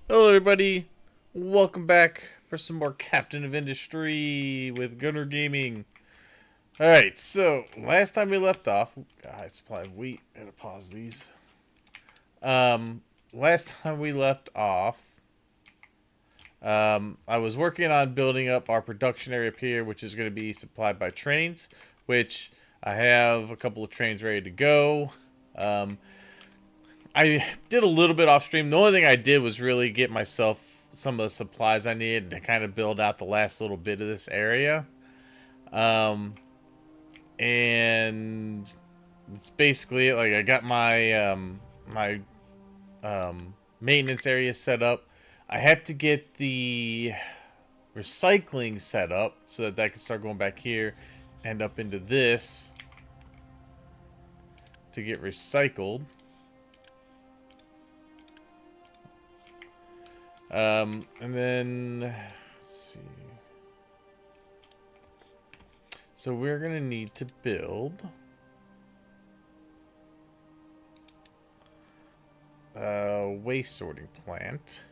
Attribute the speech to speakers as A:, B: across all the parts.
A: Hello, everybody. Welcome back for some more Captain of Industry with Gunner Gaming. All right, so last time we left off, high supply of wheat. Gotta pause these. Um, Last time we left off, I was working on building up our production area up here, which is going to be supplied by trains. Which I have a couple of trains ready to go. Um, I did a little bit off stream. The only thing I did was really get myself some of the supplies I needed to kind of build out the last little bit of this area. Um, and it's basically like I got my maintenance area set up. I have to get the recycling set up so that that can start going back here and up into this to get recycled. And then let's see. So we're gonna need to build a waste sorting plant.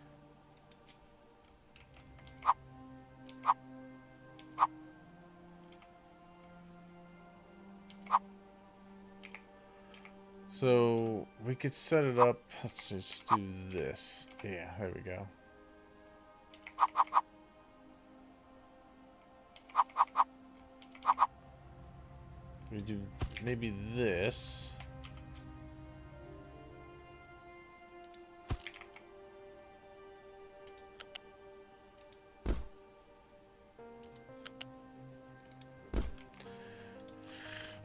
A: So we could set it up. Let's just do this. Yeah, there we go. We do maybe this.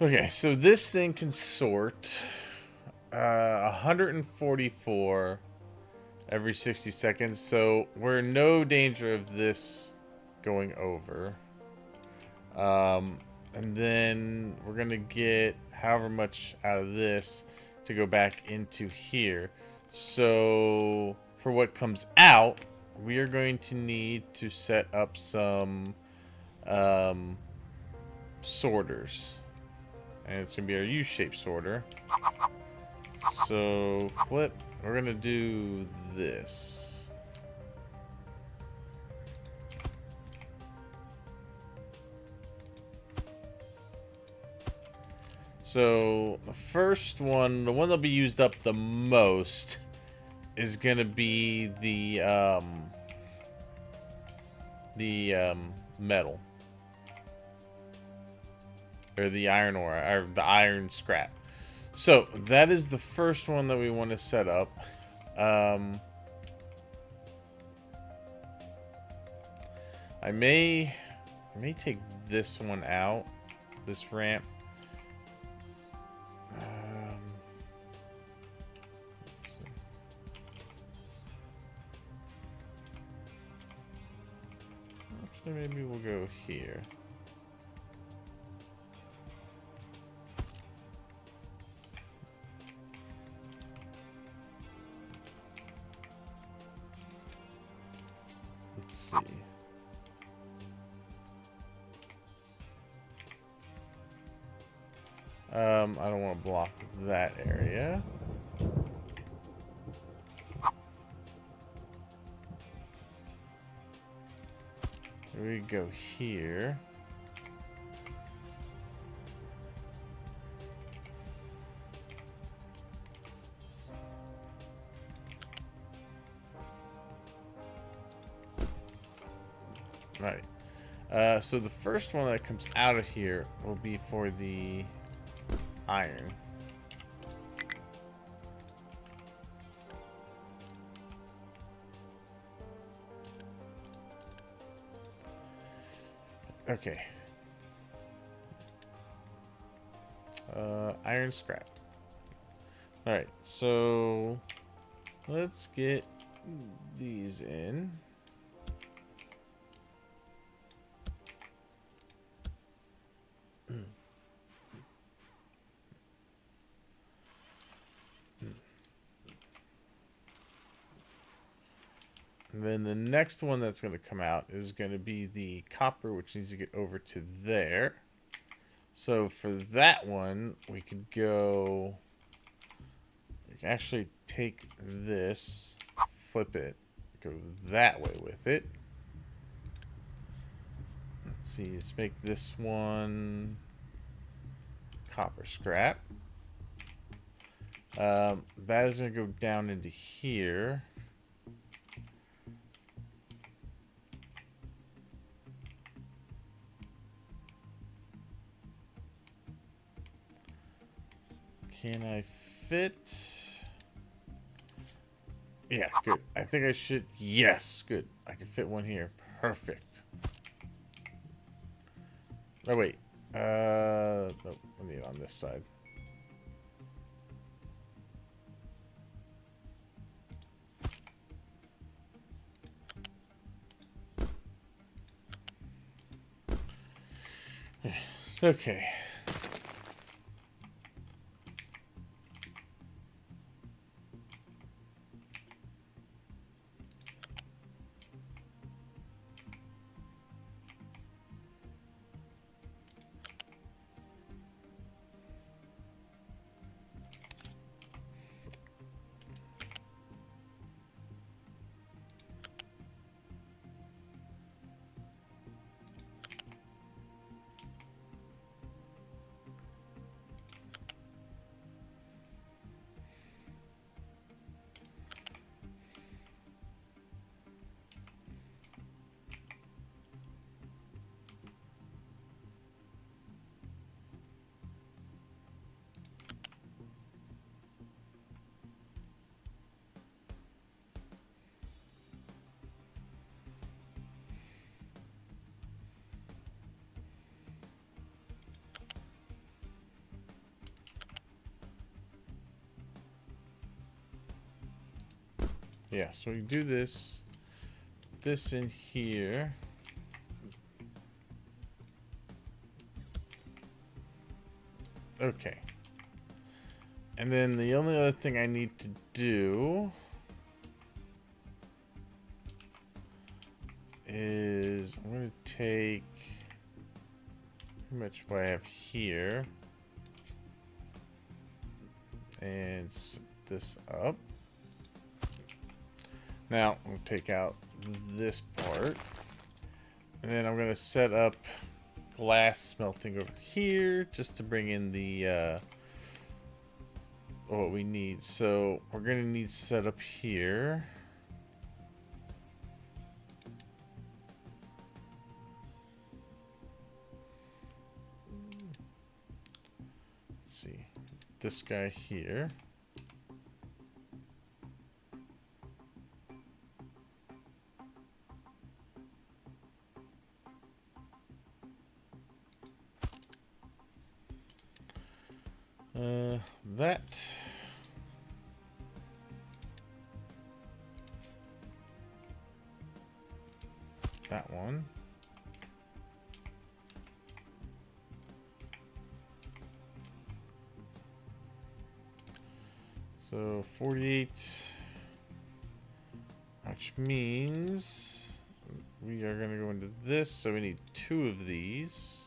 A: Okay, so this thing can sort 144 every 60 seconds, so we're in no danger of this going over. And then we're gonna get however much out of this to go back into here. So for what comes out, we are going to need to set up some sorters. And it's gonna be our U-shaped sorter. So flip, we're gonna do this. So the first one, the one that'll be used up the most, is gonna be the metal, or the iron ore, or the iron scrap. So that is the first one that we want to set up. I may take this one out, this ramp. Actually, maybe we'll go here. Let's see. I don't want to block that area. We go here. Right. So the first one that comes out of here will be for the iron. Okay. Iron scrap. Alright, so let's get these in. And then the next one that's going to come out is going to be the copper, which needs to get over to there. So for that one, we could go... We can actually take this, flip it, go that way with it. Let's see, let's make this one copper scrap. That is going to go down into here. Can I fit? Yeah, good. I think I should. Yes, good. I can fit one here. Perfect. Oh, wait. No, I need it on this side. Okay. Yeah, so we do this in here. Okay. And then the only other thing I need to do is I'm going to take pretty much what I have here and set this up. Now, I'm going to take out this part. And then I'm going to set up glass smelting over here just to bring in the what we need. So we're going to need set up here. Let's see. This guy here. That one. So 48, which means we are going to go into this. So we need 2 of these.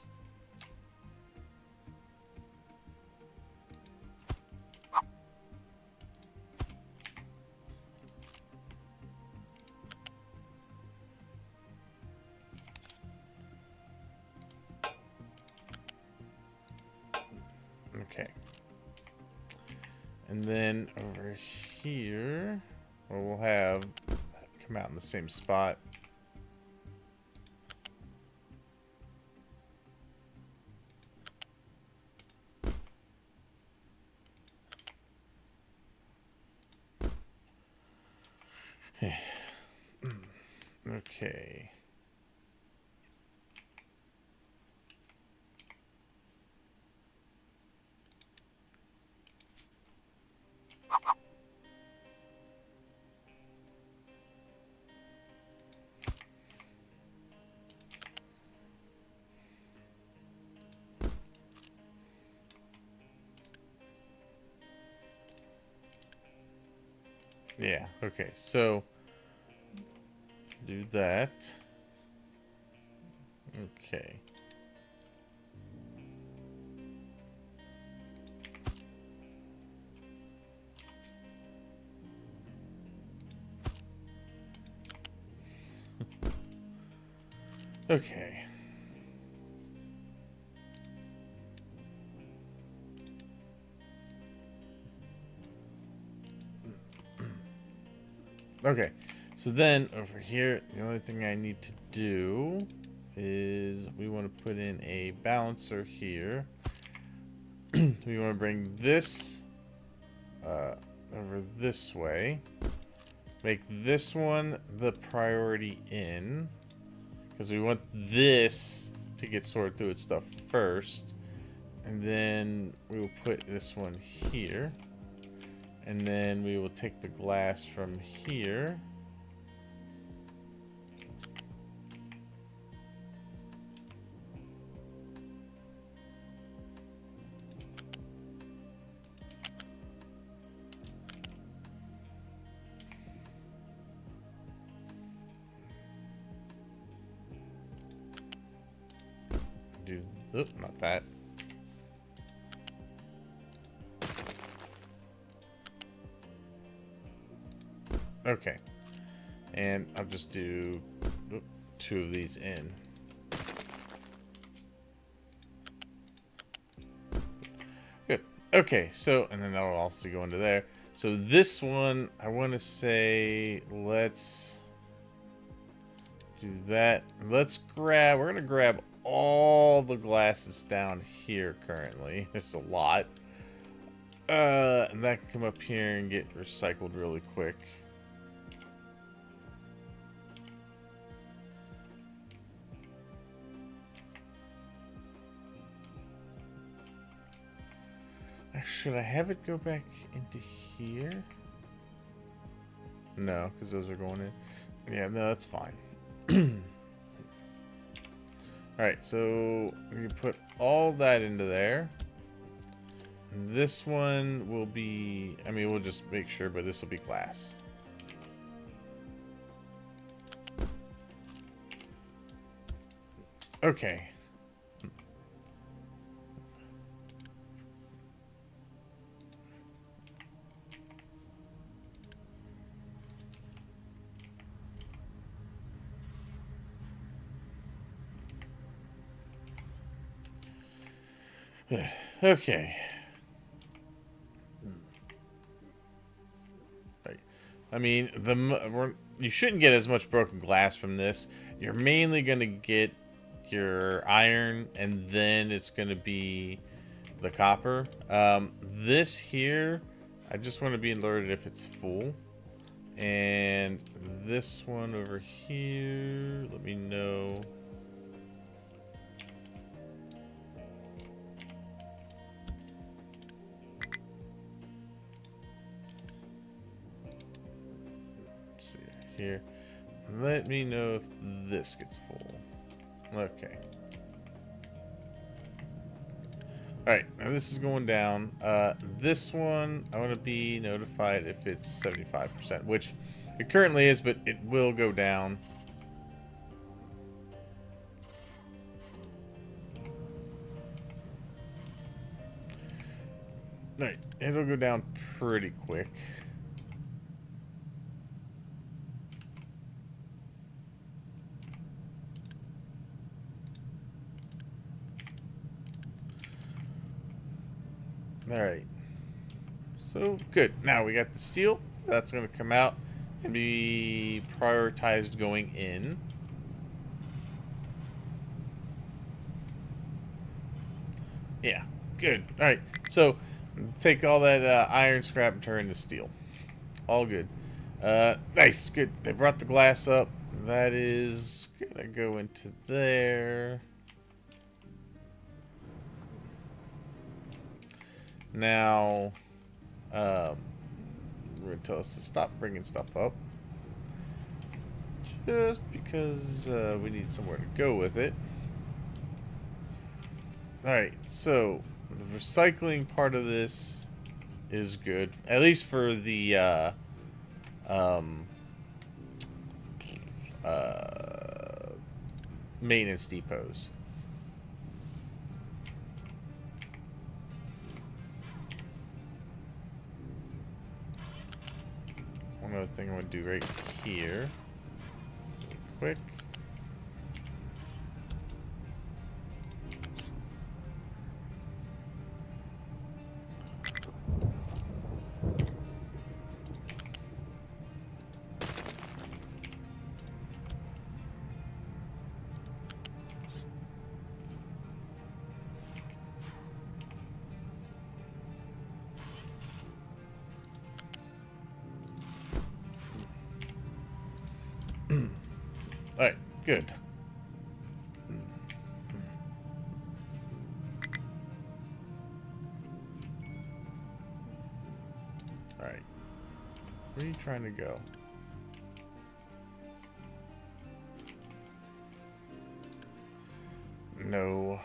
A: Okay. And then over here, well, we'll have that come out in the same spot. Okay. Yeah, okay, so do that. Okay. Okay. Okay, so then over here, the only thing I need to do is we want to put in a balancer here. We want to bring this over this way. Make this one the priority in, because we want this to get sorted through its stuff first. And then we will put this one here. And then we will take the glass from here. Do, oop, not that. Okay, and I'll just do 2 of these in. Good. Okay, so, and then that'll also go into there. So this one, I want to say, let's do that. Let's grab, we're going to grab all the glasses down here currently. There's a lot. And that can come up here and get recycled really quick. Should I have it go back into here? No, because those are going in. Yeah, no, that's fine. Alright, so we put all that into there. This one will be, I mean, we'll just make sure, but this will be glass. Okay. Okay. Right. I mean, you shouldn't get as much broken glass from this. You're mainly going to get your iron, and then it's going to be the copper. This here, I just want to be alerted if it's full. And this one over here, let me know. Here, let me know if this gets full. Okay. Alright, now this is going down. This one, I want to be notified if it's 75%, which it currently is, but it will go down. Alright, it'll go down pretty quick. Alright. So, good. Now we got the steel. That's going to come out and be prioritized going in. Yeah, good. Alright, so take all that iron scrap and turn into steel. All good. Nice, good. They brought the glass up. That is going to go into there. Now, we're going to tell us to stop bringing stuff up. Just because we need somewhere to go with it. Alright, so the recycling part of this is good. At least for the maintenance depots. One other thing I want to do right here. Quick. Alright, good. Alright. Where are you trying to go? No.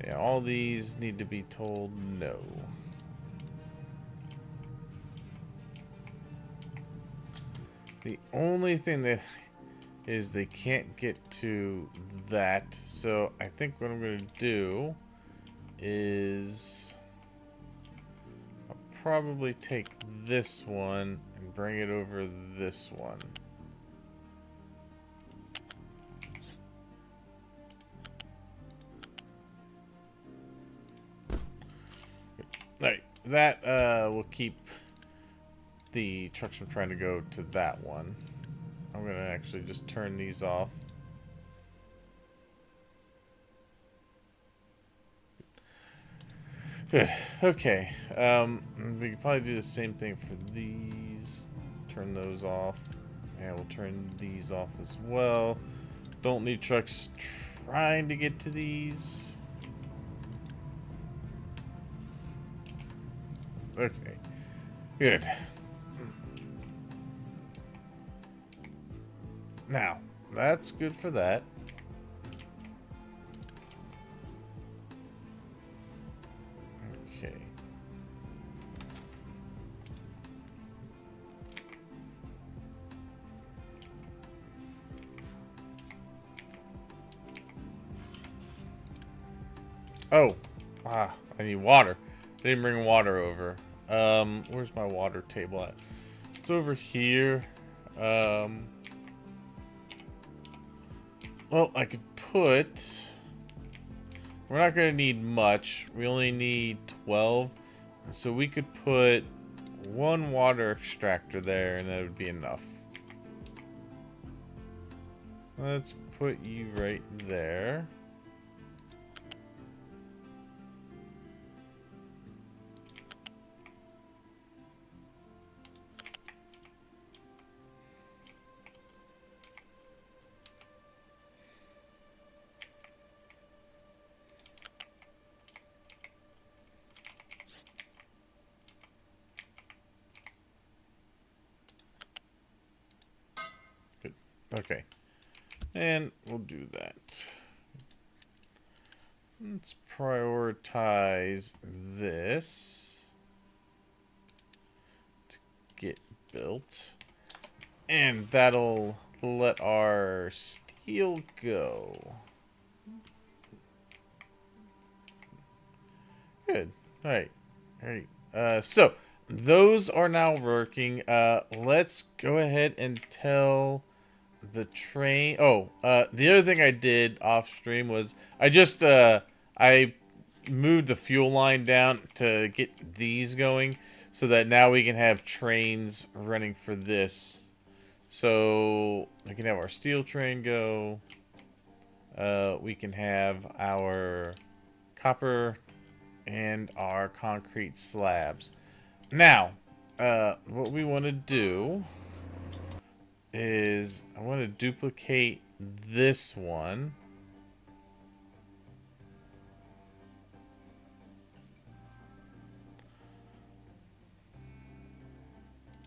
A: Yeah, all these need to be told no. The only thing that is they can't get to that, so I think what I'm going to do is I'll probably take this one and bring it over this one. Alright, that will keep the trucks from trying to go to that one. I'm going to actually just turn these off. Good. Okay. We could probably do the same thing for these. Turn those off. And we'll turn these off as well. Don't need trucks trying to get to these. Okay. Good. Now, that's good for that. Okay. Oh. I need water. I didn't bring water over. Where's my water table at? It's over here. Well, I could put... We're not going to need much. We only need 12. So we could put one water extractor there, and that would be enough. Let's put you right there. Good. Okay. And we'll do that. Let's prioritize this to get built. And that'll let our steel go. Good. Alright. Alright. So, those are now working. Let's go ahead and tell the train. Oh, the other thing I did off stream was I moved the fuel line down to get these going so that now we can have trains running for this. So we can have our steel train go. We can have our copper and our concrete slabs. Now, what we want to do is I want to duplicate this one.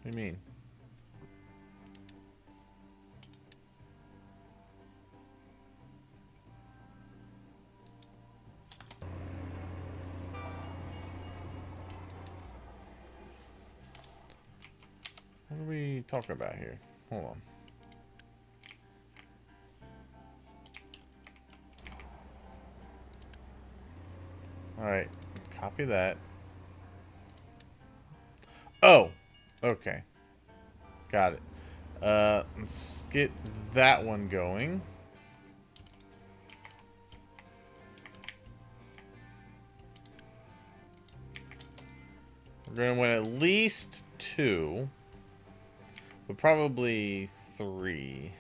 A: What do you mean? What are we talking about here? Hold on. Alright, copy that. Oh, okay. Got it. Let's get that one going. We're going to win at least 2. But probably 3.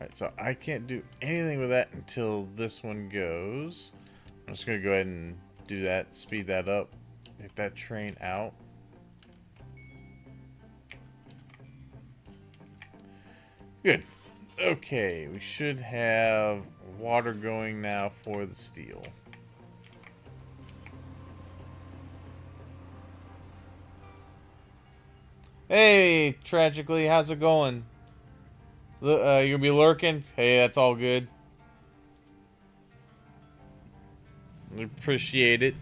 A: Alright, So I can't do anything with that until this one goes. I'm just going to go ahead and do that, speed that up, get that train out. Good. Okay, we should have water going now for the steel. Hey, Tragically, how's it going? You gonna be lurking? Hey, that's all good. We appreciate it.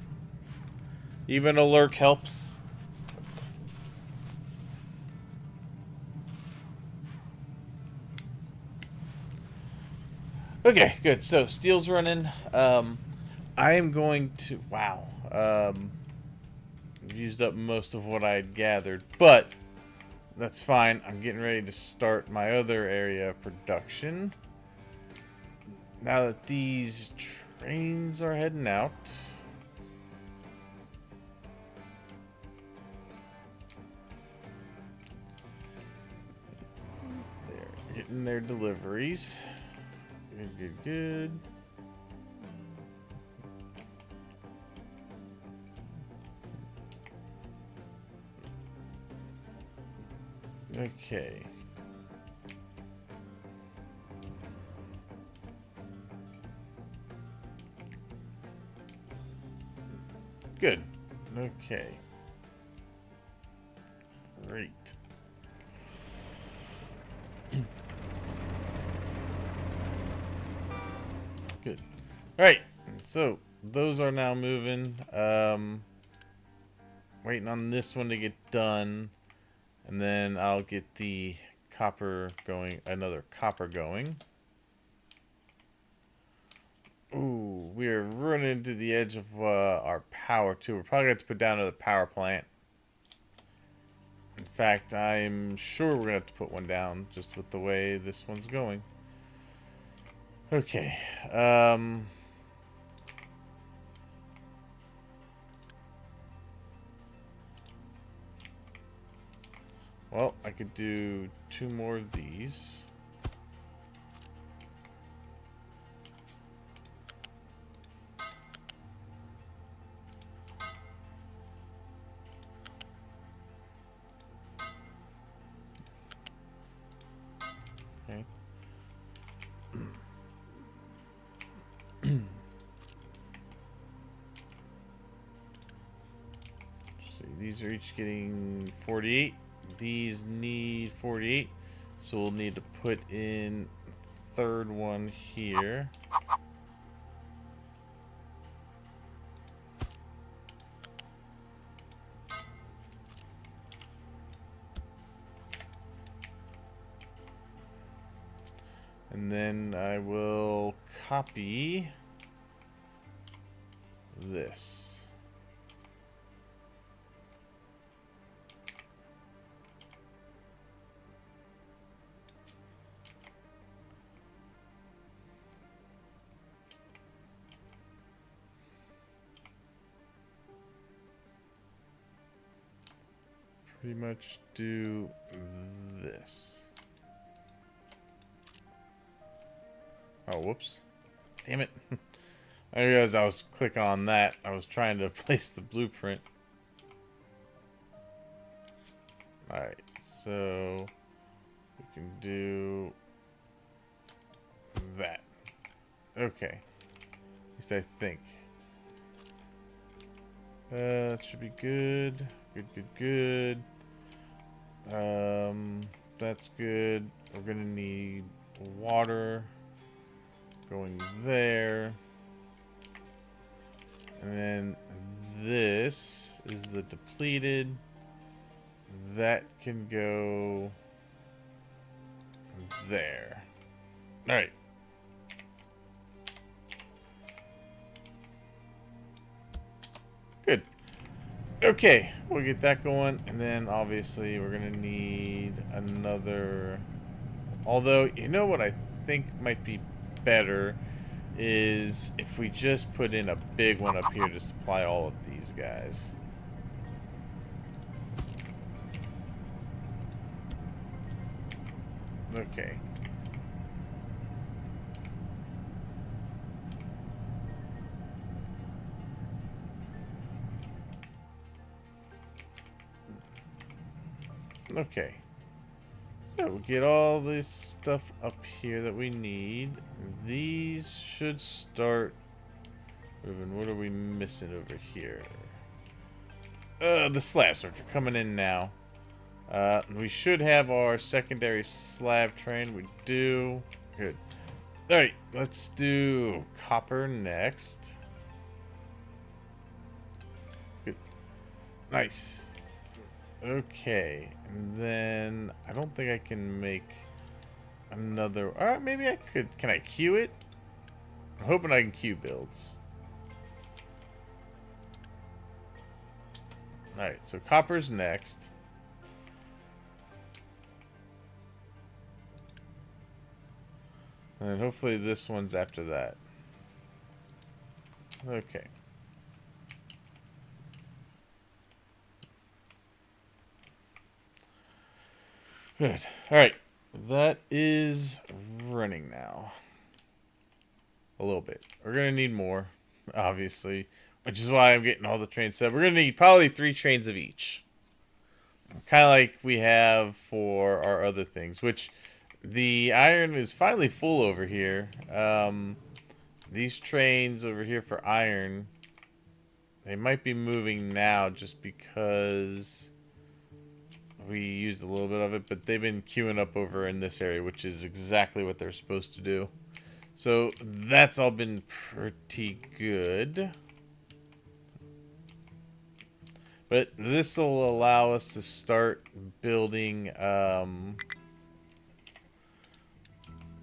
A: Even a lurk helps. Okay, good. So, steel's running. I am going to... Wow. I've used up most of what I had gathered, but that's fine. I'm getting ready to start my other area of production. Now that these trains are heading out... They're getting their deliveries. Good, good, good. Okay. Good. Okay. Great. Good. All right. So those are now moving. Waiting on this one to get done, and then I'll get the copper going. Another copper going. Ooh, we are running to the edge of our power too. We're probably going to have to put down another power plant. In fact, I'm sure we're going to have to put one down just with the way this one's going. Okay. Well, I could do 2 more of these. Okay. See, these are each getting 48. These need 48, so we'll need to put in a third one here. And then I will copy this. Pretty much do this. Oh, whoops. Damn it. I realized I was clicking on that. I was trying to place the blueprint. Alright, so we can do that. Okay. At least I think. That should be good. Good, good, good. That's good. We're gonna need water going there. And then this is the depleted. That can go there. All right. Good. Okay, we'll get that going, and then obviously we're gonna need another. Although, you know what I think might be better is if we just put in a big one up here to supply all of these guys. Okay. Okay. So we get all this stuff up here that we need. These should start moving. What are we missing over here? The slabs, which are coming in now. We should have our secondary slab train. We do. Good. Alright, let's do copper next. Good. Nice. Okay, and then I don't think I can make another. Alright, maybe I could. Can I queue it? I'm hoping I can queue builds. Alright, so copper's next. And then hopefully this one's after that. Okay. Good. Alright. That is running now. A little bit. We're going to need more, obviously. Which is why I'm getting all the trains set. We're going to need probably 3 trains of each. Kind of like we have for our other things. Which, the iron is finally full over here. These trains over here for iron, they might be moving now just because we used a little bit of it, but they've been queuing up over in this area, which is exactly what they're supposed to do. So that's all been pretty good. But this will allow us to start building,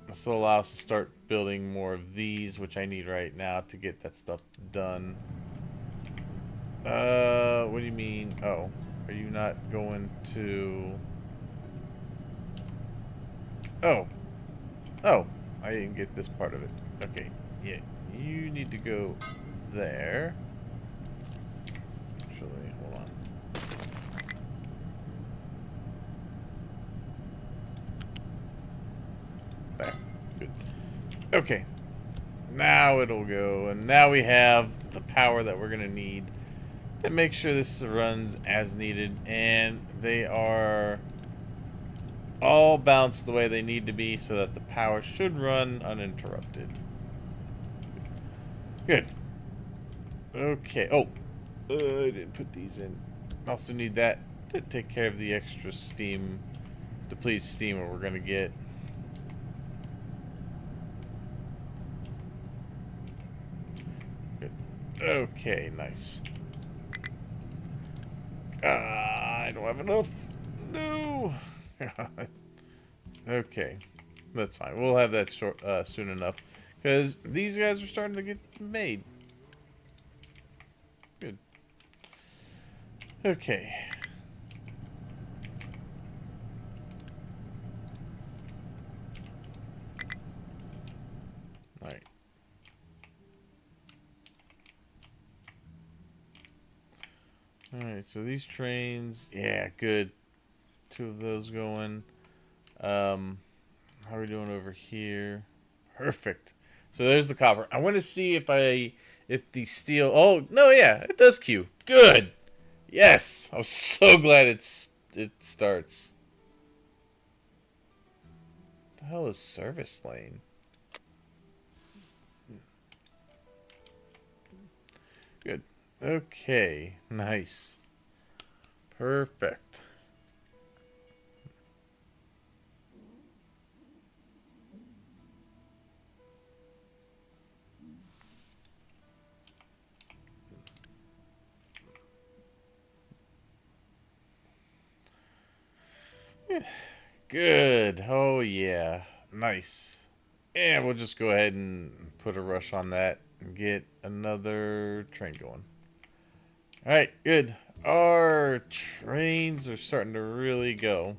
A: this will allow us to start building more of these, which I need right now to get that stuff done. What do you mean? Oh. Are you not going to... Oh. Oh. I didn't get this part of it. Okay. Yeah. You need to go there. Actually, hold on. There. Good. Okay. Now it'll go. And now we have the power that we're going to need to make sure this runs as needed, and they are all balanced the way they need to be so that the power should run uninterrupted. Good. Okay. Oh, I didn't put these in. Also need that to take care of the extra steam, depleted steam that we're going to get. Good. Okay, nice. I don't have enough. No. Okay, that's fine. We'll have that soon enough, because these guys are starting to get made. Good. Okay. All right. Alright, so these trains, yeah, good. 2 of those going. How are we doing over here? Perfect. So there's the copper. I want to see if the steel, oh, no, yeah, it does queue. Good. Yes. I was so glad it starts. What the hell is service lane? Good. Okay, nice. Perfect. Good. Oh, yeah. Nice. And we'll just go ahead and put a rush on that and get another train going. Alright, good. Our trains are starting to really go.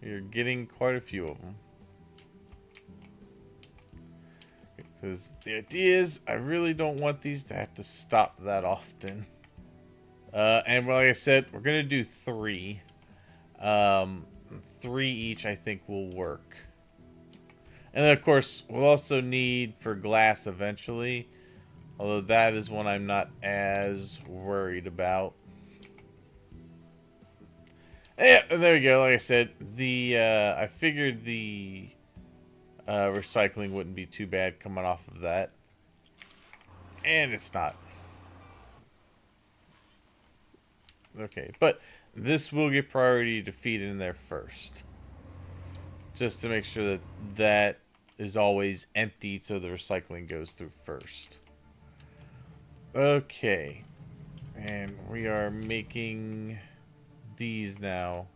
A: You're getting quite a few of them. Because the idea is, I really don't want these to have to stop that often. And like I said, we're going to do 3. 3 each, I think, will work. And then, of course, we'll also need for glass eventually. Although that is one I'm not as worried about. Yeah, there we go. Like I said, the I figured the recycling wouldn't be too bad coming off of that, and it's not. Okay, but this will get priority to feed in there first, just to make sure that that is always empty, so the recycling goes through first. Okay, and we are making these now.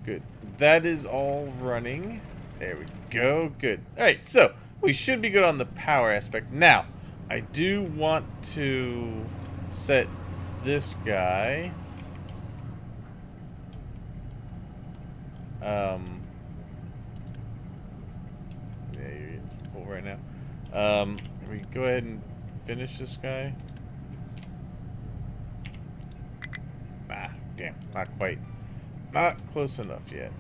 A: Good. That is all running. There we go. Good. Alright, so we should be good on the power aspect. Now, I do want to set this guy. Yeah, you're getting cool right now. We go ahead and finish this guy. Ah, damn, not quite. Not close enough yet.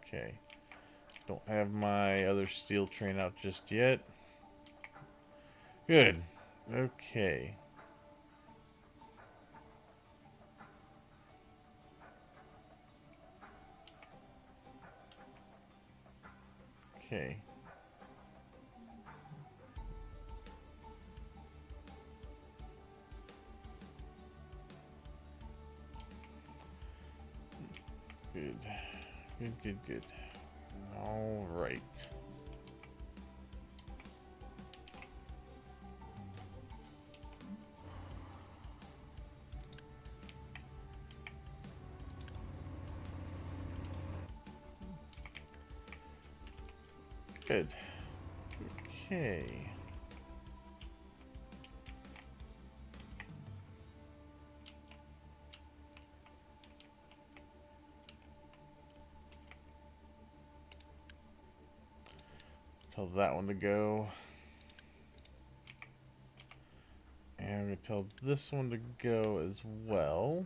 A: Okay. Don't have my other steel train out just yet. Good. Okay. Okay. Good. Good, good, good. All right. Good. Okay. Tell that one to go. And I'm going to tell this one to go as well.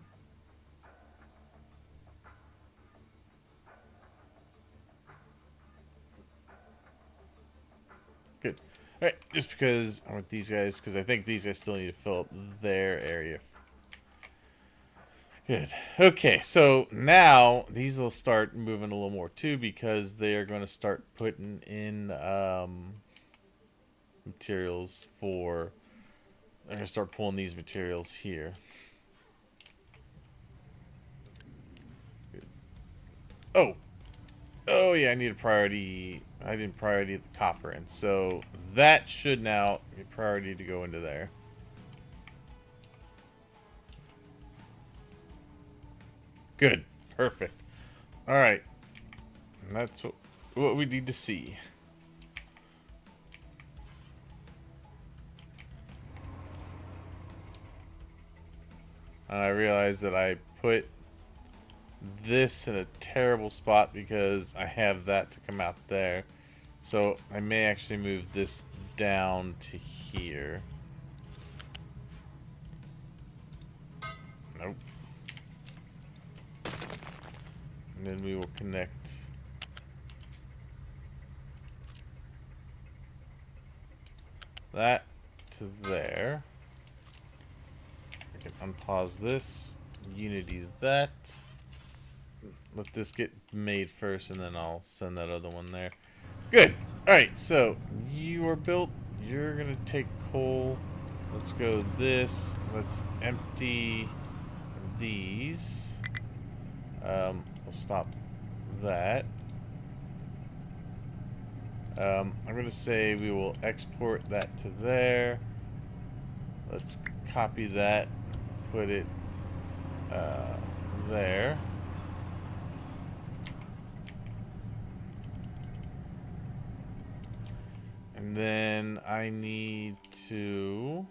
A: Good. Alright, just because I want these guys, because I think these guys still need to fill up their area. Good. Okay, so now these will start moving a little more too, because they are going to start putting in materials for... They're going to start pulling these materials here. Good. Oh! Oh yeah, I need a priority. I didn't priority the copper in, so that should now get priority to go into there. Good, perfect. All right, and that's what we need to see. I realize that I put this in a terrible spot because I have that to come out there. So I may actually move this down to here. Nope. And then we will connect that to there. I can unpause this. Unity that. Let this get made first, and then I'll send that other one there. Good. Alright, so you are built. You're going to take coal. Let's go this. Let's empty these. We'll stop that. I'm going to say we will export that to there. Let's copy that. Put it there. And then I need to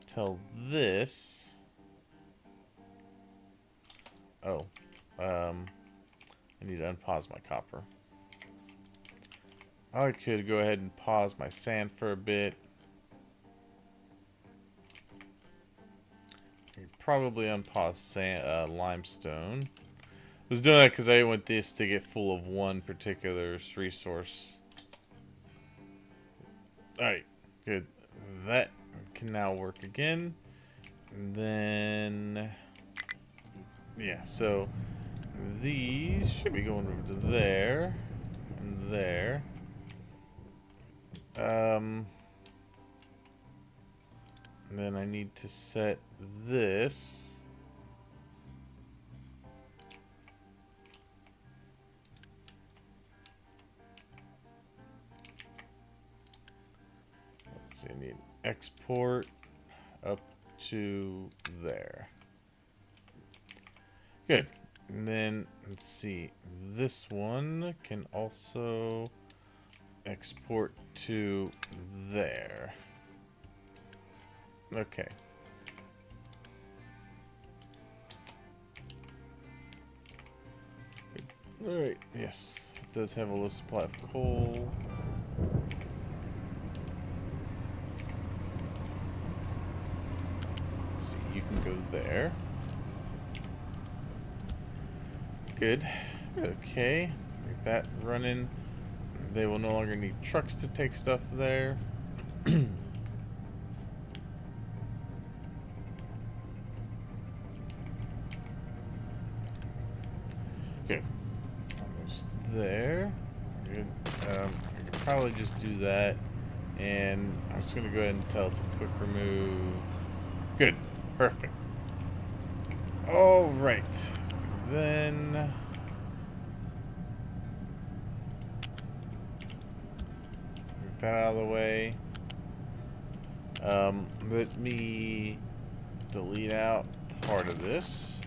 A: tell this. Oh, I need to unpause my copper. I could go ahead and pause my sand for a bit. Probably unpause sand, limestone. I was doing that because I want this to get full of one particular resource. Alright, good. That can now work again. And then, yeah, so these should be going over to there and there. And then I need to set this. Let's see, I need export up to there. Good. And then, let's see, this one can also export to there. Okay. Alright, yes. It does have a low supply of coal. Let's see, you can go there. Good. Okay. Get that running. They will no longer need trucks to take stuff there. Good. Almost there. Good. I could probably just do that. And I'm just going to go ahead and tell it to quick remove. Good. Perfect. All right. Then get that out of the way. Let me delete out part of this.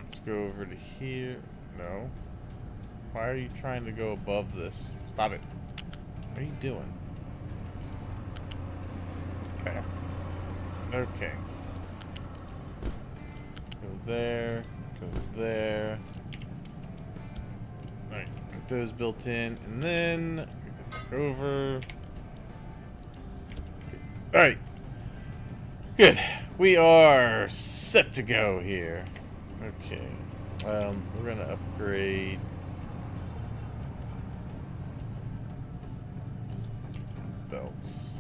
A: Let's go over to here. No. Why are you trying to go above this? Stop it. What are you doing? Okay. Okay. Go there. Go there. Alright. Get those built in. And then get that back over. Alright. Good. We are set to go here. Okay. We're gonna upgrade belts.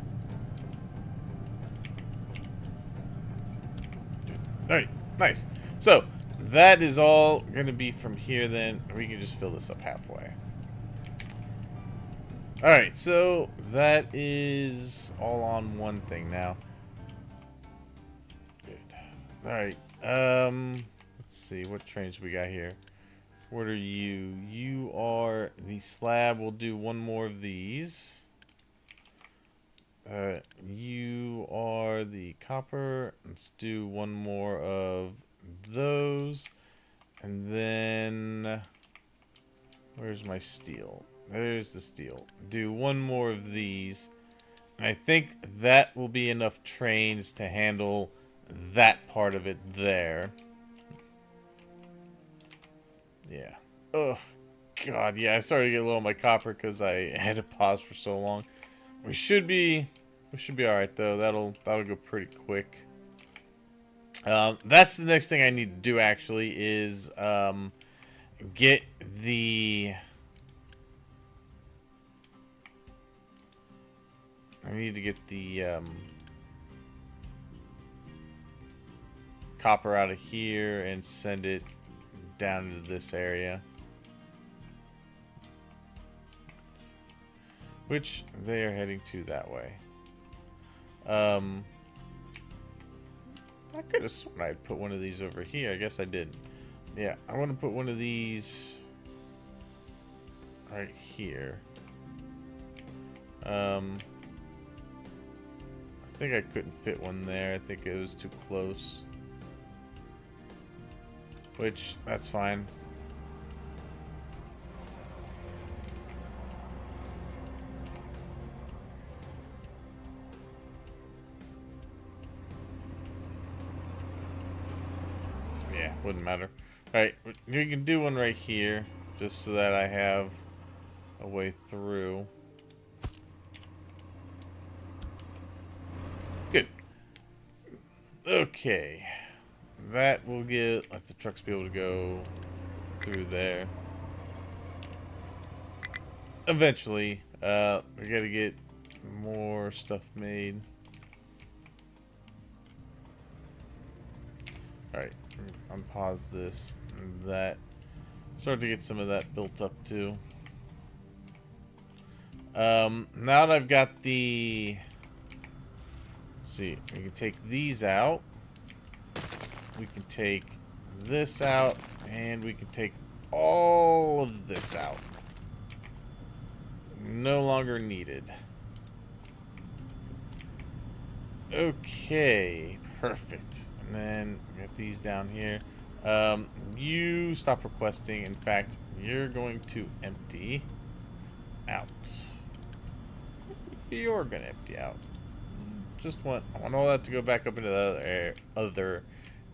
A: Alright, nice. So that is all gonna be from here then. We can just fill this up halfway. Alright, so that is all on one thing now. Good. Alright, let's see, what trains we got here? What are you? You are the slab. We'll do one more of these. You are the copper. Let's do one more of those. And then, where's my steel? There's the steel. Do one more of these. And I think that will be enough trains to handle that part of it there. Yeah. Oh, God. Yeah, I started to get low on my copper because I had to pause for so long. We should be all right though. That'll go pretty quick. That's the next thing I need to do actually is get the. I need to get the copper out of here and send it down into this area. Which they are heading to that way. I could have sworn I'd put one of these over here. I guess I didn't. Yeah, I want to put one of these right here. I think I couldn't fit one there. I think it was too close. Which, that's fine. Yeah, wouldn't matter. Alright, you can do one right here, just so that I have a way through. Good. Okay. That will let the trucks be able to go through there. Eventually. We gotta get more stuff made. Alright, unpause this and that. Start to get some of that built up too. Now that I've got the... Let's see, we can take these out. We can take this out. And we can take all of this out. No longer needed. Okay, perfect. And then we got these down here. You stop requesting. In fact, you're going to empty out. You're gonna empty out. I want all that to go back up into the other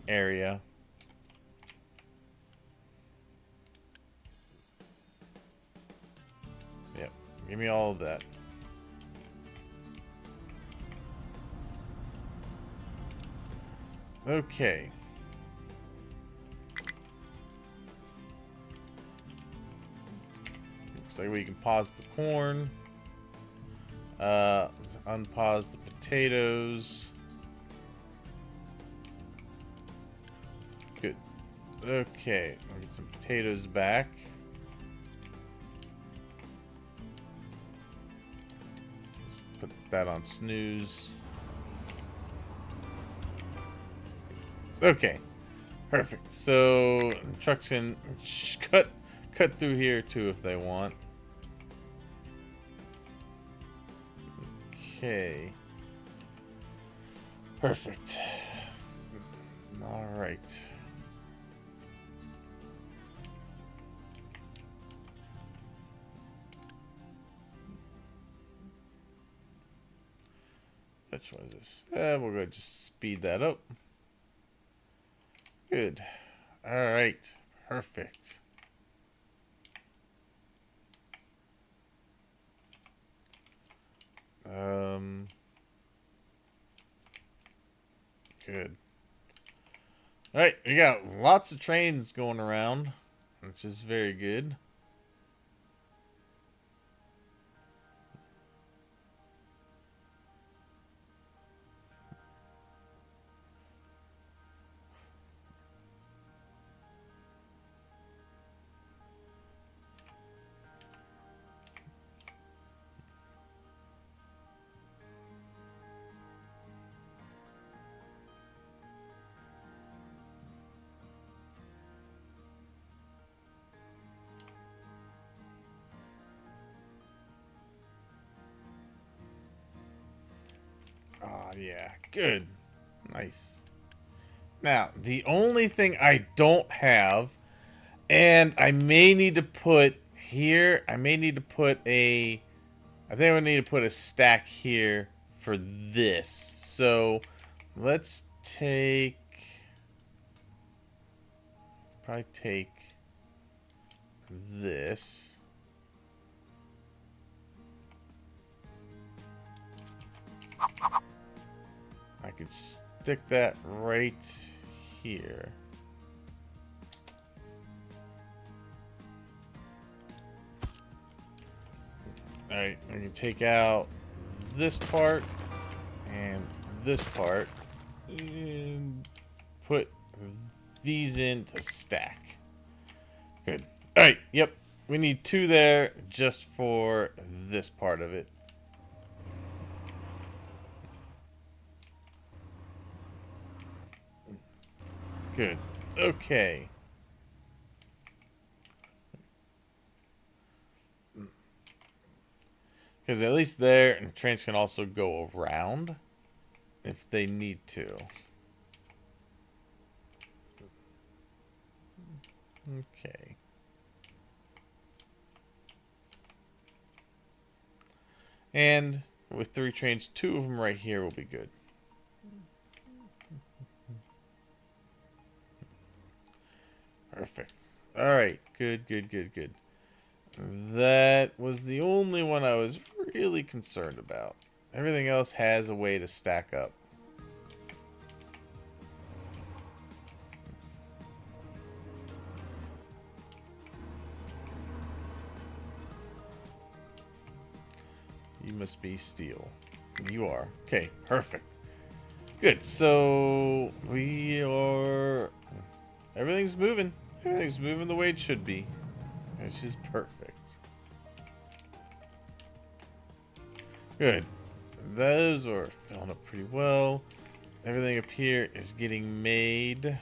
A: area. Yep, give me all of that. Okay. Looks like we can pause the corn. Let's unpause the potatoes. Good. Okay, I'll get some potatoes back. Just put that on snooze. Okay, perfect. So trucks can cut through here too if they want. Okay. Perfect. All right. Which one is this? We'll go ahead and just speed that up. Good. All right. Perfect. Good. All right, we got lots of trains going around, which is very good. Oh, yeah. Good. Nice. Now, the only thing I don't have, and I may need to put here, I think I need to put a stack here for this. So, let's probably take this. I could stick that right here. Alright, I can take out this part and this part and put these in to stack. Good. Alright, yep. We need 2 there just for this part of it. Good. Okay. Because at least there, and trains can also go around if they need to. Okay. And with 3 trains, 2 of them right here will be good. Perfect. Alright, good. That was the only one I was really concerned about. Everything else has a way to stack up. You must be steel. You are. Okay, perfect. Good. So we are. Everything's moving. Everything's moving the way it should be. It's just perfect. Good. Those are filling up pretty well. Everything up here is getting made.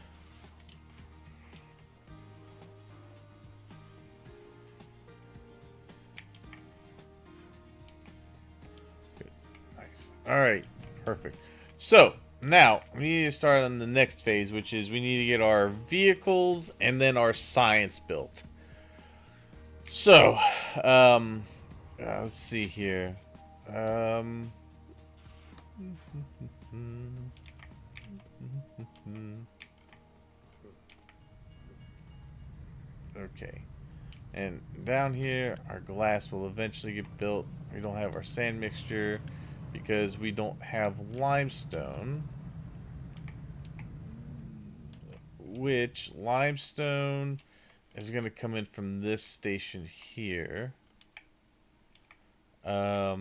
A: Good. Nice. Alright. Perfect. So, now, we need to start on the next phase, which is we need to get our vehicles and then our science built. So, let's see here. Okay. And down here, our glass will eventually get built. We don't have our sand mixture because we don't have limestone. Which limestone is going to come in from this station here. Yeah,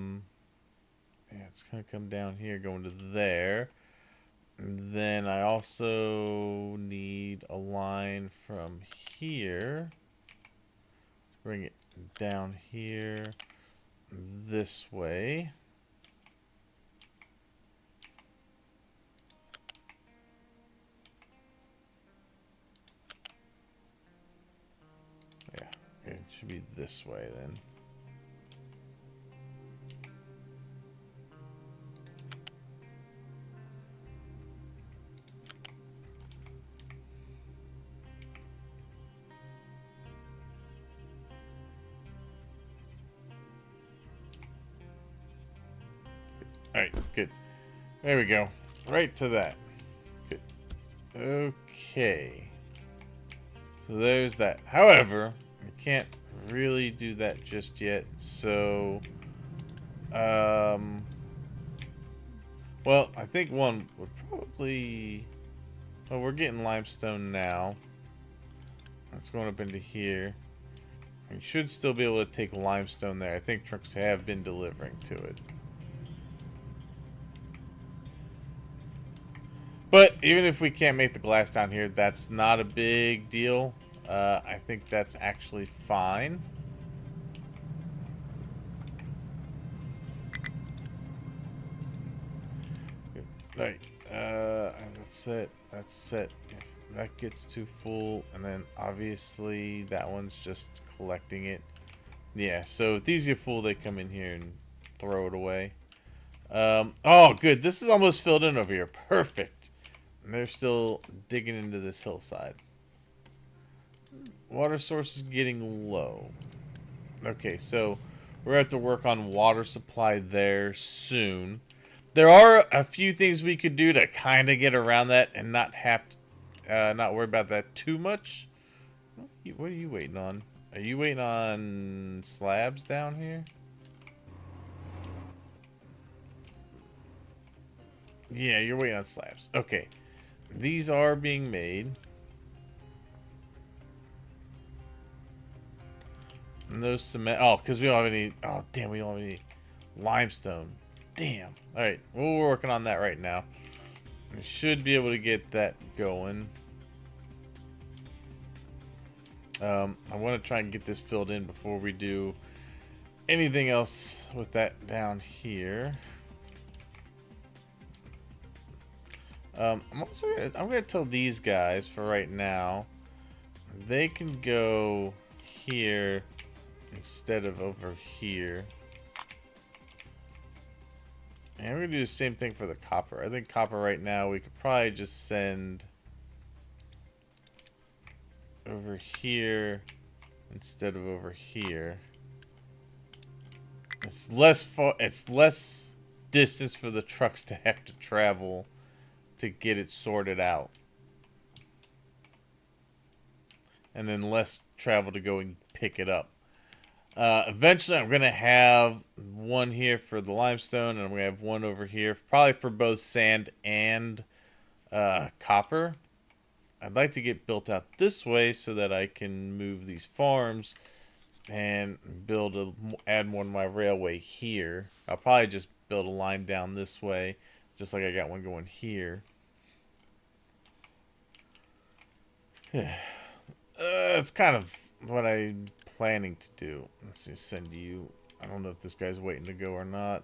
A: it's going to come down here, going to there. And then I also need a line from here. Bring it down here this way. Yeah, it should be this way then. Alright, good. There we go. Right to that. Good. Okay. So there's that. However, I can't really do that just yet. So, well, I think one would probably... Well, we're getting limestone now. That's going up into here. We should still be able to take limestone there. I think trucks have been delivering to it. But even if we can't make the glass down here, that's not a big deal. I think that's actually fine. Right. That's it. That's it. If that gets too full, and then obviously that one's just collecting it. Yeah, so if these get full, they come in here and throw it away. Oh, good. This is almost filled in over here. Perfect. And they're still digging into this hillside. Water source is getting low. Okay, so we're going to have to work on water supply there soon. There are a few things we could do to kind of get around that and not have to, not worry about that too much. What are you waiting on? Are you waiting on slabs down here? Yeah, you're waiting on slabs. Okay. These are being made. And those cement. Oh, because we don't have any. Oh, damn, we don't have any limestone. Damn. Alright, we're working on that right now. We should be able to get that going. I want to try and get this filled in before we do anything else with that down here. I'm gonna tell these guys for right now, they can go here instead of over here. And we're gonna do the same thing for the copper. I think copper right now we could probably just send over here instead of over here. It's less distance for the trucks to have to travel to get it sorted out. And then less travel to go and pick it up. Eventually I'm going to have one here for the limestone, and I'm going to have one over here, probably for both sand and copper. I'd like to get built out this way so that I can move these farms and add more to my railway here. I'll probably just build a line down this way, just like I got one going here. It's kind of what I'm planning to do. Let's just send you. I don't know if this guy's waiting to go or not.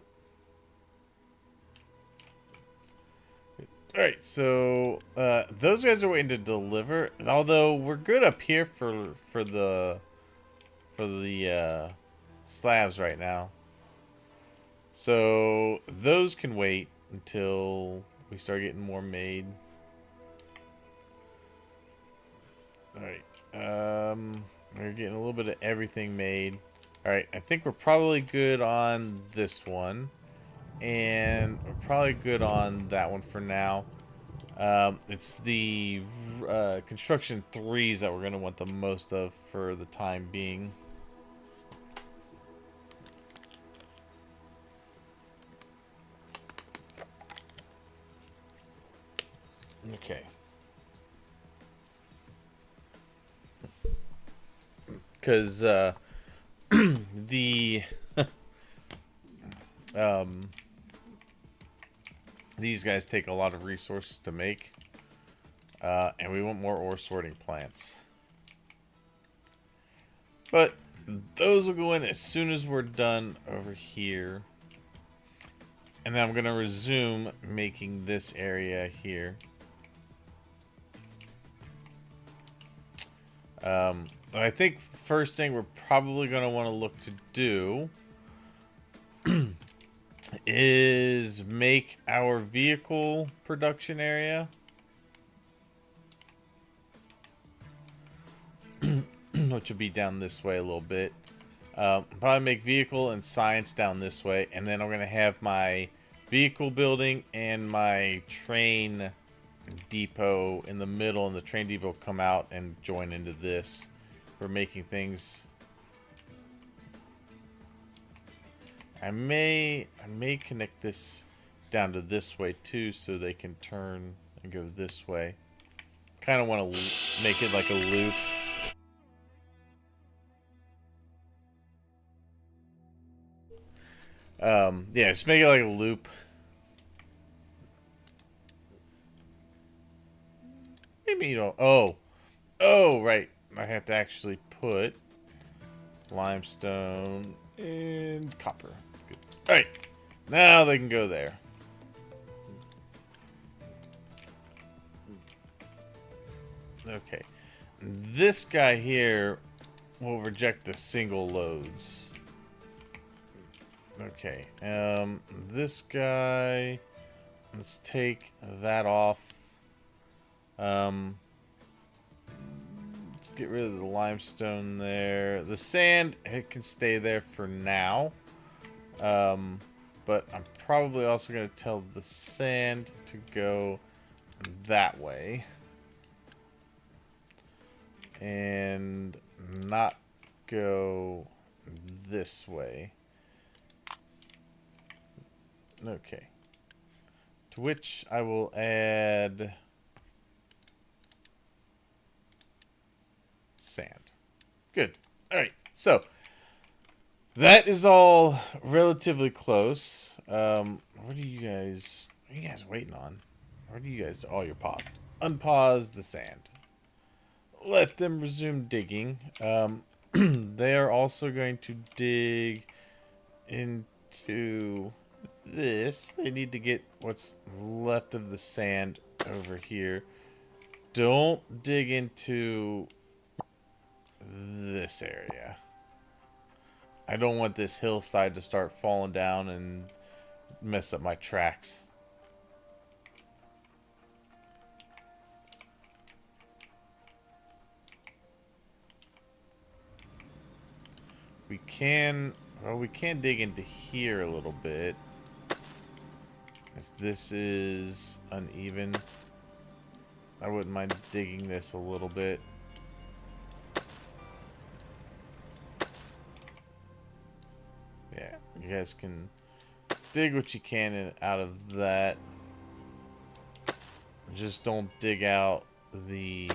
A: Alright, so those guys are waiting to deliver. Although we're good up here for the slabs right now. So those can wait until we start getting more made. Alright. We're getting a little bit of everything made. Alright, I think we're probably good on this one. And we're probably good on that one for now. It's the construction 3s that we're going to want the most of for the time being. Okay. Because the these guys take a lot of resources to make, and we want more ore sorting plants. But those will go in as soon as we're done over here. And then I'm going to resume making this area here. I think first thing we're probably going to want to look to do is make our vehicle production area. Which would be down this way a little bit. Probably make vehicle and science down this way. And then I'm going to have my vehicle building and my train depot in the middle. And the train depot come out and join into this. For making things. I may connect this down to this way too, so they can turn and go this way. Kind of want to make it like a loop. Yeah, just make it like a loop. Maybe you don't. Oh, right. I have to actually put limestone and copper. Good. All right, now they can go there. Okay, this guy here will reject the single loads. Okay, this guy, let's take that off. Let's get rid of the limestone there. The sand, it can stay there for now. But I'm probably also going to tell the sand to go that way. And not go this way. Okay. To which I will add sand. Good. All right. So that is all relatively close. What are you guys waiting on? What are you guys? Oh, you're paused. Unpause the sand. Let them resume digging. They are also going to dig into this. They need to get what's left of the sand over here. Don't dig into this area. I don't want this hillside to start falling down and mess up my tracks. We can dig into here a little bit. If this is uneven, I wouldn't mind digging this a little bit. Yeah, you guys can dig what you can out of that. Just don't dig out the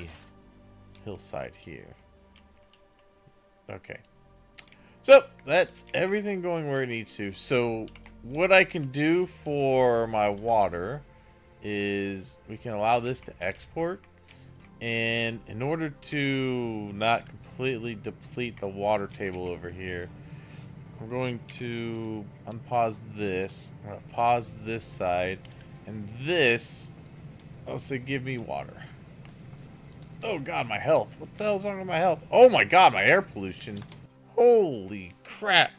A: hillside here. Okay. So that's everything going where it needs to. So what I can do for my water is we can allow this to export. And in order to not completely deplete the water table over here, we're going to unpause this. I'm going to pause this side. And this, I'll say give me water. Oh god, my health. What the hell's wrong with my health? Oh my god, my air pollution. Holy crap.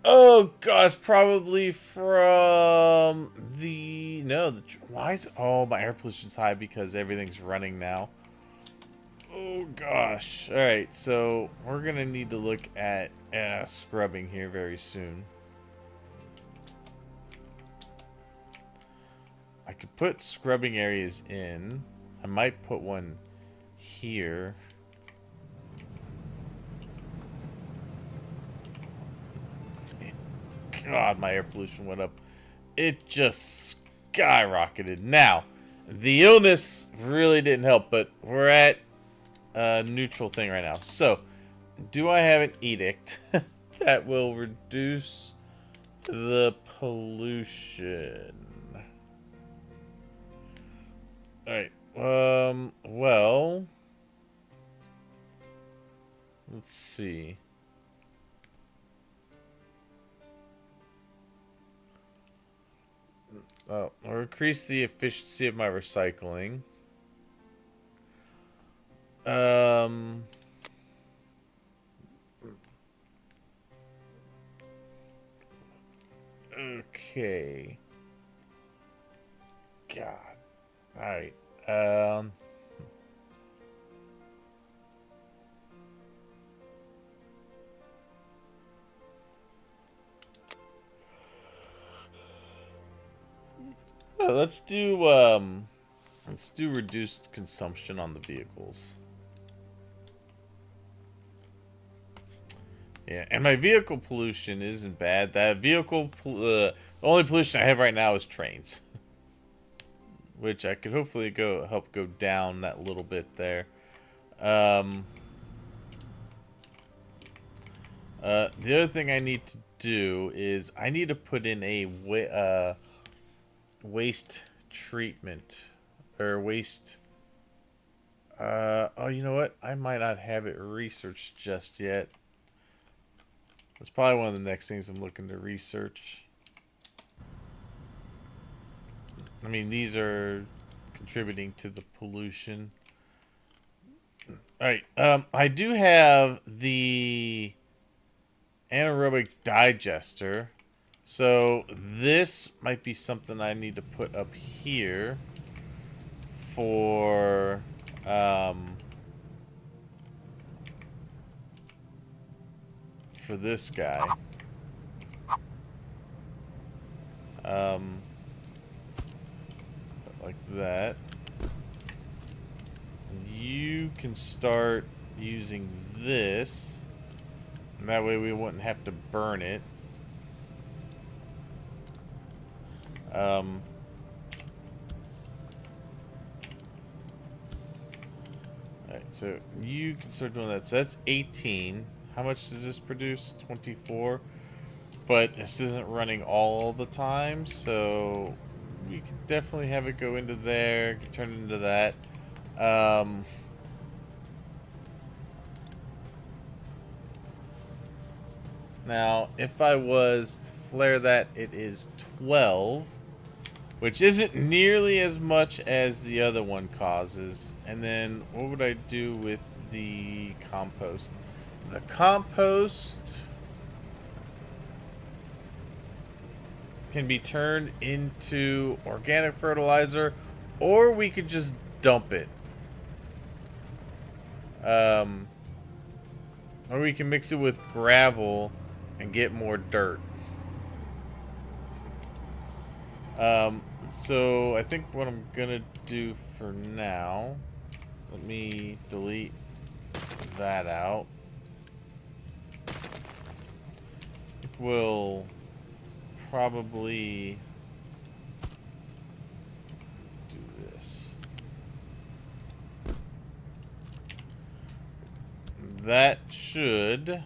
A: Oh gosh, probably from the... No, why is... Oh, my air pollution's high because everything's running now. Oh gosh. Alright, so we're gonna need to look at scrubbing here very soon. I could put scrubbing areas in. I might put one here. God, my air pollution went up. It just skyrocketed. Now, the illness really didn't help, but we're at a neutral thing right now. So, do I have an edict that will reduce the pollution? Alright, well, let's see. Oh, or increase the efficiency of my recycling. Okay. God. Alright. Let's do reduced consumption on the vehicles. Yeah, and my vehicle pollution isn't bad. That vehicle, the only pollution I have right now is trains, which I could hopefully help go down that little bit there. The other thing I need to do is I need to put in a waste treatment or waste. Oh, you know what? I might not have it researched just yet. That's probably one of the next things I'm looking to research. I mean, these are contributing to the pollution. Alright, I do have the anaerobic digester. So this might be something I need to put up here for this guy. Like that. You can start using this, and that way we wouldn't have to burn it. Alright, so you can start doing that. So that's 18. How much does this produce? 24. But this isn't running all the time, so we can definitely have it go into there, turn it into that. Now, if I was to flare that, it is 12, which isn't nearly as much as the other one causes. And then what would I do with the compost? The compost can be turned into organic fertilizer, or we could just dump it. Or we can mix it with gravel and get more dirt. So I think what I'm gonna do for now, let me delete that out. We'll probably do this. That should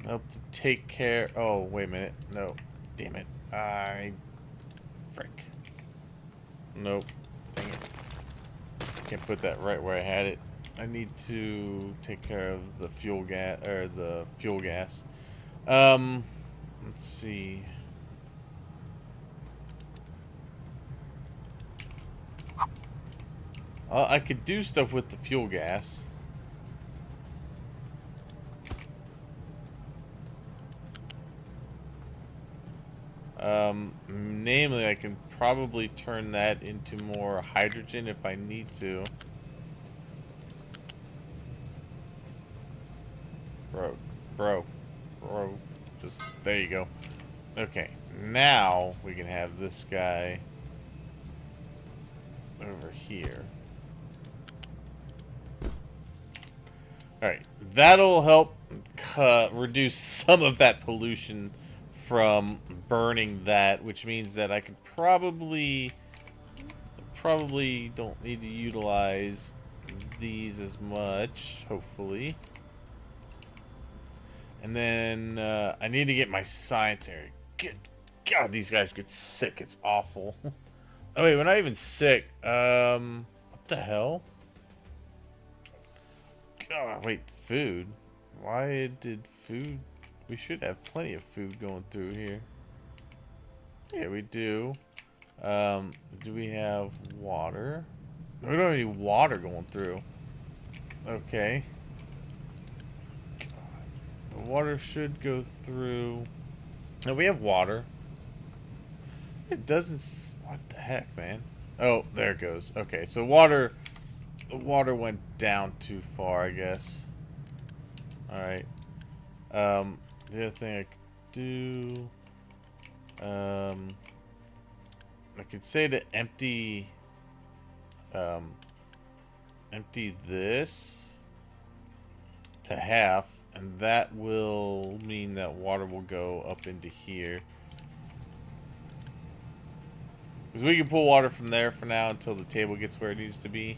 A: help to take care. Oh, wait a minute. No. Damn it. Frick. Nope. Dang it. Can't put that right where I had it. I need to take care of the fuel gas, or the fuel gas. Let's see. I could do stuff with the fuel gas. Namely, I can probably turn that into more hydrogen if I need to. Bro. Just, there you go. Okay, now we can have this guy over here. Alright, that'll help reduce some of that pollution from burning that, which means that I could probably don't need to utilize these as much, hopefully. And then I need to get my science area. Good God, these guys get sick. It's awful. Oh wait, we're not even sick. What the hell? God, wait, food. Why did food? We should have plenty of food going through here. Yeah, we do. Do we have water? We don't have any water going through. Okay. God. The water should go through. No, we have water. It doesn't. What the heck, man? Oh, there it goes. Okay, so water. The water went down too far, I guess. All right. The other thing I could do. I could say to empty. Empty this to half, and that will mean that water will go up into here. Because we can pull water from there for now until the table gets where it needs to be.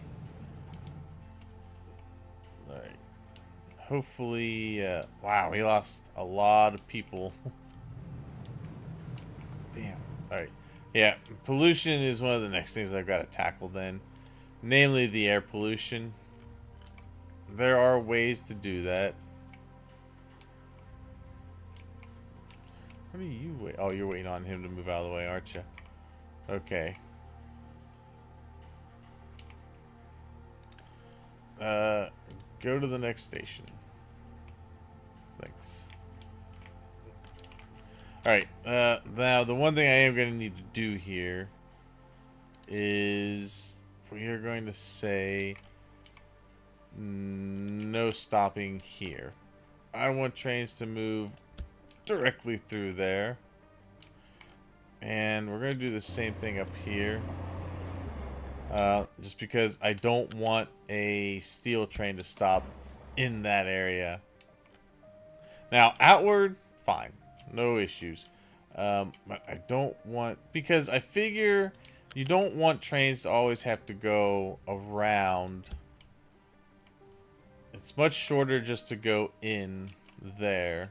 A: Alright. Hopefully, wow, we lost a lot of people. Damn. Alright. Yeah, pollution is one of the next things I've got to tackle then. Namely, the air pollution. There are ways to do that. What are you waiting? Oh, you're waiting on him to move out of the way, aren't you? Okay. Go to the next station. Thanks. Alright, now the one thing I am going to need to do here is we are going to say no stopping here. I want trains to move directly through there. And we're going to do the same thing up here. Just because I don't want a steel train to stop in that area. Now, outward, fine. No issues. But I don't want... Because I figure you don't want trains to always have to go around. It's much shorter just to go in there.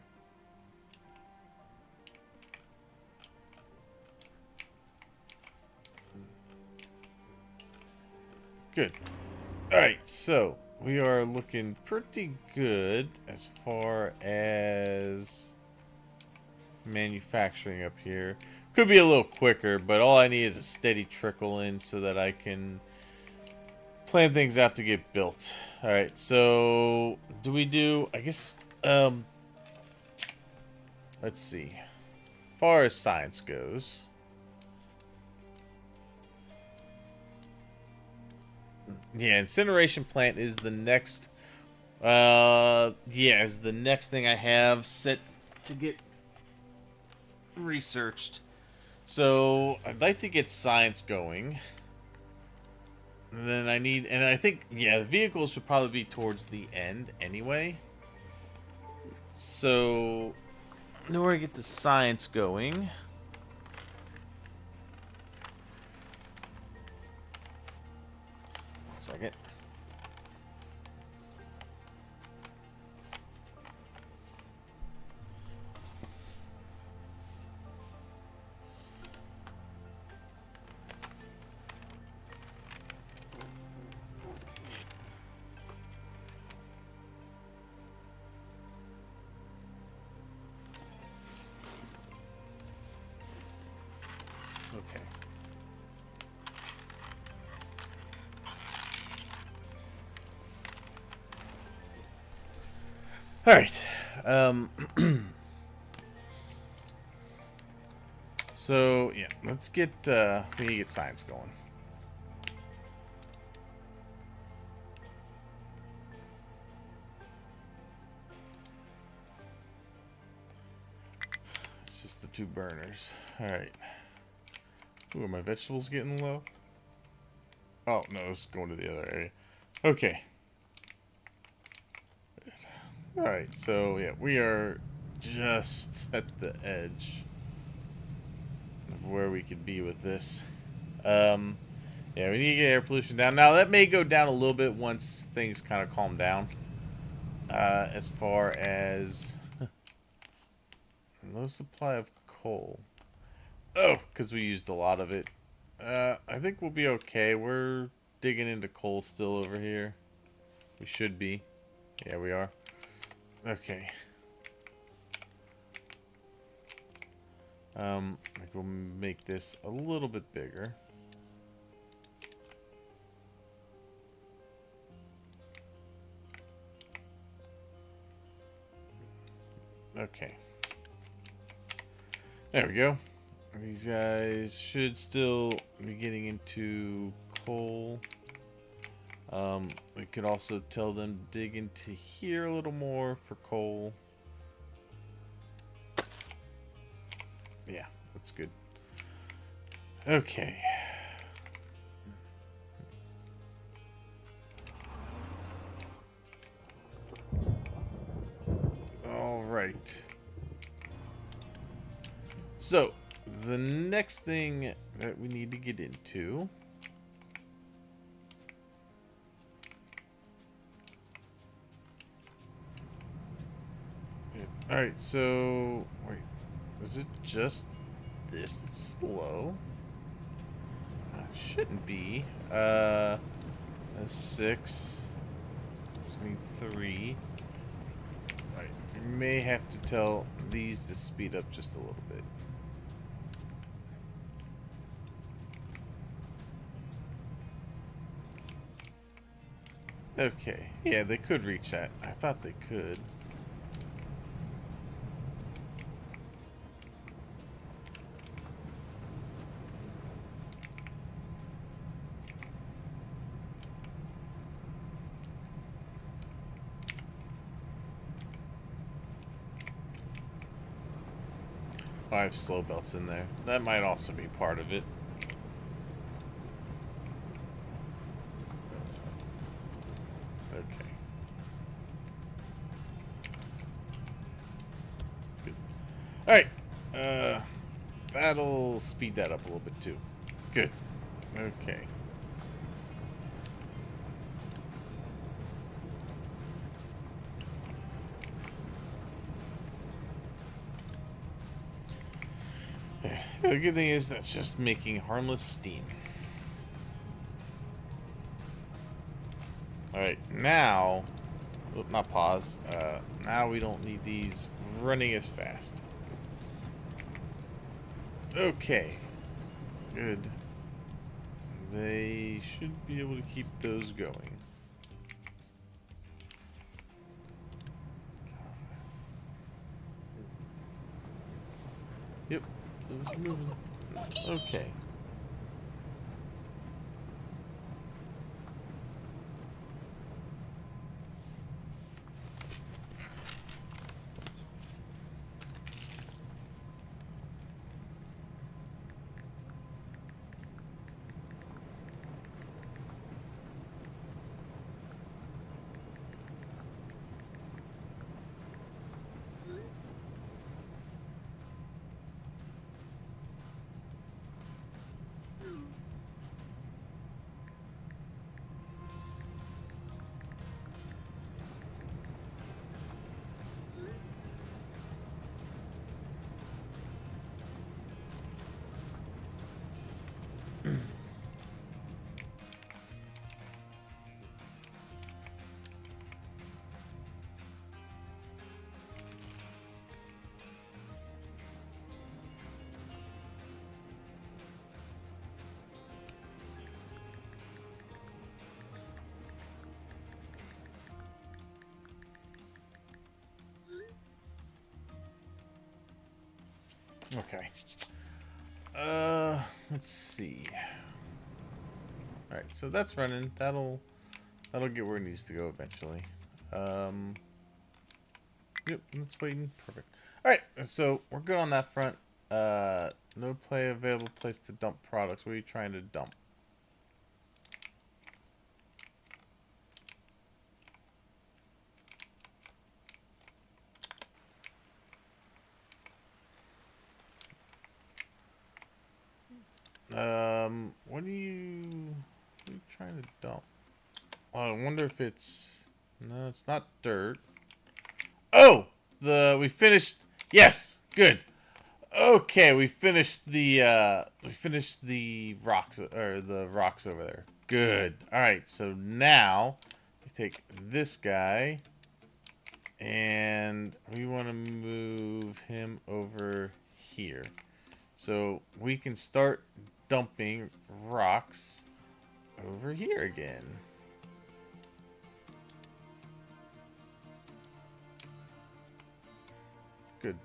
A: Good. Alright, so we are looking pretty good as far as manufacturing up here. Could be a little quicker, but all I need is a steady trickle in so that I can plan things out to get built. Alright, so do we do, I guess, let's see. As far as science goes, yeah, incineration plant is the next, is the next thing I have set to get researched. So I'd like to get science going. And then I need, and I think, yeah, the vehicles should probably be towards the end anyway. So, in order to get the science going, second. All right. So yeah, let's get we need to get science going. It's just the two burners. All right. Ooh, are my vegetables getting low? Oh no, it's going to the other area. Okay. All right. So yeah, we are just at the edge of where we could be with this. Um, yeah, we need to get air pollution down. Now that may go down a little bit once things kind of calm down. As far as low supply of coal. Oh, because we used a lot of it. I think we'll be okay. We're digging into coal still over here. We should be. Yeah, we are. Okay. Like we'll make this a little bit bigger. Okay. There we go. These guys should still be getting into coal. We could also tell them to dig into here a little more for coal. Yeah, that's good. Okay. All right. So, the next thing that we need to get into Alright, so wait, is it just this slow? It shouldn't be. That's 6. Just need 3. Alright, you may have to tell these to speed up just a little bit. Okay, yeah, they could reach that. I thought they could. Oh, I have slow belts in there. That might also be part of it. Okay. Good. Alright. That'll speed that up a little bit too. Good. Okay. The good thing is that's just making harmless steam. Alright, now... Oh, not pause. Now we don't need these running as fast. Okay. Good. They should be able to keep those going. Yep. It was moving. Okay. Okay. Let's see. All right, so that's running. That'll get where it needs to go eventually. Yep, that's waiting. Perfect. All right, so we're good on that front. No play available place to dump products. What are you trying to dump? What are you trying to dump? Oh, I wonder if it's... No, it's not dirt. Oh! We finished... Yes! Good. Okay, we finished the rocks, or the rocks over there. Good. Alright, so now we take this guy and we want to move him over here. So we can start dumping rocks over here again. Good.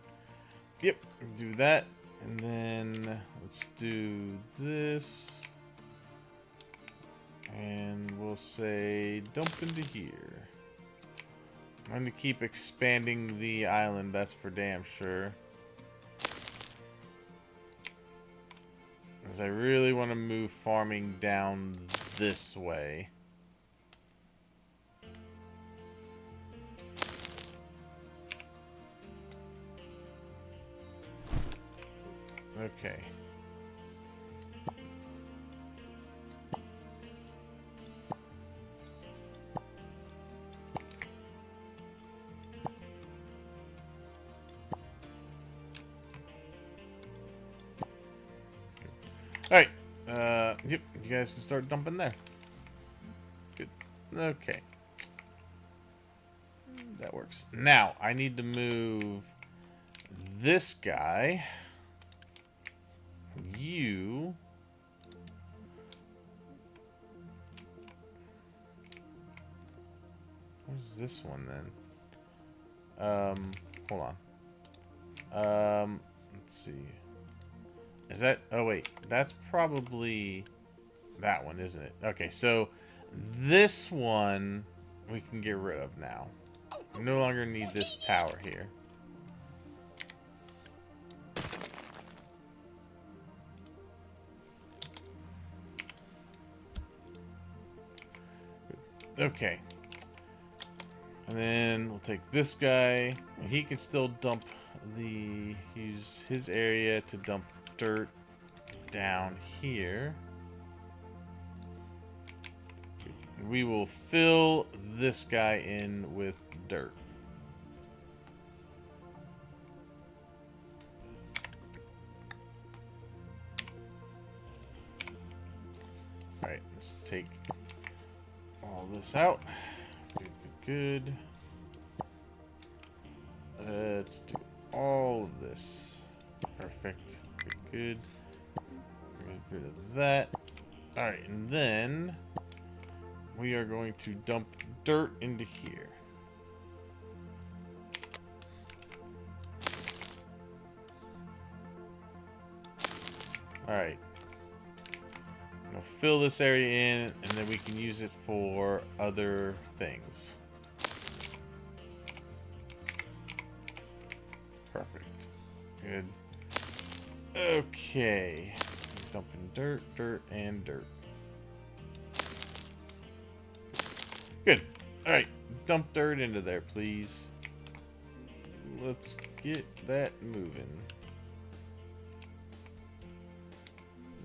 A: Yep, do that. And then let's do this. And we'll say dump into here. I'm going to keep expanding the island, that's for damn sure. Because I really want to move farming down this way. Okay. Alright. Yep, you guys can start dumping there. Good. Okay. That works. Now, I need to move this guy. You. Where's this one then? Hold on. Let's see. Is that... Oh, wait. That's probably that one, isn't it? Okay, so this one we can get rid of now. We no longer need this tower here. Okay. And then we'll take this guy. He can still dump use his area to dump dirt down here. We will fill this guy in with dirt. Alright, let's take all this out. Good, good, good. Let's do all of this. Perfect. Good, good. Get rid of that. Alright, and then we are going to dump dirt into here. Alright. I'm going to fill this area in, and then we can use it for other things. Perfect. Good. Okay. Dumping dirt, dirt, and dirt. Good. Alright. Dump dirt into there, please. Let's get that moving.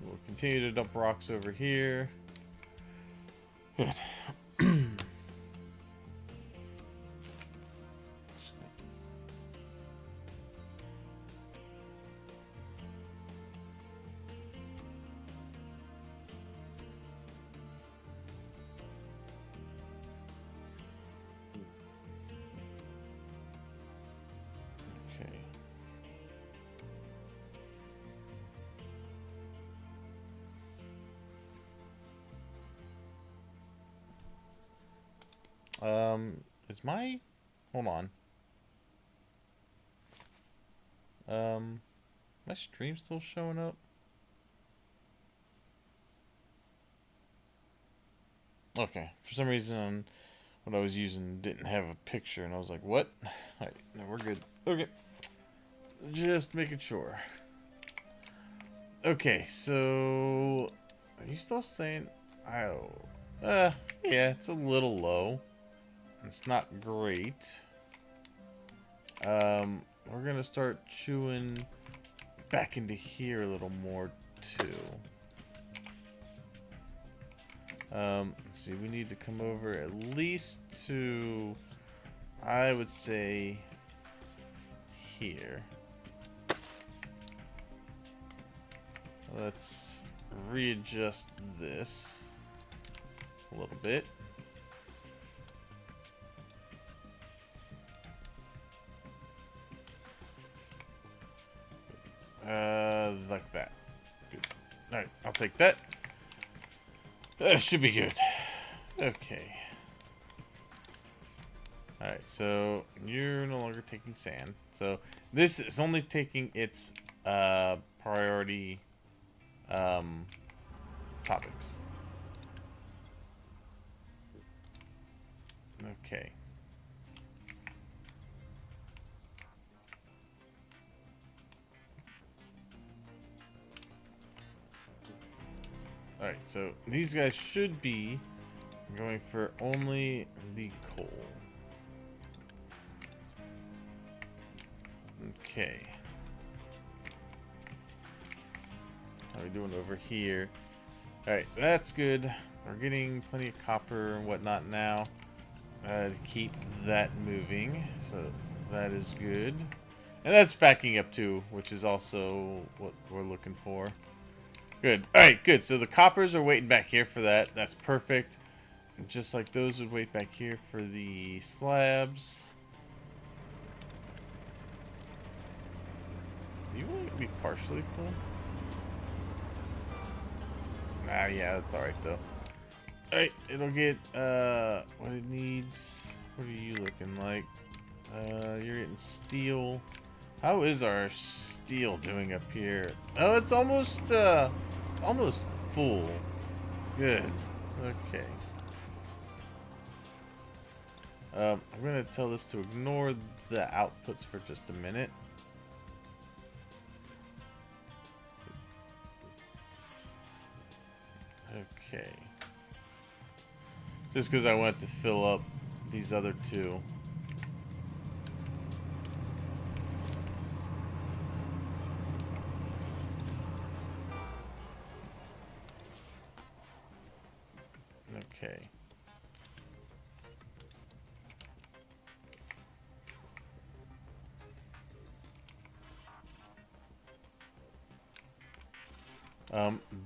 A: We'll continue to dump rocks over here. Good. Is my... Hold on. My stream still showing up? Okay, for some reason what I was using didn't have a picture, and I was like, what? Alright, no, we're good. Okay, just making sure. Okay, so are you still saying, oh, yeah, it's a little low. It's not great. We're gonna start chewing back into here a little more too. Let's see, we need to come over at least to, I would say, here. Let's readjust this a little bit. Like that. Good. Alright, I'll take that. That should be good. Okay. Alright, so you're no longer taking sand. So this is only taking its priority topics. Okay. Alright, so these guys should be going for only the coal. Okay. How are we doing over here? Alright, that's good. We're getting plenty of copper and whatnot now to keep that moving. So that is good. And that's backing up too, which is also what we're looking for. Good. Alright, good. So the coppers are waiting back here for that. That's perfect. Just like those would wait back here for the slabs. You want it to be partially full? Ah, yeah, that's alright though. Alright, it'll get what it needs. What are you looking like? You're getting steel. How is our steel doing up here? Oh, it's almost full. Good. Okay. I'm gonna tell this to ignore the outputs for just a minute. Okay. Just because I want to fill up these other two. Okay.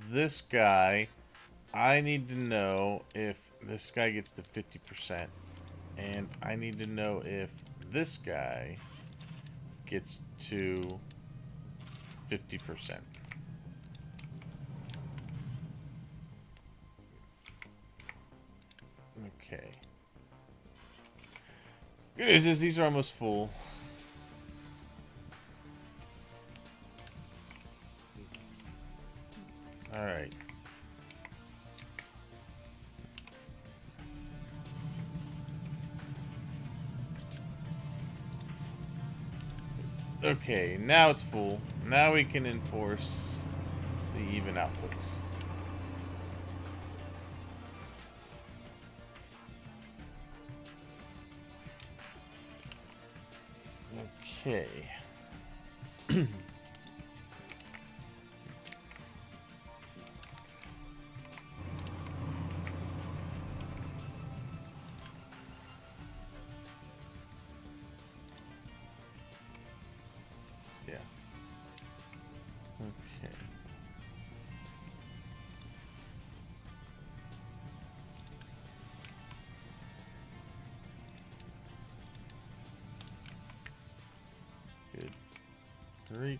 A: This guy, I need to know if this guy gets to 50%. And I need to know if this guy gets to 50%. Okay. Good news is these are almost full. Alright. Okay, now it's full. Now we can enforce the even outputs. Okay. Yeah. Okay. Good. Great.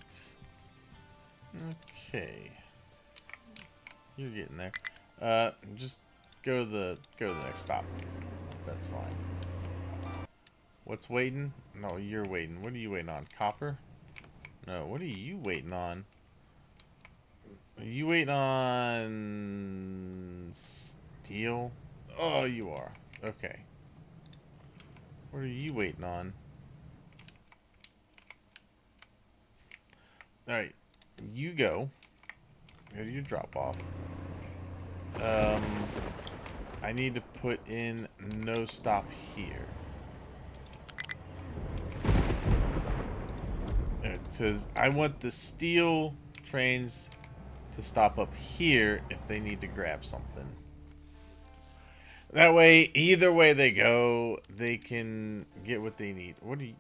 A: Okay. You're getting there. Just go to the next stop. That's fine. What's waiting? No, you're waiting. What are you waiting on? Copper? No, what are you waiting on? Are you waiting on steel? Oh, you are. Okay. What are you waiting on? Alright. You go. Go to your drop off. I need to put in no stop here. Because I want the steel trains to stop up here if they need to grab something. That way, either way they go, they can get what they need. What are you...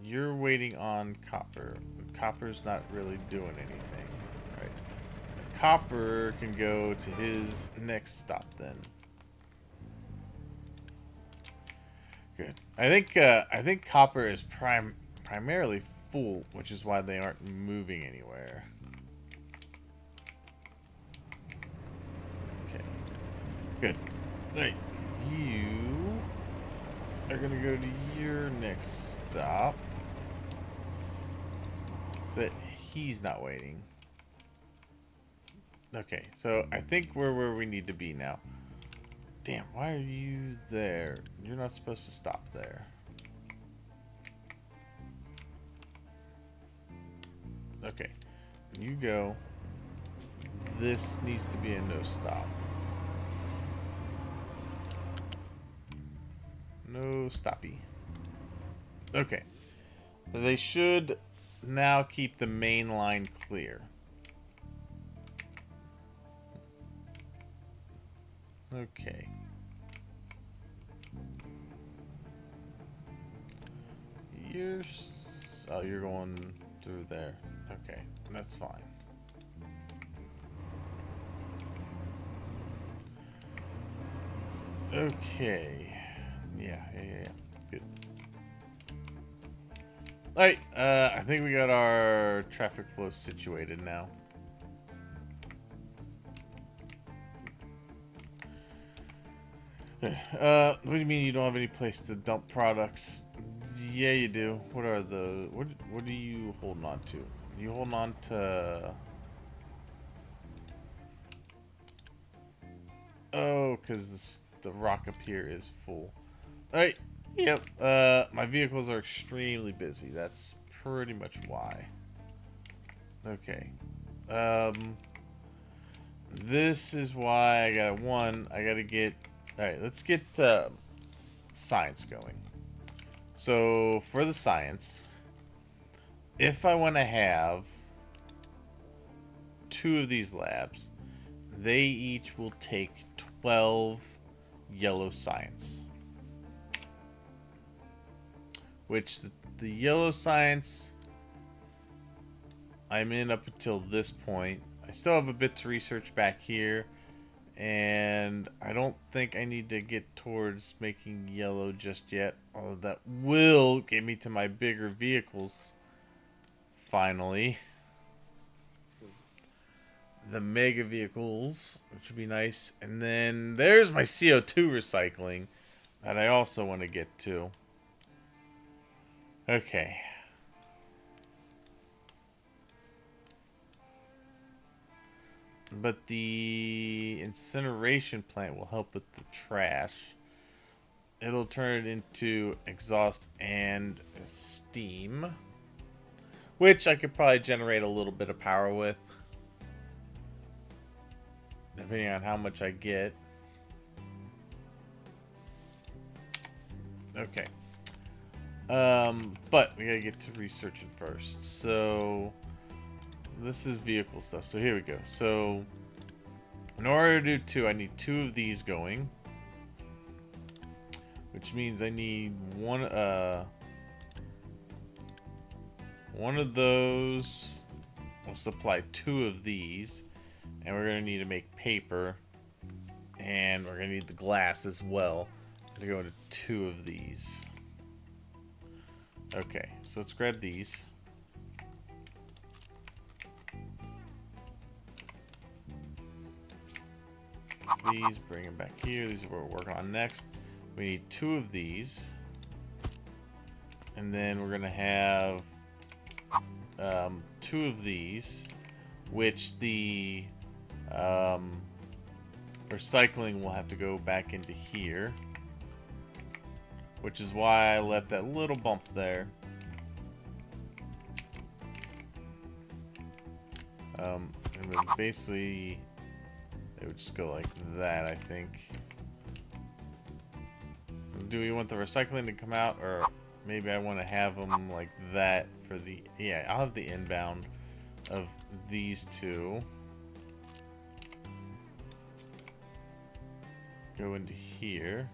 A: You're waiting on copper. Copper's not really doing anything. Right. Copper can go to his next stop then. Good. I think copper is primarily full, which is why they aren't moving anywhere. Okay. Good. Right. You are gonna go to your next stop. So that he's not waiting. Okay, so I think we're where we need to be now. Damn, why are you there? You're not supposed to stop there. Okay, you go. This needs to be a no stop. No stoppy. Okay. They should now keep the main line clear. Okay. Oh, you're going through there. Okay, that's fine. Okay. Yeah. Good. Alright, I think we got our traffic flow situated now. What do you mean you don't have any place to dump products? Yeah, you do. What are the... What are you holding on to? You holding on to... Oh, because the rock up here is full. Alright, yep. My vehicles are extremely busy. That's pretty much why. Okay. This is why I gotta get... Alright, let's get science going. So, for the science, if I want to have 2 of these labs, they each will take 12 yellow science. Which the yellow science I'm in up until this point. I still have a bit to research back here. And I don't think I need to get towards making yellow just yet. Although that will get me to my bigger vehicles. Finally. The mega vehicles, which would be nice. And then there's my CO2 recycling that I also want to get to. Okay. But the incineration plant will help with the trash. It'll turn it into exhaust and steam. Which I could probably generate a little bit of power with. Depending on how much I get. Okay. But we gotta get to researching first. So... this is vehicle stuff. So here we go. So in order to do 2, I need 2 of these going. Which means I need one of those will supply 2 of these. And we're gonna need to make paper. And we're gonna need the glass as well to go into 2 of these. Okay, so let's grab these. These, bring them back here. These are what we're working on next. We need 2 of these. And then we're going to have 2 of these, which the recycling will have to go back into here, which is why I left that little bump there. And then basically, it would just go like that, I think. Do we want the recycling to come out, or maybe I want to have them like that for the... Yeah, I'll have the inbound of these 2. Go into here.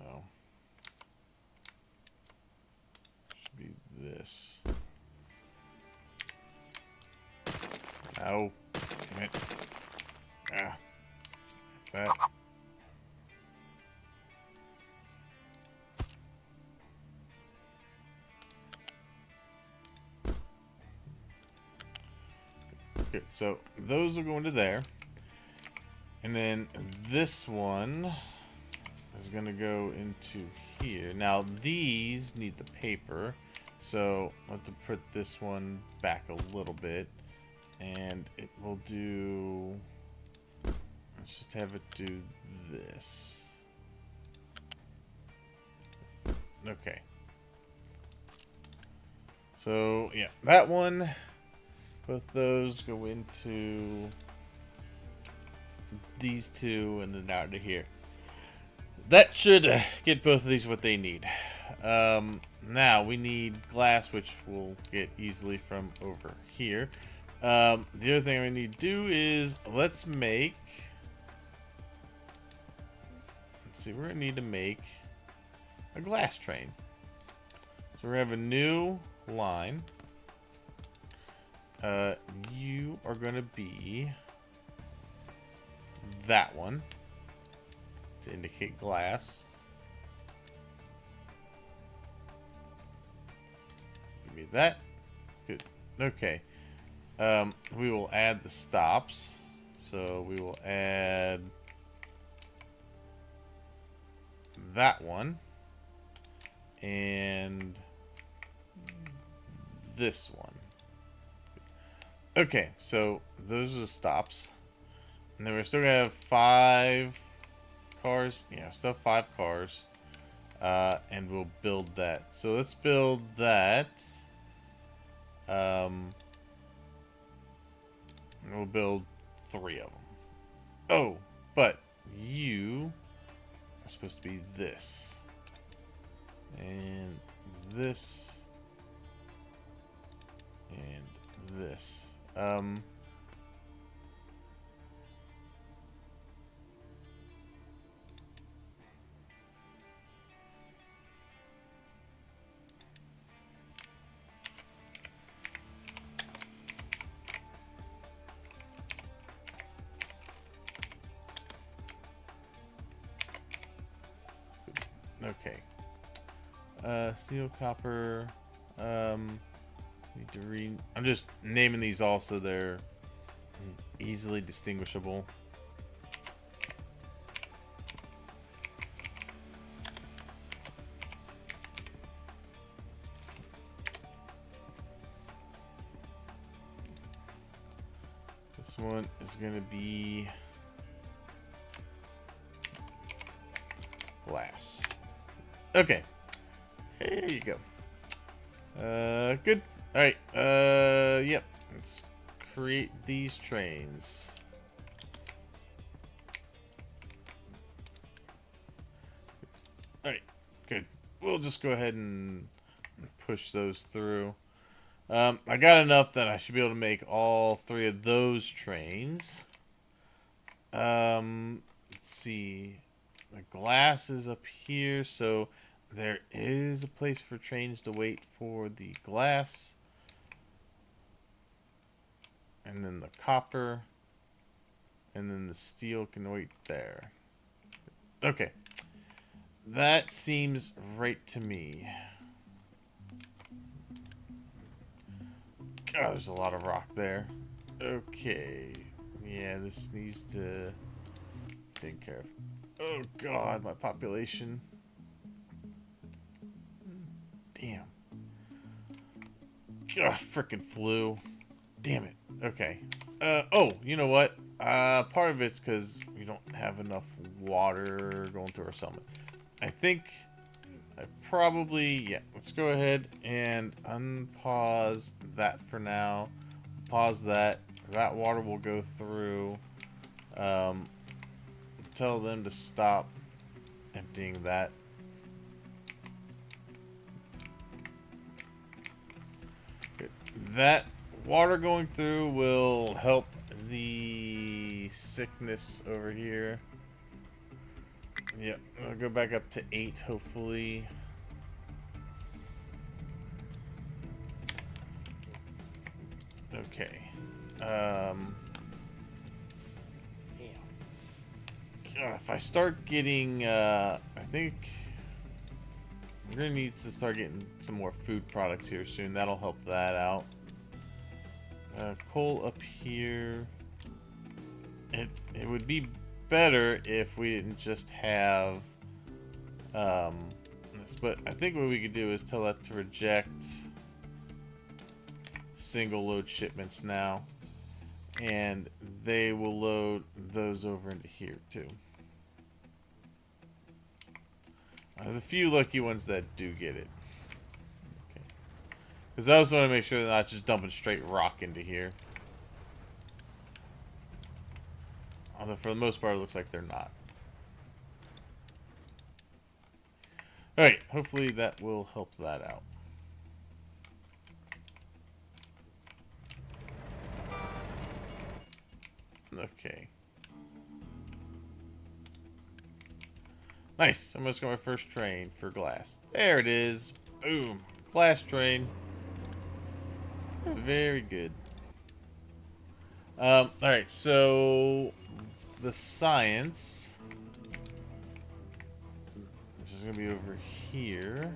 A: Oh. Should be this. Oh, damn it. Ah. That. Good, so those will go into there. And then this one is going to go into here. Now, these need the paper. So, I'll have to put this one back a little bit. And it will do... Let's just have it do this. Okay. So, yeah, that one. Both those go into these 2 and then out to here. That should get both of these what they need. Now, we need glass, which we'll get easily from over here. The other thing we need to do is, let's see, we're going to need to make a glass train. So we have a new line. You are going to be that one to indicate glass. Give me that. Good. Okay. We will add the stops. So we will add that one and this one. Okay, so those are the stops. And then we're still gonna have 5 cars. Yeah, still have 5 cars. And we'll build that. So let's build that. We'll build 3 of them. Oh, but you are supposed to be this. And this. And this. Okay. Steel, copper. Need to read. I'm just naming these all so they're easily distinguishable. This one is going to be glass. Okay. There you go. Good. Alright. Yep. Let's create these trains. Alright. Good. We'll just go ahead and push those through. I got enough that I should be able to make all 3 of those trains. Let's see. The glass is up here, so there is a place for trains to wait for the glass. And then the copper. And then the steel can wait there. Okay. That seems right to me. God, there's a lot of rock there. Okay. Yeah, this needs to take care of. Oh God, my population. Damn. God, frickin' flu. Damn it. Okay. Oh, you know what? Part of it's because we don't have enough water going through our settlement. I think I probably, yeah, let's go ahead and unpause that for now. Pause that. That water will go through. Tell them to stop emptying that. Good. That water going through will help the sickness over here. Yep, I'll go back up to 8, hopefully. Okay. Damn. God, if I start getting, I think we're gonna need to start getting some more food products here soon. That'll help that out. Coal up here. It would be better if we didn't just have this, but I think what we could do is tell that to reject single load shipments now, and they will load those over into here too. There's a few lucky ones that do get it. Okay. Because I also want to make sure they're not just dumping straight rock into here. Although for the most part it looks like they're not. Alright, hopefully that will help that out. Okay. Nice. I'm just going my first train for glass. There it is. Boom. Glass train. Very good. Alright, so the science, which is going to be over here.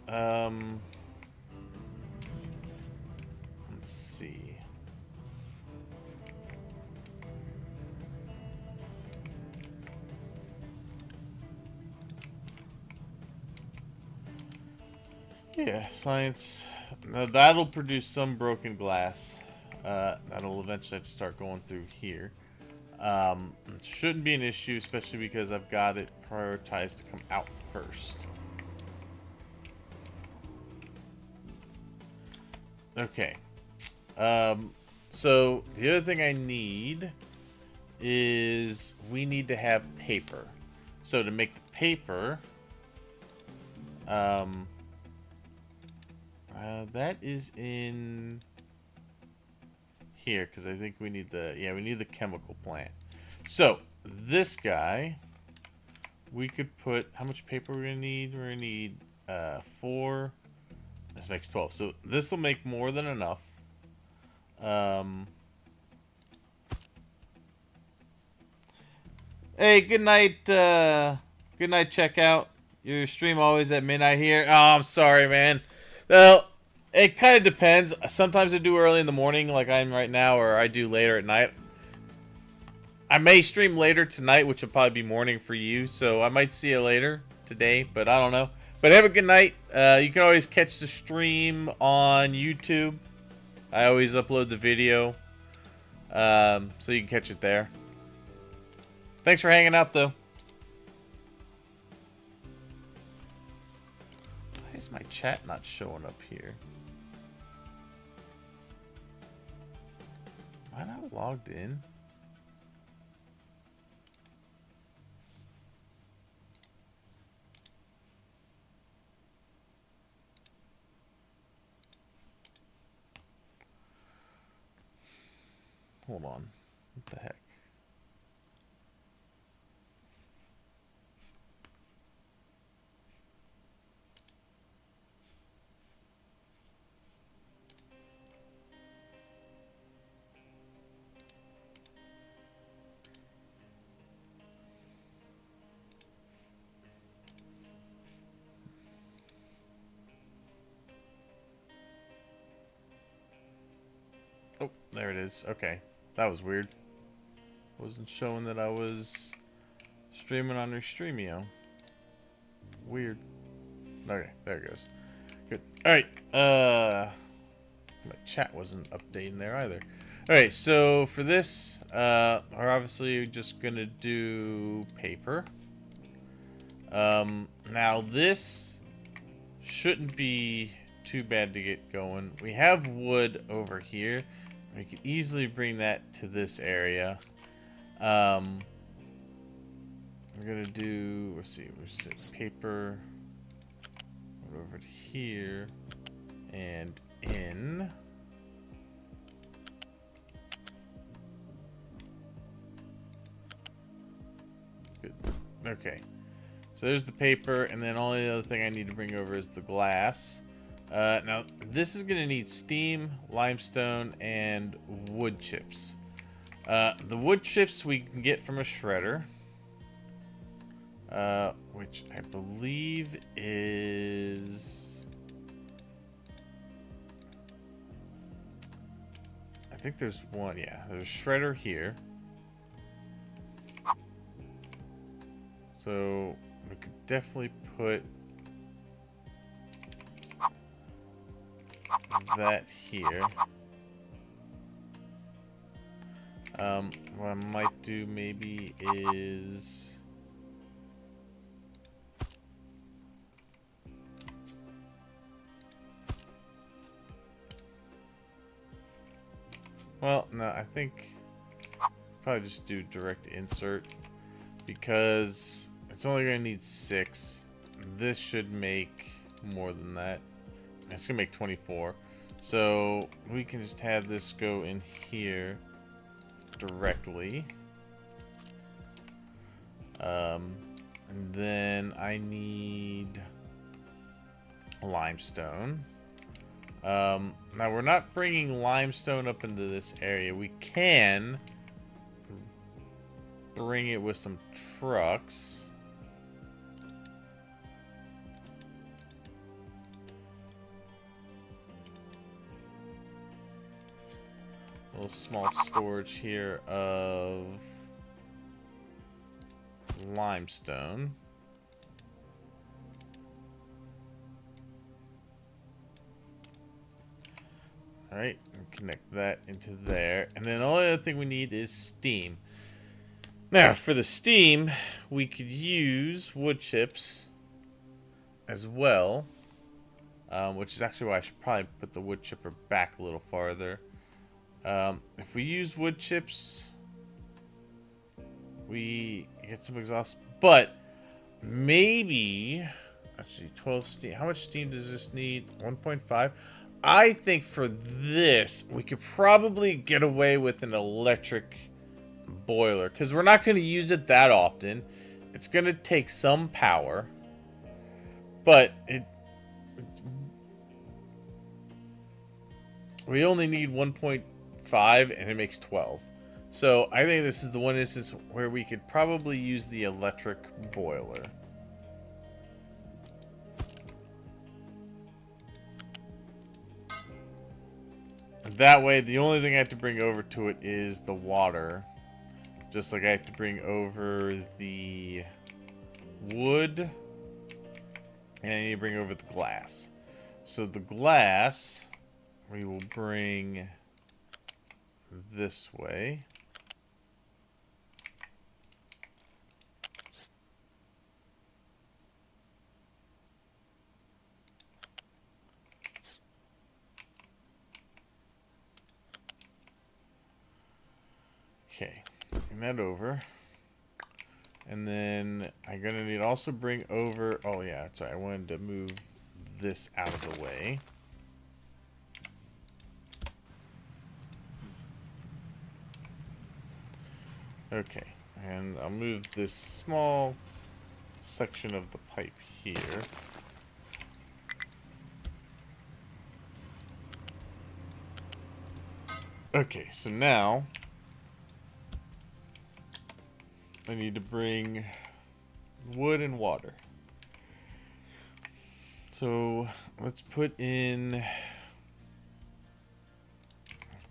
A: Let's see. Yeah, science. Now that'll produce some broken glass. That'll eventually have to start going through here. It shouldn't be an issue, especially because I've got it prioritized to come out first. Okay. So the other thing I need is we need to have paper. So to make the paper, that is in here because I think we need we need the chemical plant. So this guy, we could put, how much paper we're gonna need? We're gonna need 4. This makes 12. So this will make more than enough. Hey, good night. Good night. Checkout. Your stream always at midnight here. Oh, I'm sorry, man. Well, it kind of depends. Sometimes I do early in the morning, like I'm right now, or I do later at night. I may stream later tonight, which will probably be morning for you, so I might see you later today, but I don't know. But have a good night. You can always catch the stream on YouTube. I always upload the video, so you can catch it there. Thanks for hanging out, though. Why is my chat not showing up here? Am I not logged in? Hold on. What the heck? there it is. Okay. That was weird. Wasn't showing that I was streaming on Restreamio. Weird. Okay, there it goes. Good. Alright, my chat wasn't updating there either. Alright, so for this, we're obviously just gonna do paper. Now this shouldn't be too bad to get going. We have wood over here. We could easily bring that to this area. We're gonna do, let's see, we'll set paper over to here and in. Good. Okay. So there's the paper, and then only other thing I need to bring over is the glass. Now, this is going to need steam, limestone, and wood chips. The wood chips we can get from a shredder. Which I believe is... I think there's one, yeah. There's a shredder here. So we could definitely put that here. What I might do maybe is... Well, no, I think probably just do direct insert because it's only going to need 6. This should make more than that. It's going to make 24. So we can just have this go in here directly. And then I need limestone. Now we're not bringing limestone up into this area. We can bring it with some trucks. A little small storage here of limestone. Alright, connect that into there. And then the only other thing we need is steam. Now, for the steam, we could use wood chips as well. Which is actually why I should probably put the wood chipper back a little farther. If we use wood chips, we get some exhaust. But maybe... Actually, 12 steam. How much steam does this need? 1.5? I think for this, we could probably get away with an electric boiler. Because we're not going to use it that often. It's going to take some power. But we only need 1.5 and it makes 12. So I think this is the one instance where we could probably use the electric boiler. That way, the only thing I have to bring over to it is the water. Just like I have to bring over the wood. And I need to bring over the glass. So the glass, we will bring this way. Okay, bring that over. And then I'm gonna need to also bring over, oh yeah, sorry, I wanted to move this out of the way. Okay, and I'll move this small section of the pipe here. Okay, so now I need to bring wood and water. So let's put in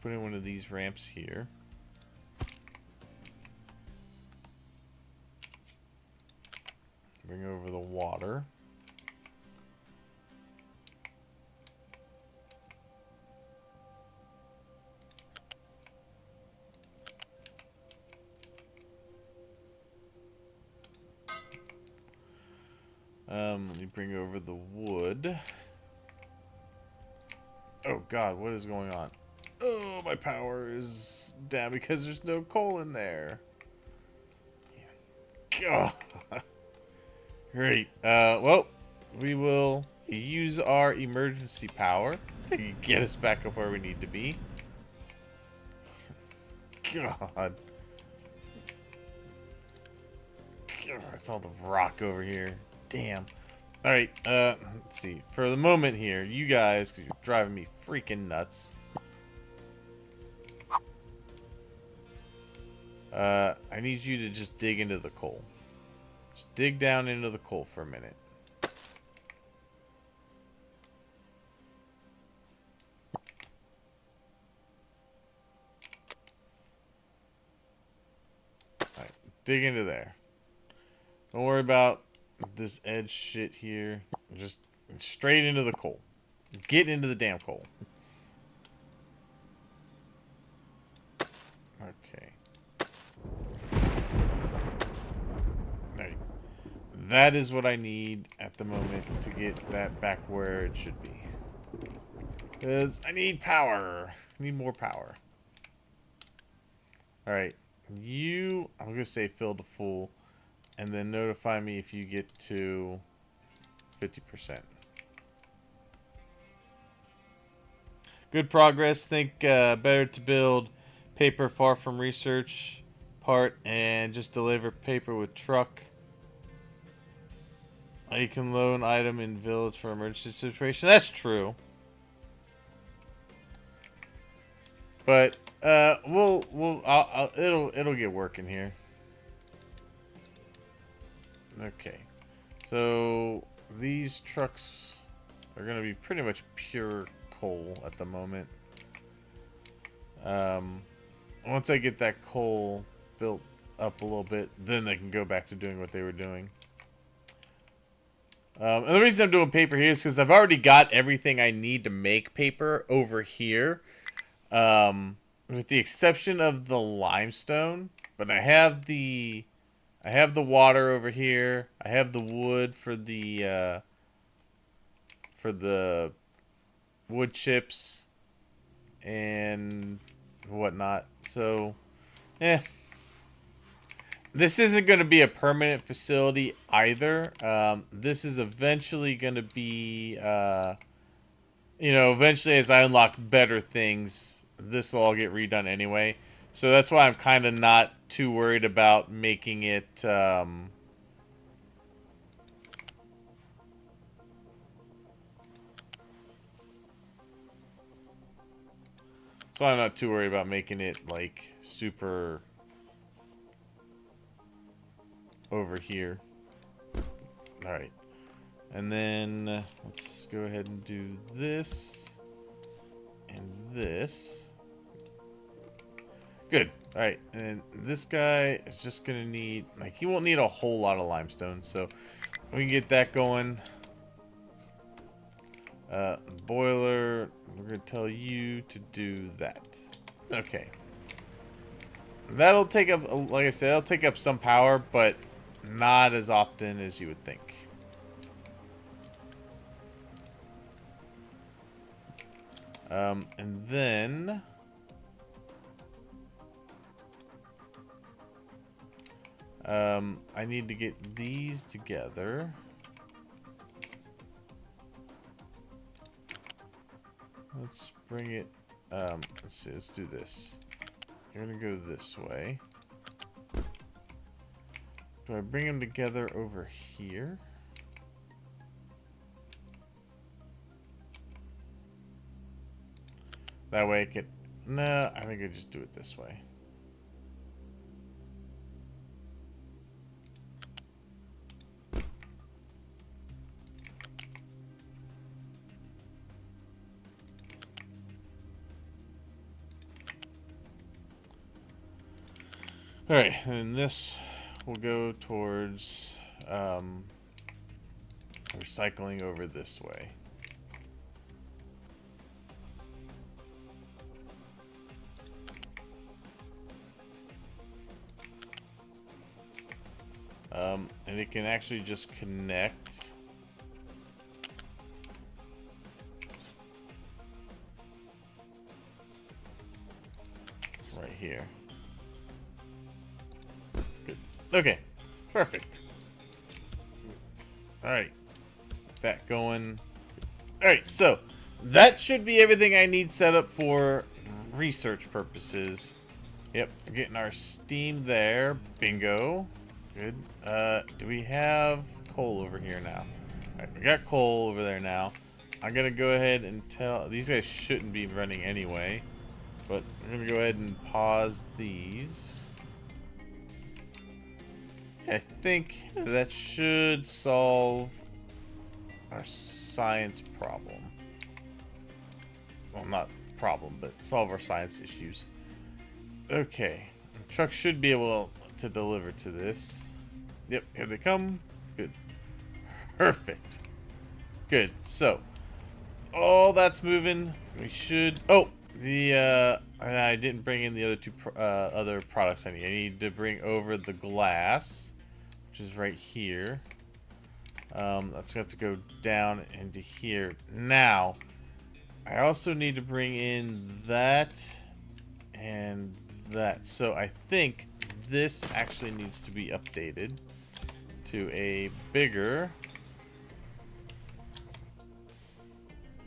A: put in one of these ramps here. Bring over the water. Let me bring over the wood. Oh god, what is going on? Oh, my power is down because there's no coal in there. God. Great. Well, we will use our emergency power to get us back up where we need to be. God. God, it's all the rock over here. Damn. Alright, let's see. For the moment here, you guys, because you're driving me freaking nuts. I need you to just dig into the coal. Just dig down into the coal for a minute. Alright, dig into there. Don't worry about this edge shit here. Just straight into the coal. Get into the damn coal. Okay. Alright. That is what I need at the moment to get that back where it should be. Because I need power. I need more power. Alright. You, I'm going to say fill to full. And then notify me if you get to 50%. Good progress. Think better to build paper far from research part and just deliver paper with truck. You can load an item in village for emergency situation. That's true. But it'll get working here. Okay, so these trucks are going to be pretty much pure coal at the moment. Once I get that coal built up a little bit, then they can go back to doing what they were doing. And the reason I'm doing paper here is because I've already got everything I need to make paper over here. With the exception of the limestone, but I have the water over here. I have the wood for the wood chips and whatnot. So, this isn't going to be a permanent facility either. This is eventually going to be, eventually as I unlock better things, this will all get redone anyway. So that's why I'm kind of not too worried about making it, that's why I'm not too worried about making it, like, super over here. Alright. And then, let's go ahead and do this. And this. Good. Alright, and this guy is just gonna need, like, he won't need a whole lot of limestone, so we can get that going. Boiler, we're gonna tell you to do that. Okay. That'll take up, like I said, that'll take up some power, but not as often as you would think. And then I need to get these together. Let's bring it, let's see, let's do this. You're gonna go this way. Do I bring them together over here? That way I can, no, I think I just do it this way. All right, and this will go towards recycling over this way. And it can actually just connect right here. Good. Okay, perfect. All right, that going. All right, so that should be everything I need set up for research purposes. Yep, we're getting our steam there. Bingo. Good. Do we have coal over here now? Alright, we got coal over there now. I'm gonna go ahead and tell... These guys shouldn't be running anyway. But we're gonna go ahead and pause these. I think that should solve our science problem. Well, not problem, but solve our science issues. Okay. The truck should be able to deliver to this. Yep, here they come. Good. Perfect. Good. So, all that's moving. We should... Oh! I didn't bring in the other two other products I need. I need to bring over the glass, which is right here. That's going to have to go down into here. Now, I also need to bring in that and that. So I think this actually needs to be updated to a bigger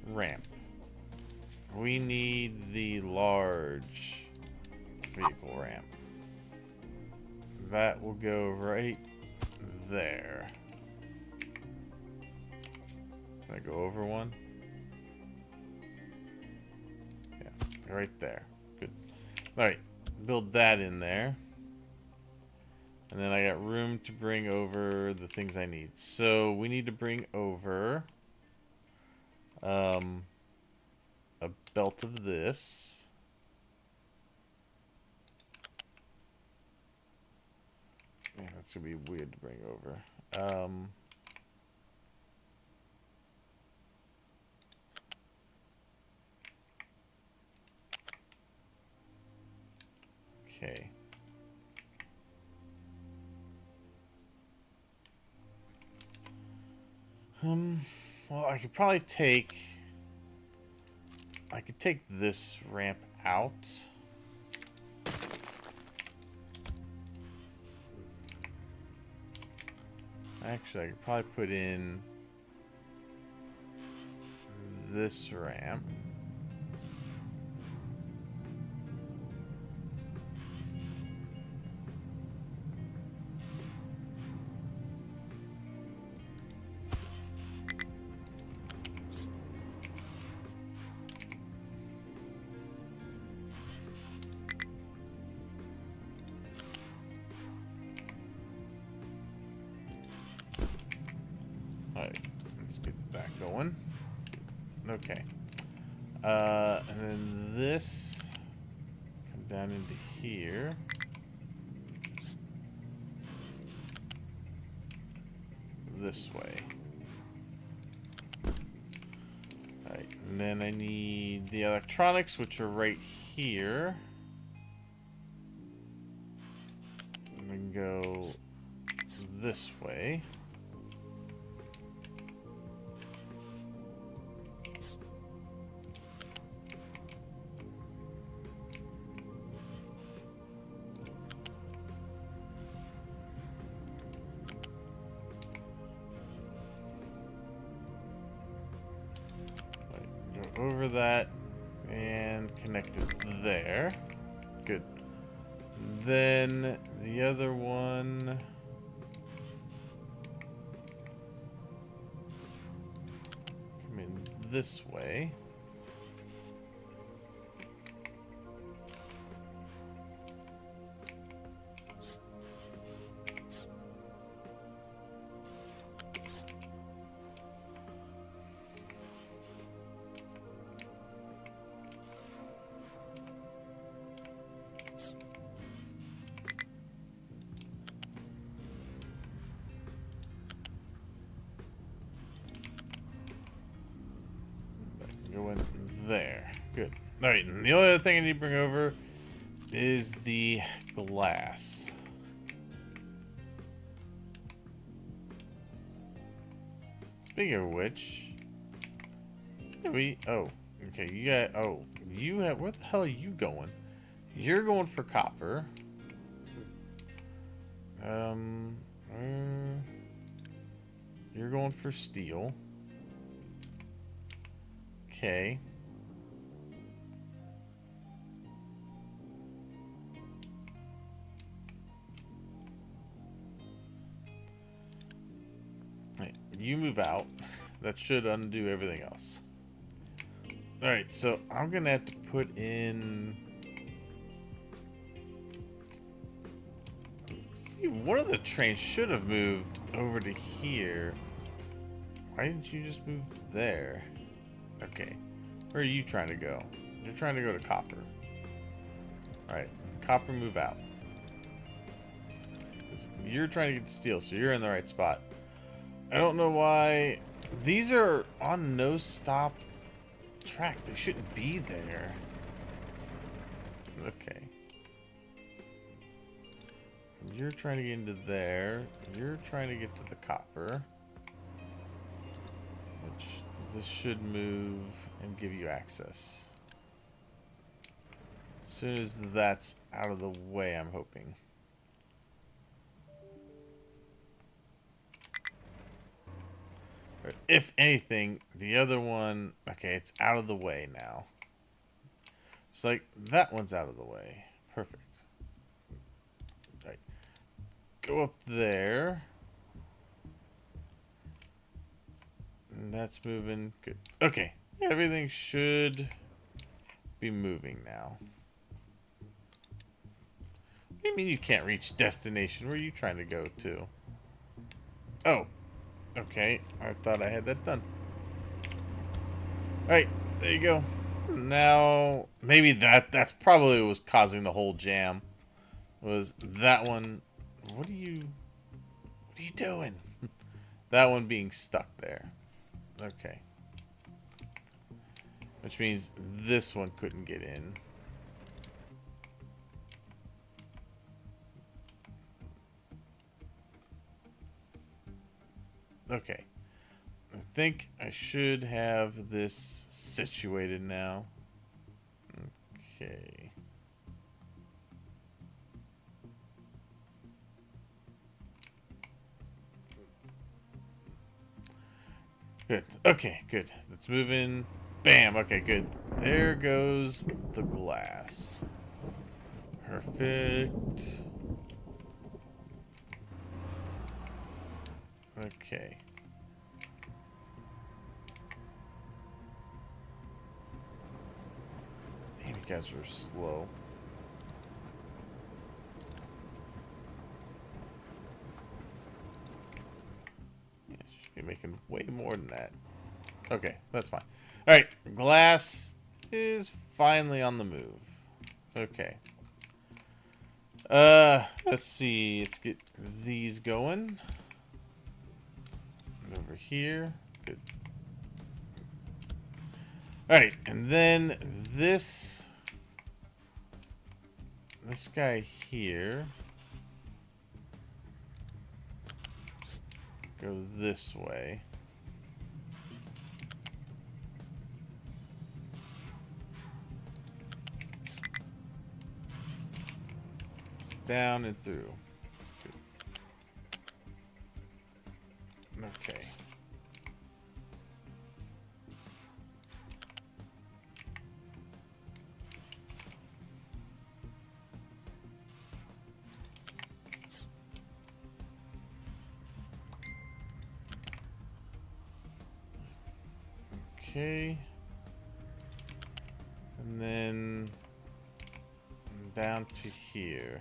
A: ramp. We need the large vehicle ramp. That will go right there. Can I go over one? Yeah, right there. Good. Alright, build that in there. And then I got room to bring over the things I need. So we need to bring over a belt of this. Yeah, that's gonna be weird to bring over. Okay. Well, I could probably take... I could take this ramp out. Actually, I could probably put in this ramp. Alright, let's get that going. Okay. And then this come down into here. This way. Alright, and then I need the electronics, which are right here. And then go this way. Over that and connect it there. Good. Then the other one come in this way. Alright, and the only other thing I need to bring over is the glass. Speaking of which, oh, okay, you have, where the hell are you going? You're going for copper. Uh, you're going for steel. Okay. You move out. That should undo everything else. Alright, so I'm gonna have to put in... See, one of the trains should have moved over to here. Why didn't you just move there? Okay. Where are you trying to go? You're trying to go to copper. Alright, copper, move out. You're trying to get to steel, so you're in the right spot. I don't know why. These are on no stop tracks. They shouldn't be there. Okay. You're trying to get into there. You're trying to get to the copper. Which this should move and give you access. As soon as that's out of the way, I'm hoping. If anything, the other one... Okay, it's out of the way now. It's like, that one's out of the way. Perfect. Right. Go up there. And that's moving. Good. Okay. Everything should be moving now. What do you mean you can't reach destination? Where are you trying to go to? Oh. Okay, I thought I had that done. Alright, there you go. Now, maybe that's probably what was causing the whole jam. Was that one... What are you doing? That one being stuck there. Okay. Which means this one couldn't get in. Okay. I think I should have this situated now. Okay. Good. Okay, good. Let's move in. Bam. Okay, good. There goes the glass. Perfect. Okay. Damn, you guys are slow. Yeah, should be making way more than that. Okay, that's fine. Alright, glass is finally on the move. Okay. Let's see. Let's get these going. Over here. Good. Alright, and then this guy here. Go this way. Down and through. Okay. Okay. And then down to here.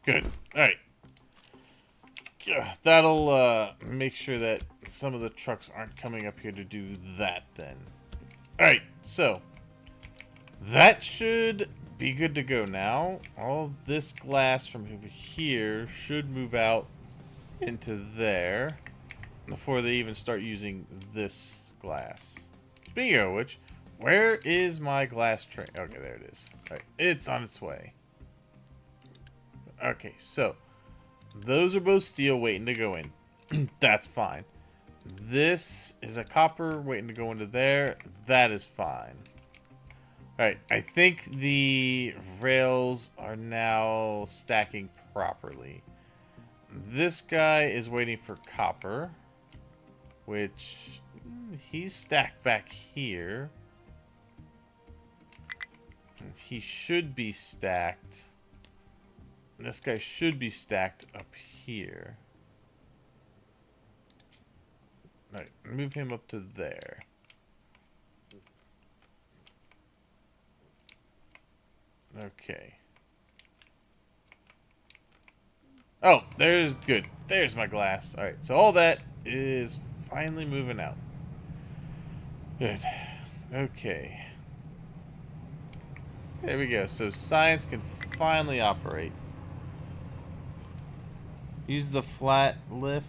A: Good. All right. that'll make sure that some of the trucks aren't coming up here to do that then. Alright, so that should be good to go now. All this glass from over here should move out into there before they even start using this glass. Speaking of which, where is my glass train? Okay, there it is. Alright, it's on its way. Okay, so those are both steel waiting to go in. That's fine. This is a copper waiting to go into there. That is fine. Alright, I think the rails are now stacking properly. This guy is waiting for copper, which he's stacked back here. And he should be stacked. This guy should be stacked up here. Alright, move him up to there. Okay. Oh, there's good. There's my glass. Alright, so all that is finally moving out. Good. Okay. There we go. So science can finally operate. Use the flat lift.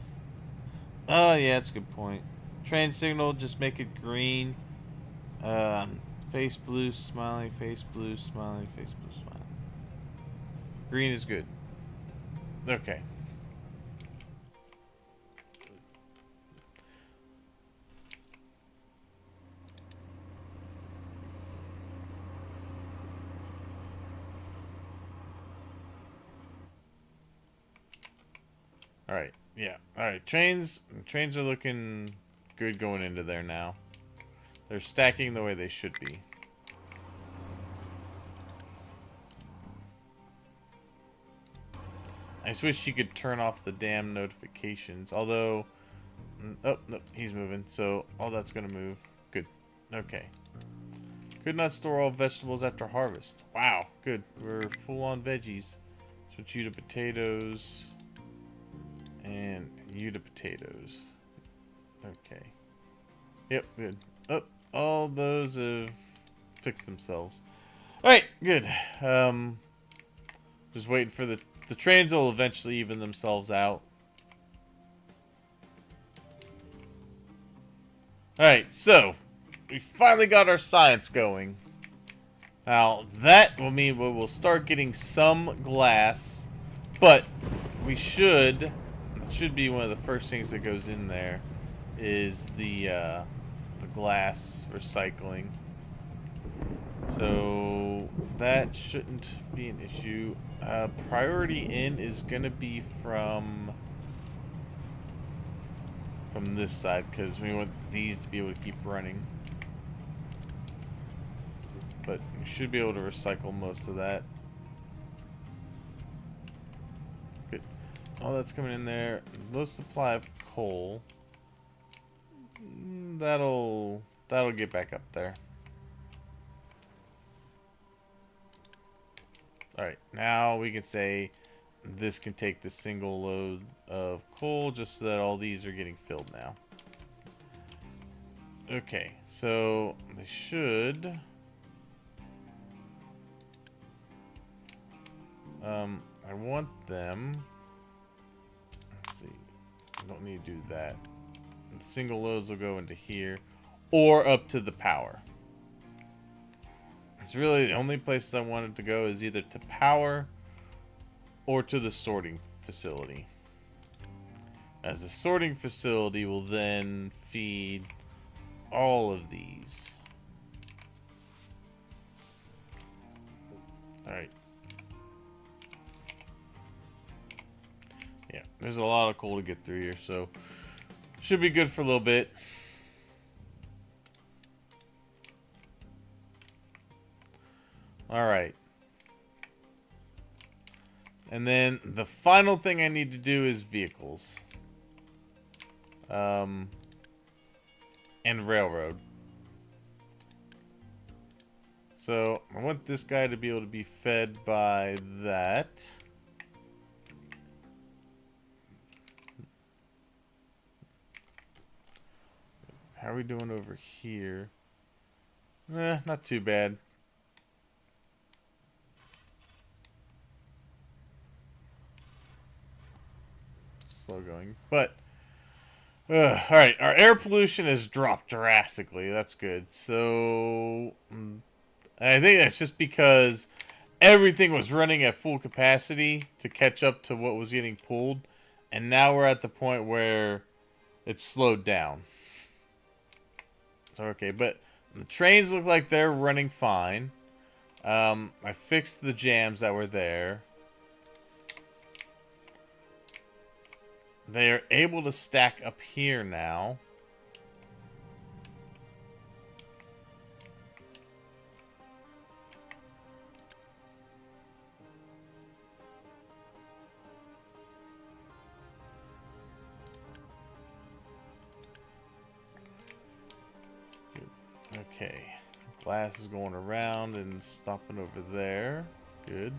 A: Oh, yeah, that's a good point. Train signal, just make it green. Face blue, smiling, face blue, smiling, face blue, smiling. Green is good. Okay. Alright, yeah. Alright, trains are looking good going into there now. They're stacking the way they should be. I just wish you could turn off the damn notifications. Although, oh, no, he's moving. So all that's going to move. Good. Okay. Could not store all vegetables after harvest. Wow, good. We're full on veggies. Switch you to potatoes. And you to potatoes. Okay. Yep, good. Oh, all those have fixed themselves. Alright, good. Just waiting for the trains will eventually even themselves out. Alright, so we finally got our science going. Now that will mean we'll start getting some glass, but we should, it should be one of the first things that goes in there is the glass recycling. So that shouldn't be an issue. Priority in is gonna be from this side because we want these to be able to keep running. But you should be able to recycle most of that. Good. All that's coming in there. Low supply of coal. That'll get back up there. Alright, now we can say this can take the single load of coal just so that all these are getting filled now. Okay, so they should... I want them... Let's see. I don't need to do that. The single loads will go into here or up to the power. It's really the only places I wanted to go is either to power or to the sorting facility. As the sorting facility will then feed all of these. Alright. Yeah, there's a lot of coal to get through here, so should be good for a little bit. Alright. And then the final thing I need to do is vehicles. And railroad. So I want this guy to be able to be fed by that. How are we doing over here? Not too bad. Slow going. But, alright. Our air pollution has dropped drastically. That's good. So, I think that's just because everything was running at full capacity to catch up to what was getting pulled. And now we're at the point where it's slowed down. So, okay, but the trains look like they're running fine. I fixed the jams that were there. They are able to stack up here now. Okay. Glass is going around and stopping over there. Good.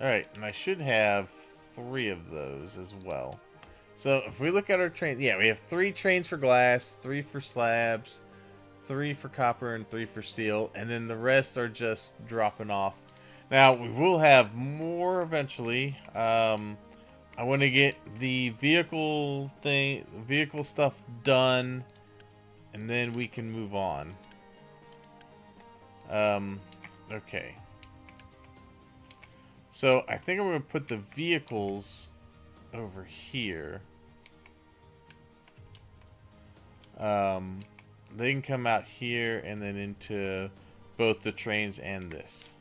A: Alright, and I should have 3 of those as well. So if we look at our trains, yeah, we have 3 trains for glass, 3 for slabs, 3 for copper, and 3 for steel, and then the rest are just dropping off. Now, we will have more eventually. I want to get the vehicle stuff done, and then we can move on. Okay. So, I think I'm going to put the vehicles over here. They can come out here and then into both the trains and this.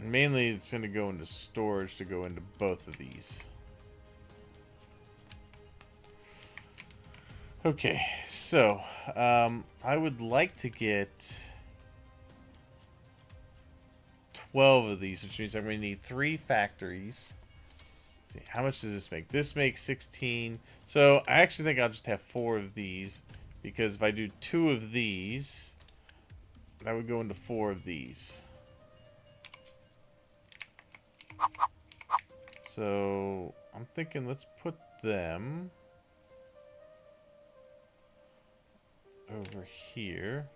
A: Mainly, it's going to go into storage to go into both of these. Okay, so I would like to get 12 of these, which means I'm going to need 3 factories. Let's see, how much does this make? This makes 16. So I actually think I'll just have 4 of these, because if I do 2 of these, that would go into 4 of these. So I'm thinking let's put them over here.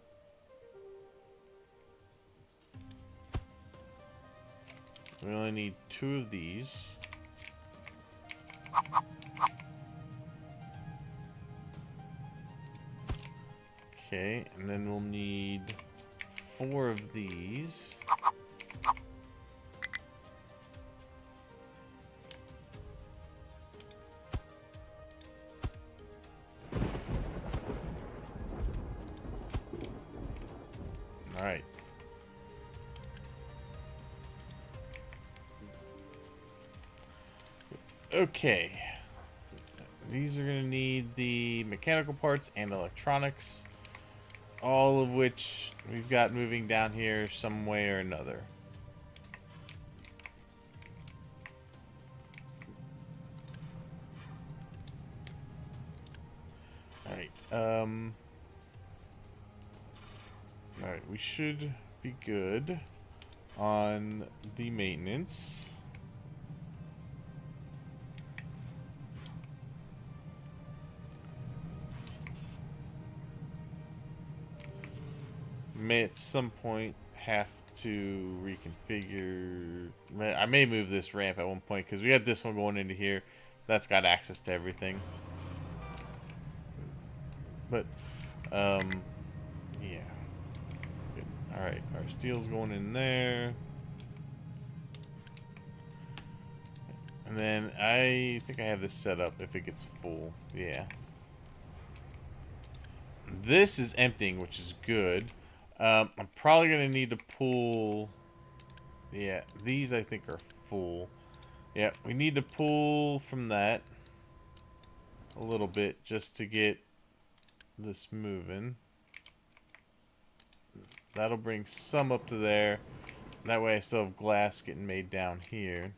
A: We only need 2 of these. Okay, and then we'll need 4 of these. Alright. Okay. These are going to need the mechanical parts and electronics. All of which we've got moving down here some way or another. Alright. Alright, we should be good on the maintenance. May at some point have to reconfigure. I may move this ramp at one point because we got this one going into here. That's got access to everything. But, yeah. Good. Alright, our steel's going in there. And then I think I have this set up if it gets full. Yeah. This is emptying, which is good. I'm probably going to need to pull... Yeah, these I think are full. Yeah, we need to pull from that a little bit just to get this moving. That'll bring some up to there. That way I still have glass getting made down here.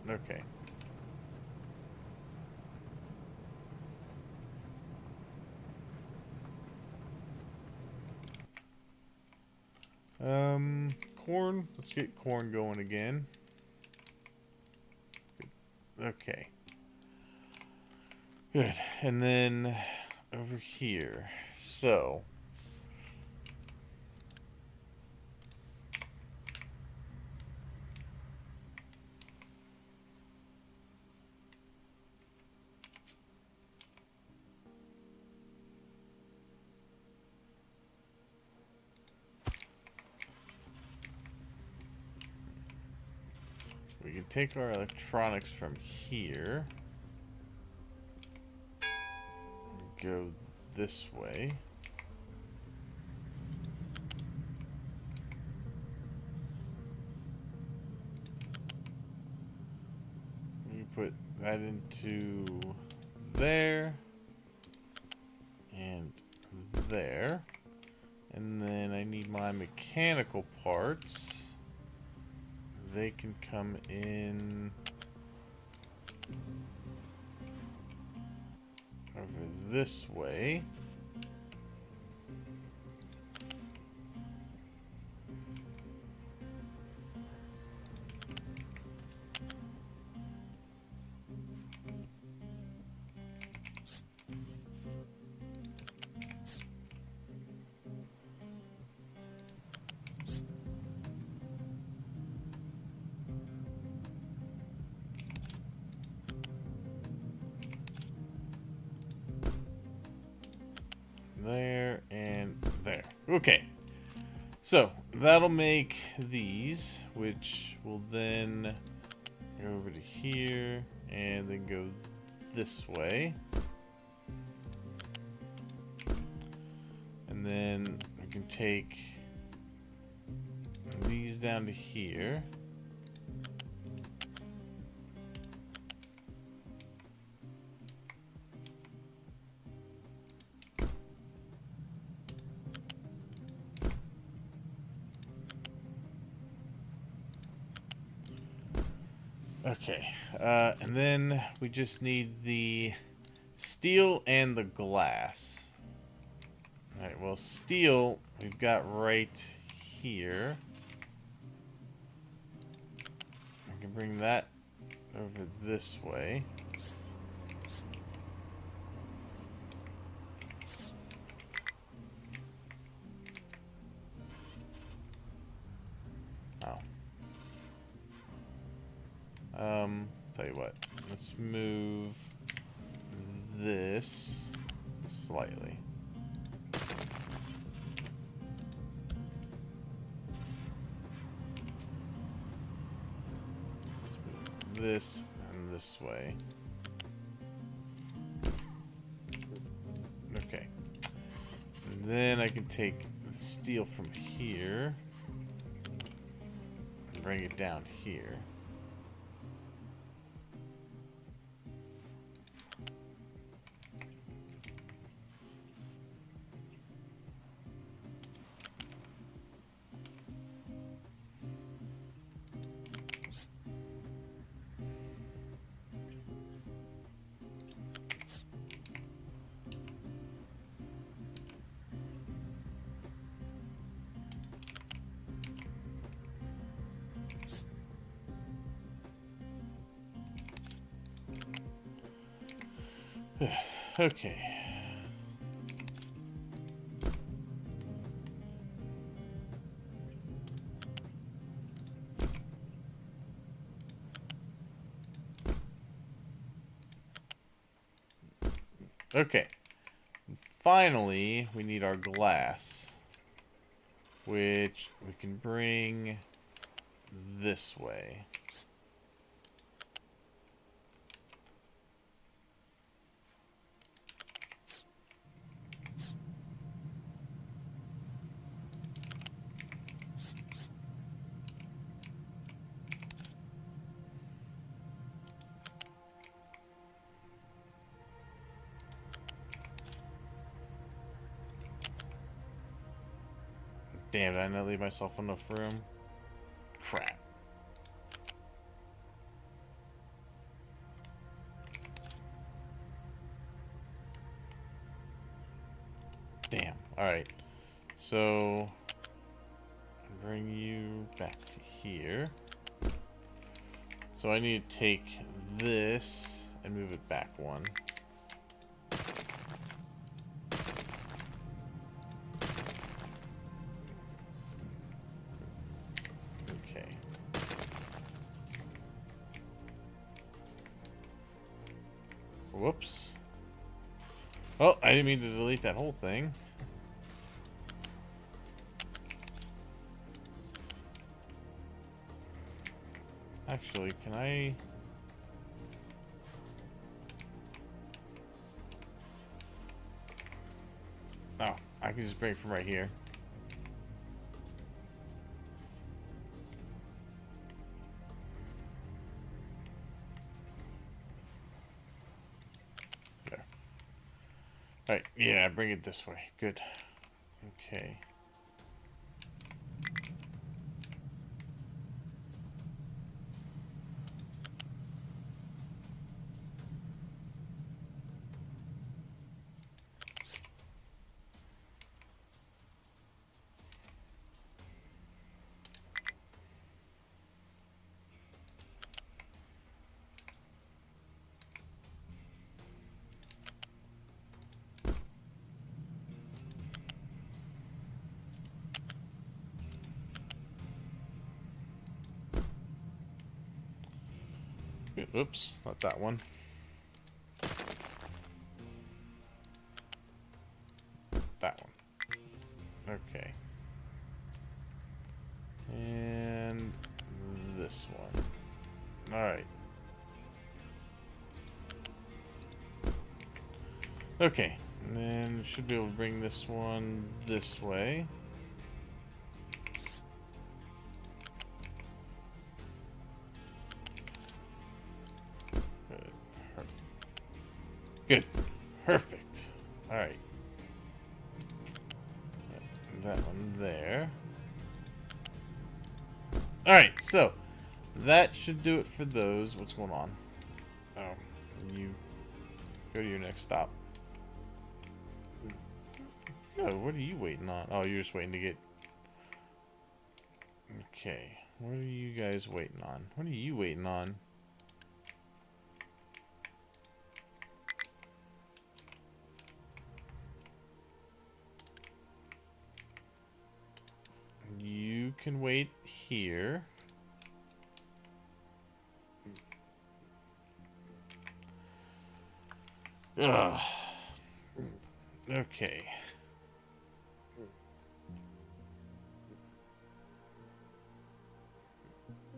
A: Okay. corn. Let's get corn going again. Okay. Good. And then over here. So we can take our electronics from here. Go this way. We put that into there and there. And then I need my mechanical parts. They can come in over this way. There and there. Okay. So that'll make these, which will then go over to here and then go this way. And then we can take these down to here. Okay, and then we just need the steel and the glass. Alright, well, steel we've got right here. I can bring that over this way. Oh. Tell you what, let's move this slightly. Let's move this and this way. Okay. And then I can take the steel from here and bring it down here. Okay. Okay. Finally, we need our glass, which we can bring this way. Damn, did I not leave myself enough room? Crap. Damn. Alright. So bring you back to here. So I need to take this and move it back one. Okay. Whoops. Oh, I didn't mean to delete that whole thing. Actually, can I... Oh, I can just bring it from right here. There. Alright, yeah, bring it this way. Good. Okay. Oops, not that one. That one. Okay. And this one. Alright. Okay. And then should be able to bring this one this way. Good. Perfect. Alright. That one there. Alright, so that should do it for those. What's going on? Oh, you go to your next stop. No, what are you waiting on? Oh, you're just waiting to get... Okay. What are you guys waiting on? What are you waiting on? You can wait here. Ugh. Okay.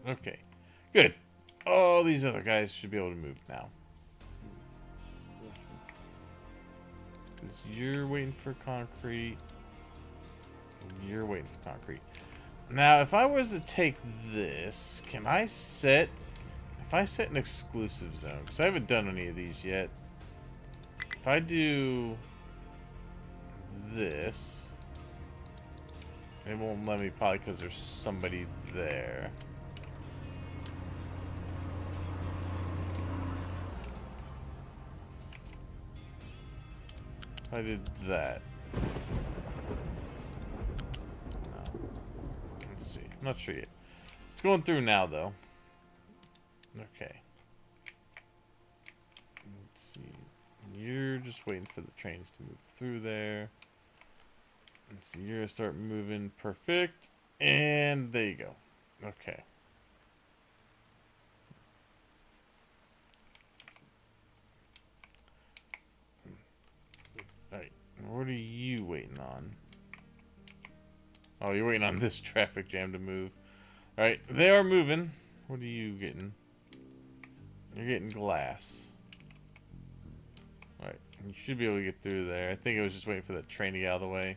A: Okay. Good. All these other guys should be able to move now. Because you're waiting for concrete. You're waiting for concrete. Now, if I was to take this, can I set... If I set an exclusive zone, because I haven't done any of these yet. If I do this, it won't let me probably because there's somebody there. If I did that. No. Let's see. I'm not sure yet. It's going through now, though. Okay. Let's see. You're just waiting for the trains to move through there. Let's see. You're gonna start moving. Perfect. And there you go. Okay. Alright. What are you waiting on? Oh, you're waiting on this traffic jam to move. Alright. They are moving. What are you getting? You're getting glass. Alright, you should be able to get through there. I think I was just waiting for that train to get out of the way.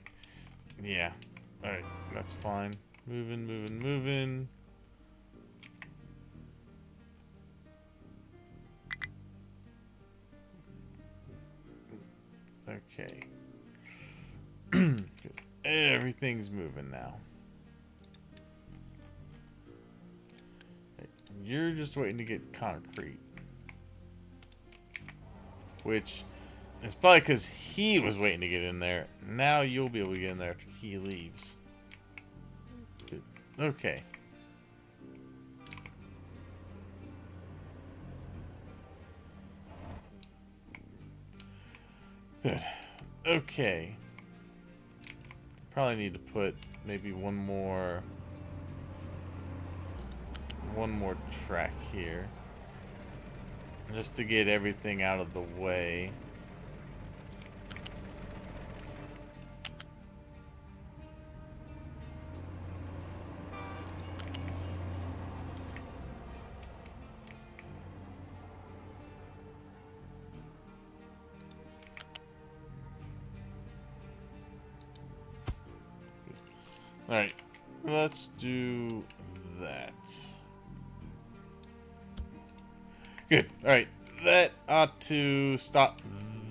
A: Yeah. Alright, that's fine. Moving, moving, moving. Okay. Everything's moving now. You're just waiting to get concrete. Which is probably because he was waiting to get in there. Now you'll be able to get in there after he leaves. Good. Okay. Good. Okay. Probably need to put maybe one more track here. Just to get everything out of the way. Alright, let's do that. Good. Alright, that ought to stop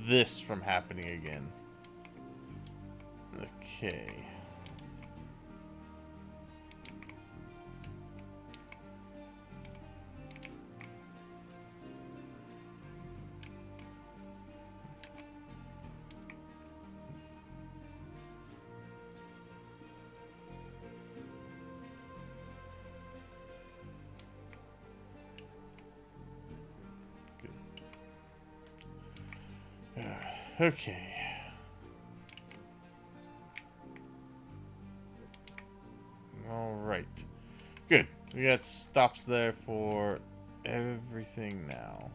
A: this from happening again. Okay. Okay. Alright. Good. We got stops there for everything now.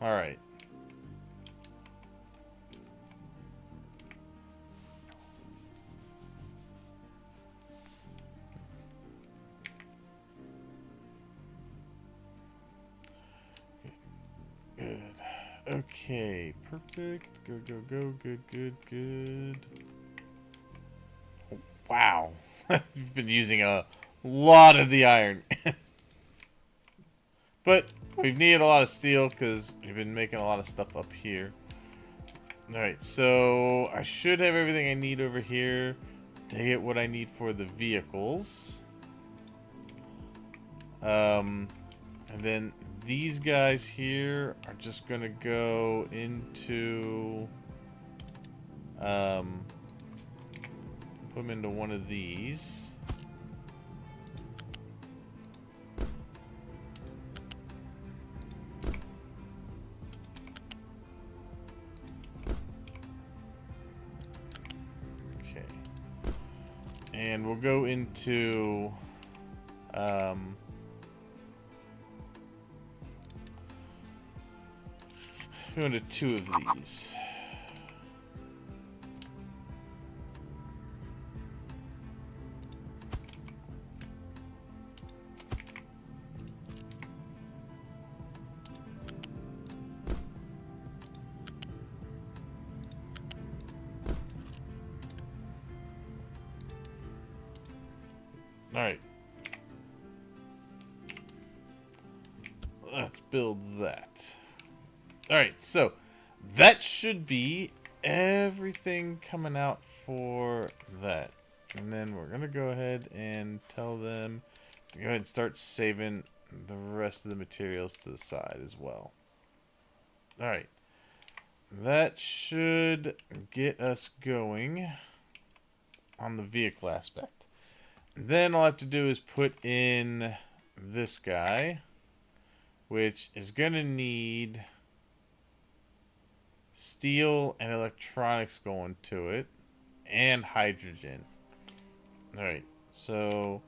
A: Alright. Good. Okay, perfect. Go, go, go. Good, good, good. Oh, wow. You've been using a lot of the iron. But we've needed a lot of steel because we've been making a lot of stuff up here. Alright, so I should have everything I need over here to get what I need for the vehicles. And then these guys here are just gonna go into put them into one of these. Okay. And we'll go into go into two of these. Alright. Let's build that. Alright, so that should be everything coming out for that. And then we're going to go ahead and tell them to go ahead and start saving the rest of the materials to the side as well. Alright. That should get us going on the vehicle aspect. Then all I have to do is put in this guy, which is going to need steel and electronics going to it, and hydrogen. Alright, so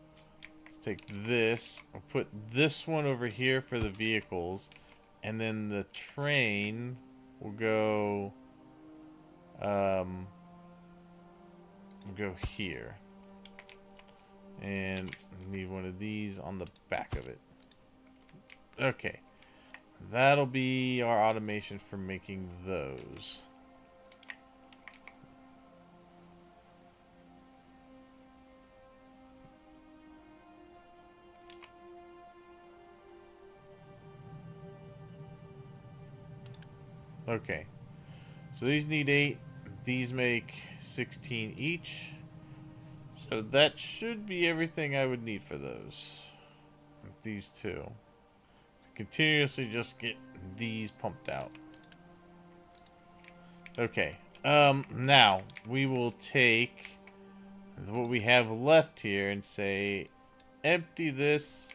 A: let's take this. I'll put this one over here for the vehicles, and then the train will go here. And need one of these on the back of it. Okay. That'll be our automation for making those. Okay. So these need 8. These make 16 each. So that should be everything I would need for those. These two. Continuously just get these pumped out. Okay. Now we will take what we have left here and say empty this,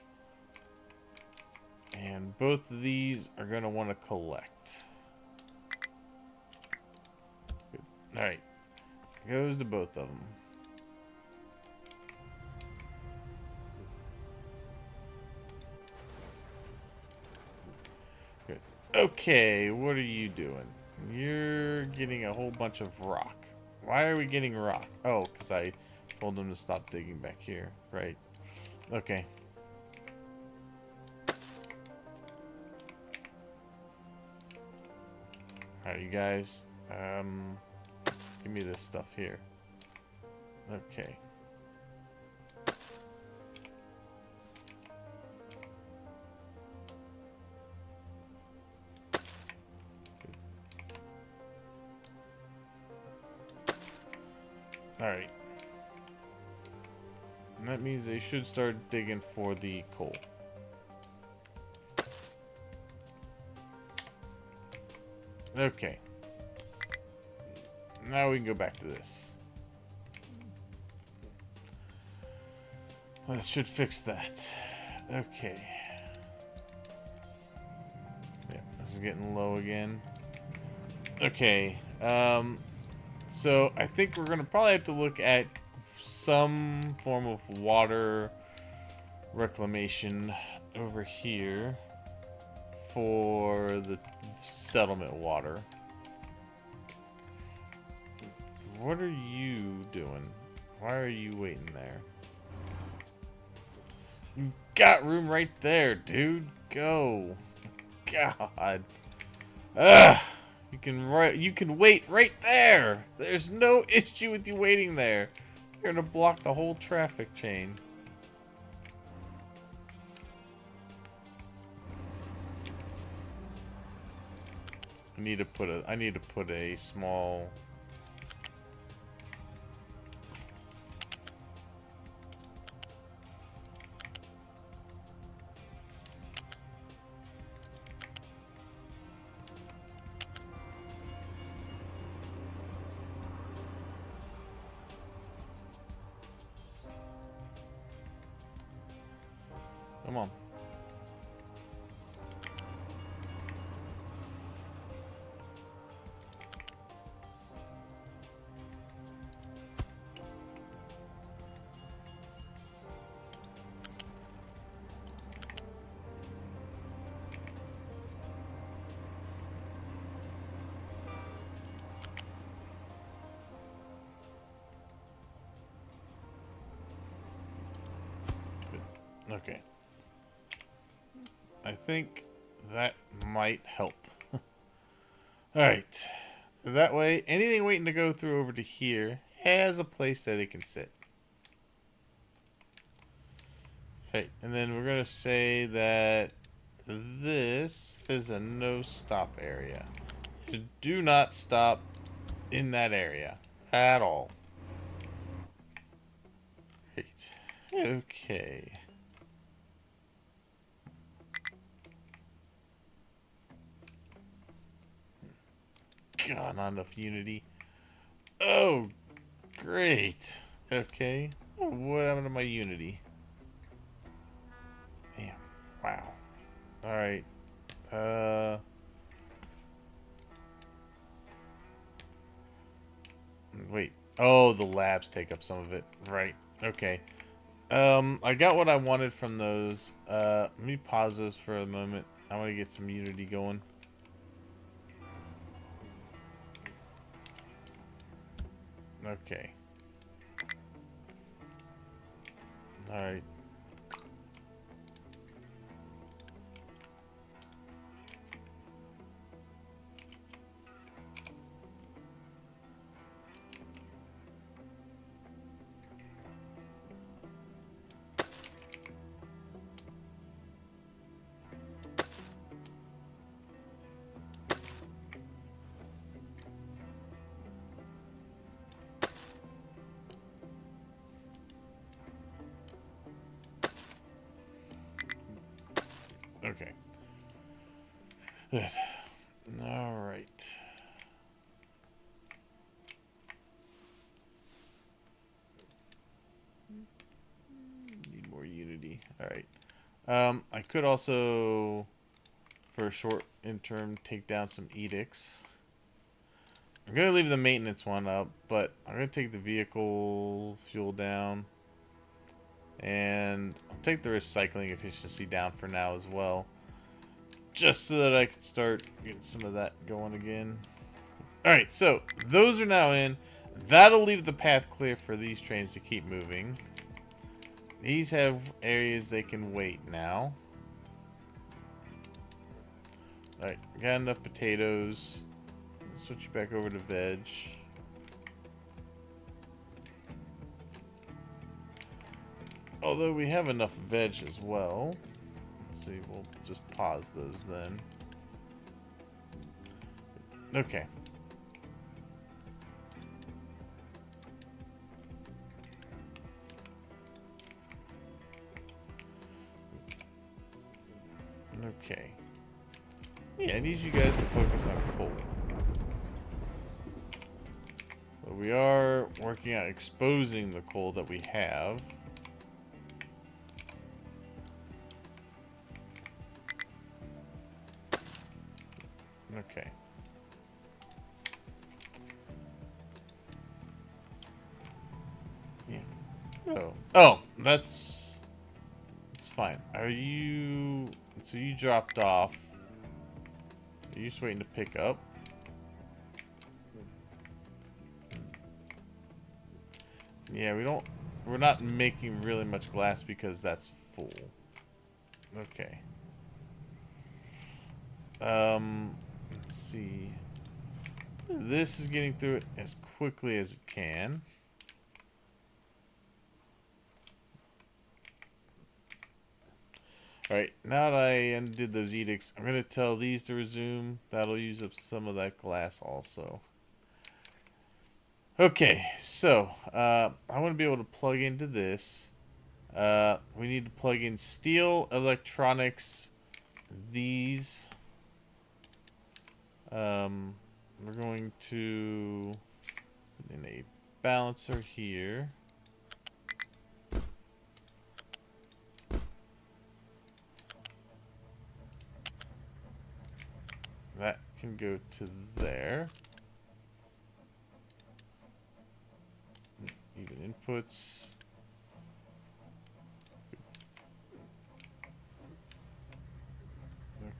A: and both of these are going to want to collect. Good. All right, goes to both of them. Good. Okay, what are you doing? You're getting a whole bunch of rock. Why are we getting rock? Oh, because I told them to stop digging back here. Right. Okay. Alright, you guys. Give me this stuff here. Okay. Alright. And that means they should start digging for the coal. Okay. Now we can go back to this. That should fix that. Okay. Yeah, this is getting low again. Okay. So I think we're gonna probably have to look at some form of water reclamation over here for the settlement water. What are you doing? Why are you waiting there? You've got room right there, dude. Go. God. Ugh. You can wait right there. There's no issue with you waiting there. You're gonna block the whole traffic chain. I need to put a small Come on. Good. Okay. I think that might help. Alright. That way, anything waiting to go through over to here has a place that it can sit. Right, and then we're going to say that this is a no-stop area. So do not stop in that area at all. Right. Okay. God, not enough unity. Oh, great. Okay. What happened to my unity? Damn. Wow. Alright. Wait. Oh, the labs take up some of it. Right. Okay. I got what I wanted from those. Let me pause those for a moment. I want to get some unity going. Okay. Alright. Okay. Good. All right. All right. I could also, for a short interim, take down some edicts. I'm going to leave the maintenance one up, but I'm going to take the vehicle fuel down. And I'll take the recycling efficiency down for now as well. Just so that I can start getting some of that going again. Alright, so those are now in. That'll leave the path clear for these trains to keep moving. These have areas they can wait now. Alright, got enough potatoes. Switch back over to veg. Although we have enough veg as well. Let's see, we'll just pause those then. Okay. Okay. Yeah, I need you guys to focus on coal. But we are working on exposing the coal that we have. Okay. Yeah. Oh, that's fine. Are you... So you dropped off. Are you just waiting to pick up? Yeah, we're not making really much glass because that's full. Okay. Let's see. This is getting through it as quickly as it can. Alright, now that I undid those edicts, I'm going to tell these to resume. That'll use up some of that glass also. Okay, so I want to be able to plug into this. We need to plug in steel, electronics, these. We're going to put in a balancer here. That can go to there. Even inputs.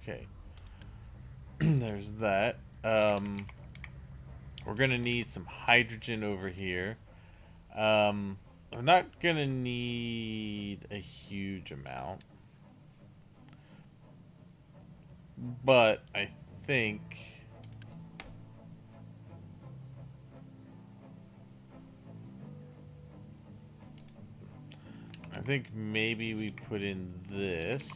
A: Okay. There's that. We're gonna need some hydrogen over here. We're not gonna need a huge amount, but I think maybe we put in this.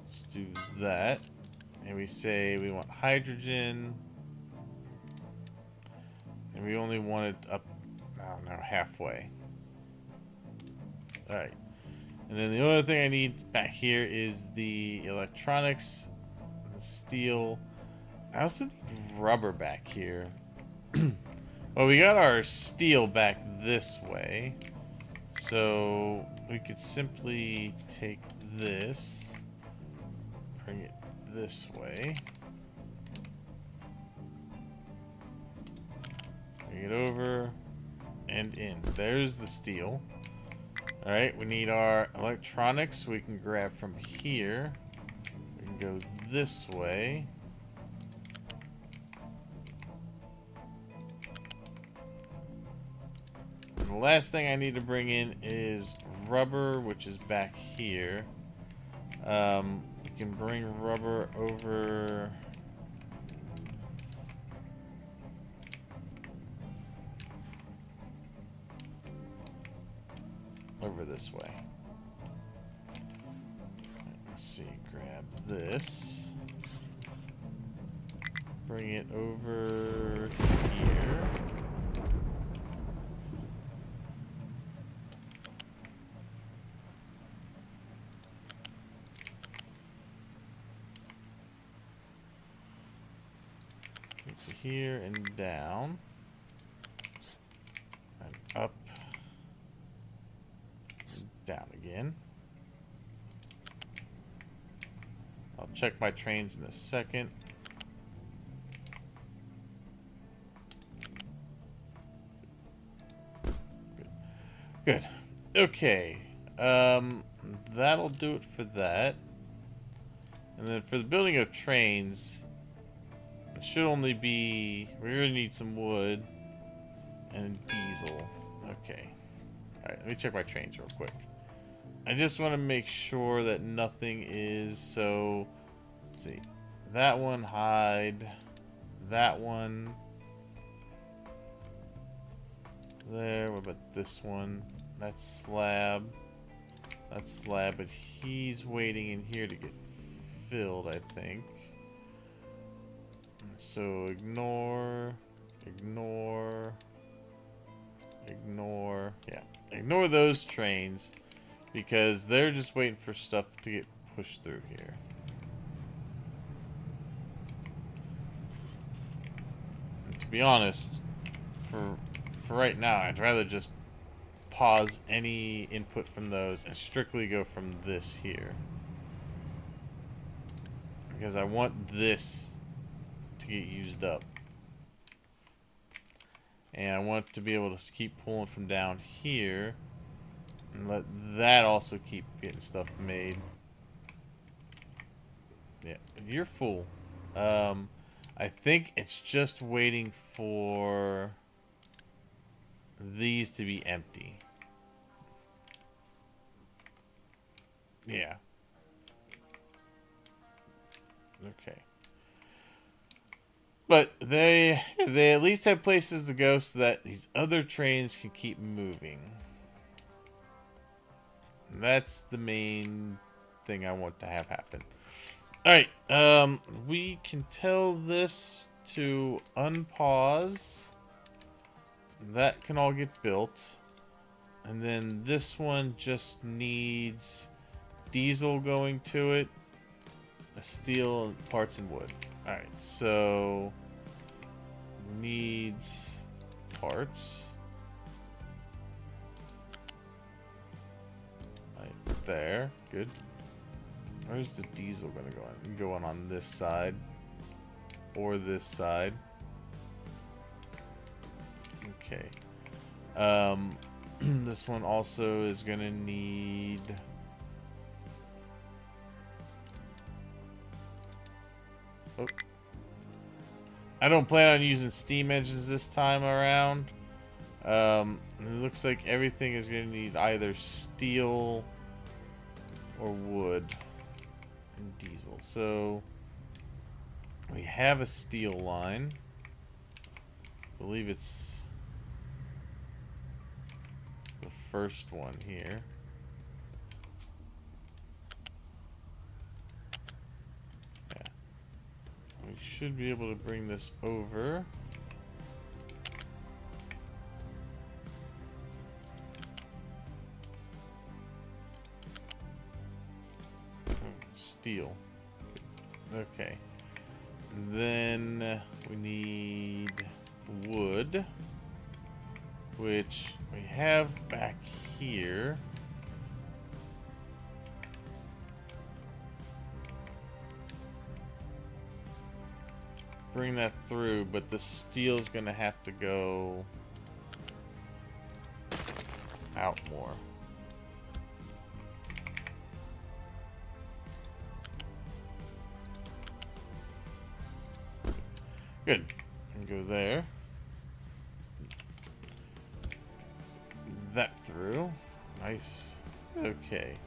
A: Let's do that. And we say we want hydrogen. And we only want it up, I don't know, halfway. Alright. And then the only thing I need back here is the electronics, the steel. I also need rubber back here. Well, we got our steel back this way. So we could simply take this, bring it this way. Bring it over and in. There's the steel. Alright, we need our electronics. We can grab from here. We can go this way. And the last thing I need to bring in is rubber, which is back here. We can bring rubber over... over this way. Let's see, grab this. Bring it over here. It's here and down. down again. I'll check my trains in a second. Good. Okay. That'll do it for that. And then for the building of trains, it should only be... We're going to need some wood and diesel. Okay. Alright, let me check my trains real quick. I just want to make sure that nothing is... So, let's see. That one, hide. That one... There. What about this one? That's slab. That's slab, but he's waiting in here to get filled, I think. So ignore. Yeah, ignore those trains because they're just waiting for stuff to get pushed through here. And to be honest, for right now, I'd rather just pause any input from those and strictly go from this here. Because I want this to get used up. And I want to be able to keep pulling from down here. And let that also keep getting stuff made. Yeah, you're full. I think it's just waiting for these to be empty. Yeah. Okay. But they at least have places to go so that these other trains can keep moving. And that's the main thing I want to have happen. Alright, we can tell this to unpause. That can all get built. And then this one just needs diesel going to it, steel, parts, and wood. Alright, so needs parts. Right there. Good. Where's the diesel gonna go on? Go on this side. Or this side. Okay. This one also is gonna need... Oh. I don't plan on using steam engines this time around. It looks like everything is gonna need either steel or wood and diesel. So we have a steel line. I believe it's the first one here. Yeah. We should be able to bring this over. Steel. Okay. And then we need wood, which we have back here. Bring that through, but the steel's gonna have to go out more. Good. And go there. That through. Nice. Okay.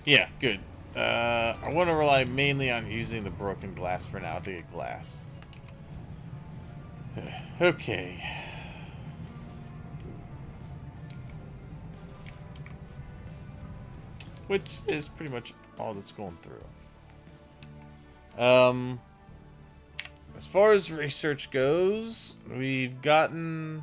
A: Yeah, good. I want to rely mainly on using the broken glass for now to get glass. Okay. Which is pretty much all that's going through. As far as research goes, we got the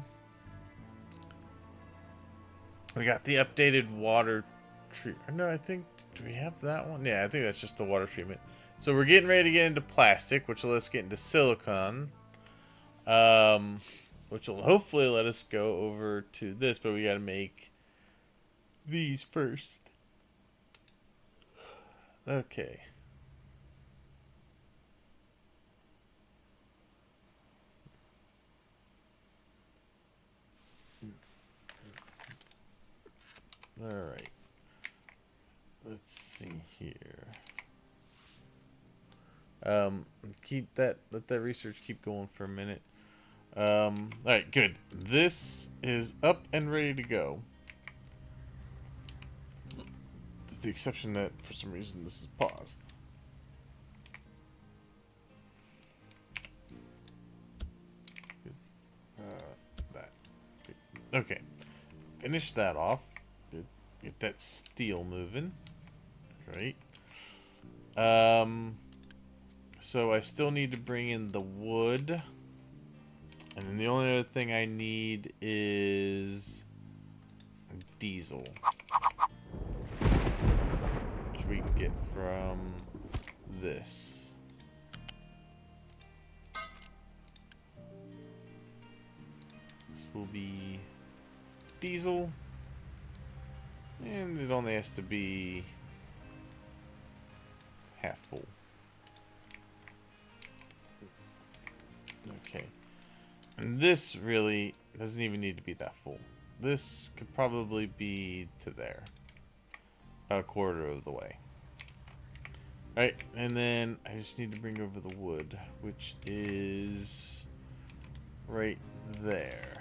A: updated water treatment. No, I think, do we have that one? Yeah, I think that's just the water treatment. So we're getting ready to get into plastic, which will let us get into silicon. Which will hopefully let us go over to this, but we got to make these first. Okay. All right. Let's see here. Keep that. Let that research keep going for a minute. All right, good. This is up and ready to go. With the exception that for some reason this is paused. That. Okay. Finish that off. Good. Get that steel moving. Right. So I still need to bring in the wood. And then the only other thing I need is diesel. Which we can get from this. This will be diesel. And it only has to be half full. Okay. And this really doesn't even need to be that full. This could probably be to there. About a quarter of the way. Right, and then I just need to bring over the wood, which is right there.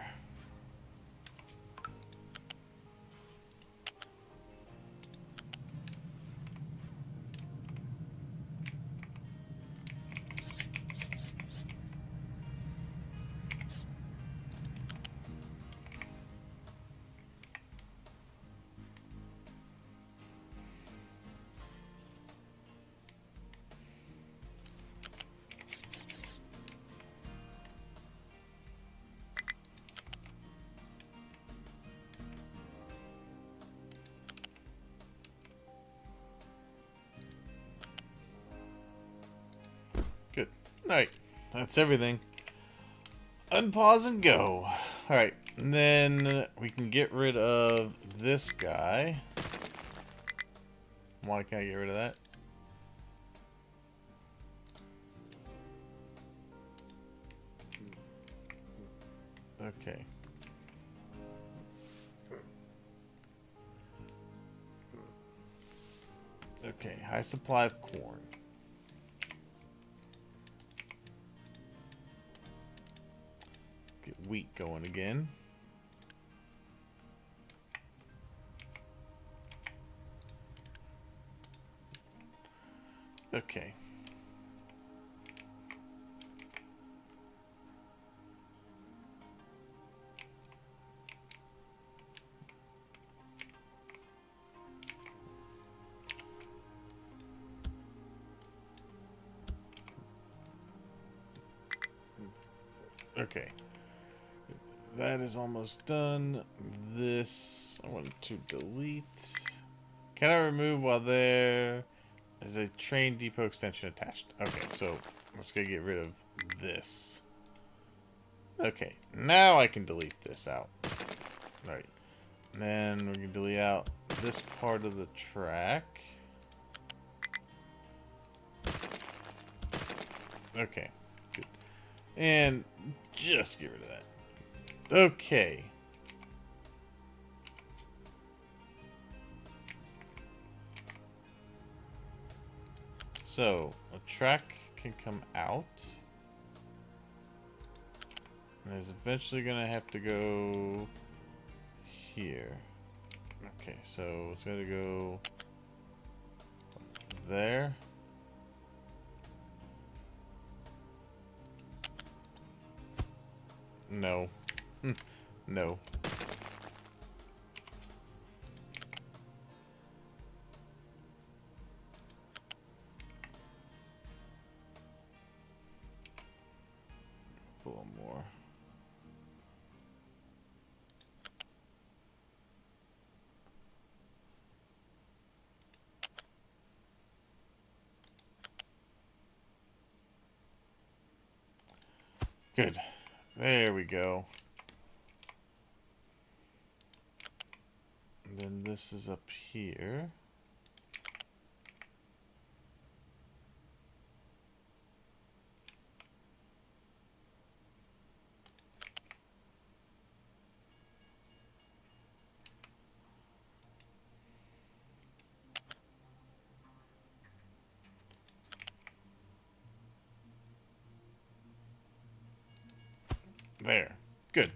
A: Good. Alright, that's everything. Unpause and go. Alright, and then we can get rid of this guy. Why can't I get rid of that? Okay. Okay, high supply of corn. Get wheat going again. Okay. Okay. That is almost done. This I want to delete. Can I remove while there is a train depot extension attached? Okay, so let's go get rid of this. Okay, now I can delete this out. Alright. Then we can delete out this part of the track. Okay, good. And just get rid of that. Okay. So, a track can come out. And it's eventually going to have to go here. Okay, so it's going to go there. No. No. A little more. Good. There we go. And then this is up here. There. Good.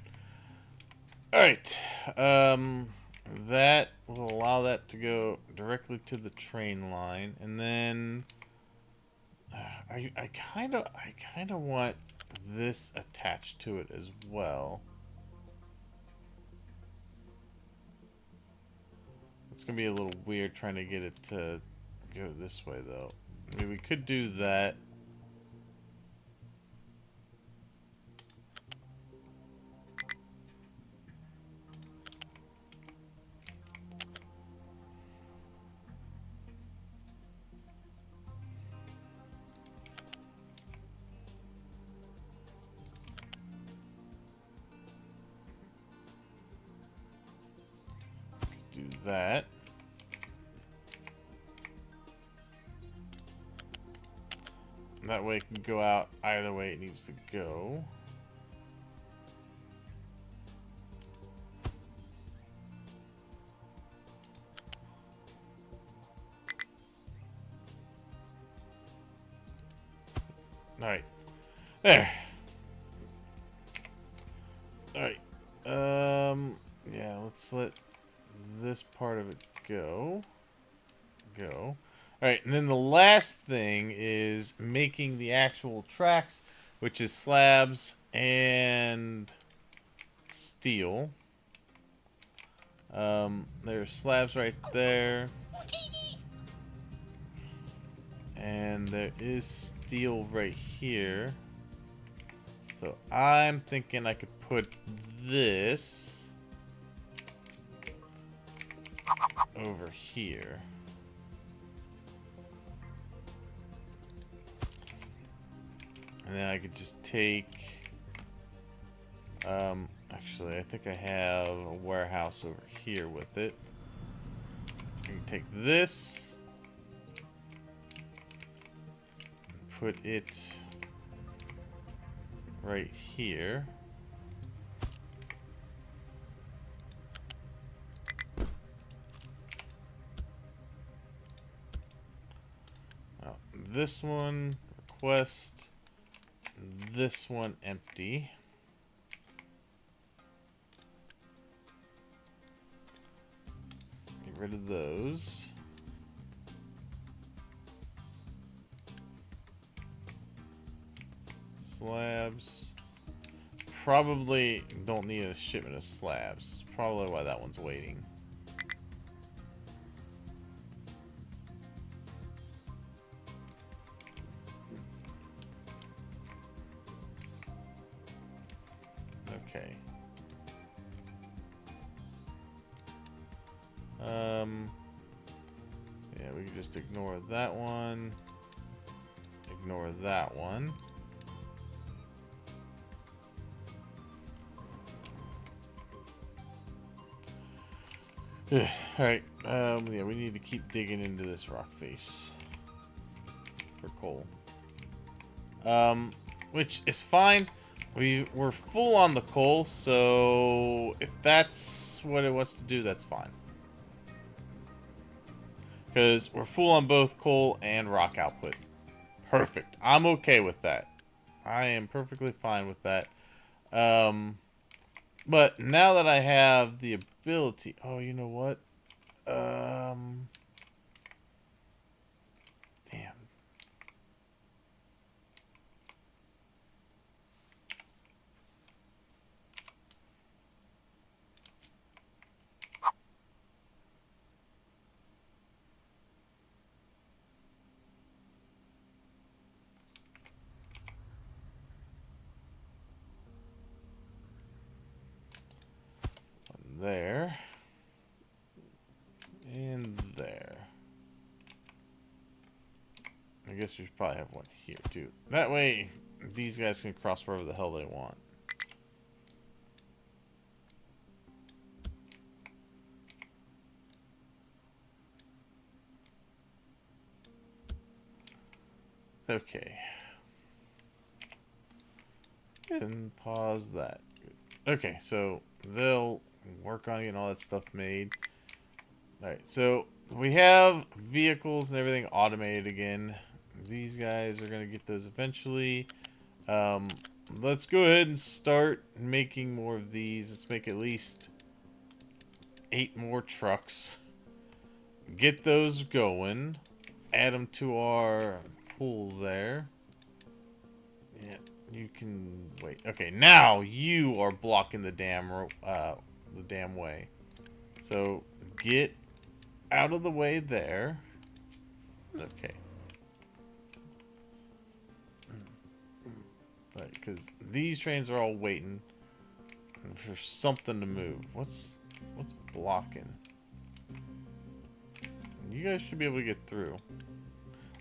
A: Alright. That will allow that to go directly to the train line. And then I kind of want this attached to it as well. It's going to be a little weird trying to get it to go this way, though. I mean, we could do that. Do that. That way it can go out either way it needs to go. Alright. There. Alright. Yeah, let's let this part of it go. Alright, and then the last thing is making the actual tracks, which is slabs and steel. There's slabs right there. And there is steel right here. So I'm thinking I could put this over here. And then I could just take... actually, I think I have a warehouse over here with it. I can take this... put it right here. Now, this one, request. This one, empty. Get rid of those. Slabs. Probably don't need a shipment of slabs. That's probably why that one's waiting. Okay. Yeah, we can just ignore that one. Ignore that one. Alright, yeah, we need to keep digging into this rock face for coal. Which is fine. We're full on the coal, so if that's what it wants to do, that's fine. Because we're full on both coal and rock output. Perfect. I'm okay with that. I am perfectly fine with that. But now that I have the ability... Oh, you know what? Damn. There. And there. I guess we should probably have one here, too. That way, these guys can cross wherever the hell they want. Okay. And pause that. Okay, so they'll work on getting all that stuff made. Alright, so we have vehicles and everything automated again. These guys are going to get those eventually. let's go ahead and start making more of these. Let's make at least 8 more trucks. Get those going. Add them to our pool there. Yeah, you can wait. Okay, now you are blocking the damn way. So get out of the way there. Okay. Right, because these trains are all waiting for something to move. What's blocking? You guys should be able to get through.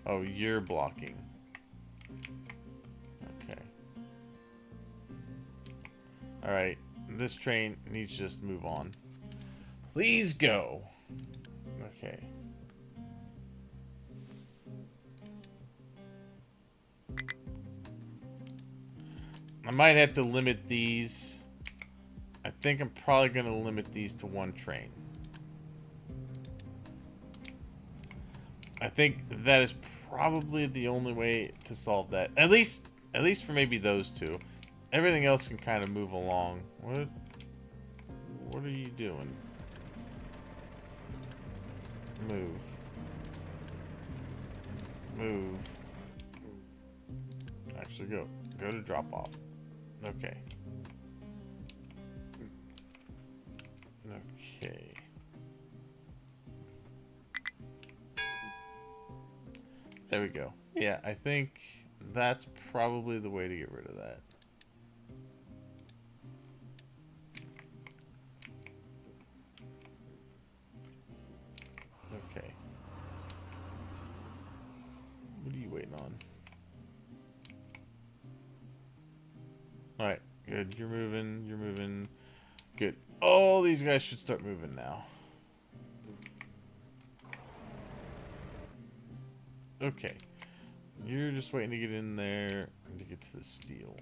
A: Oh, you're blocking. Okay. Alright, this train needs to just move on. Please go. Okay. I might have to limit these. I think I'm probably going to limit these to 1 train. I think that is probably the only way to solve that. At least for maybe those 2. Everything else can kind of move along. What are you doing? Move. Move. Actually, go to drop off. Okay. Okay. There we go. Yeah, I think that's probably the way to get rid of that. Okay. What are you waiting on? Alright, good. You're moving. You're moving. Good. All these guys should start moving now. Okay. You're just waiting to get in there and to get to the steel.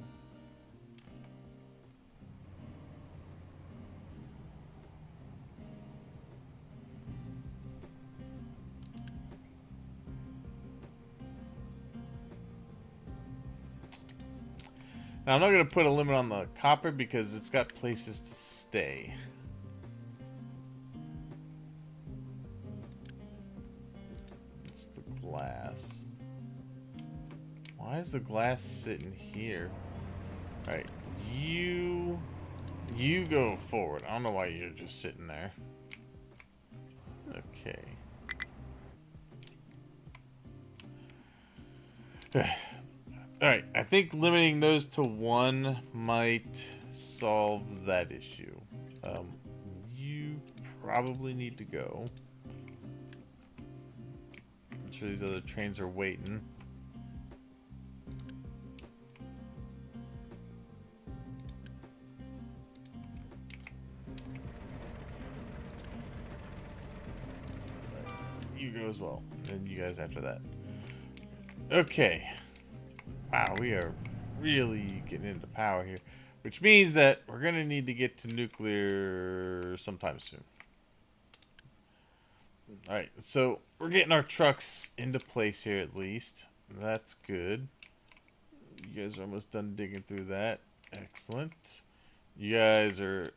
A: Now, I'm not going to put a limit on the copper because it's got places to stay. It's the glass. Why is the glass sitting here? Alright, you go forward. I don't know why you're just sitting there. Okay. Alright, I think limiting those to 1 might solve that issue. You probably need to go. I'm sure these other trains are waiting. You go as well. And you guys after that. Okay. Wow, we are really getting into power here. Which means that we're going to need to get to nuclear sometime soon. Alright, so we're getting our trucks into place here at least. That's good. You guys are almost done digging through that. Excellent. You guys are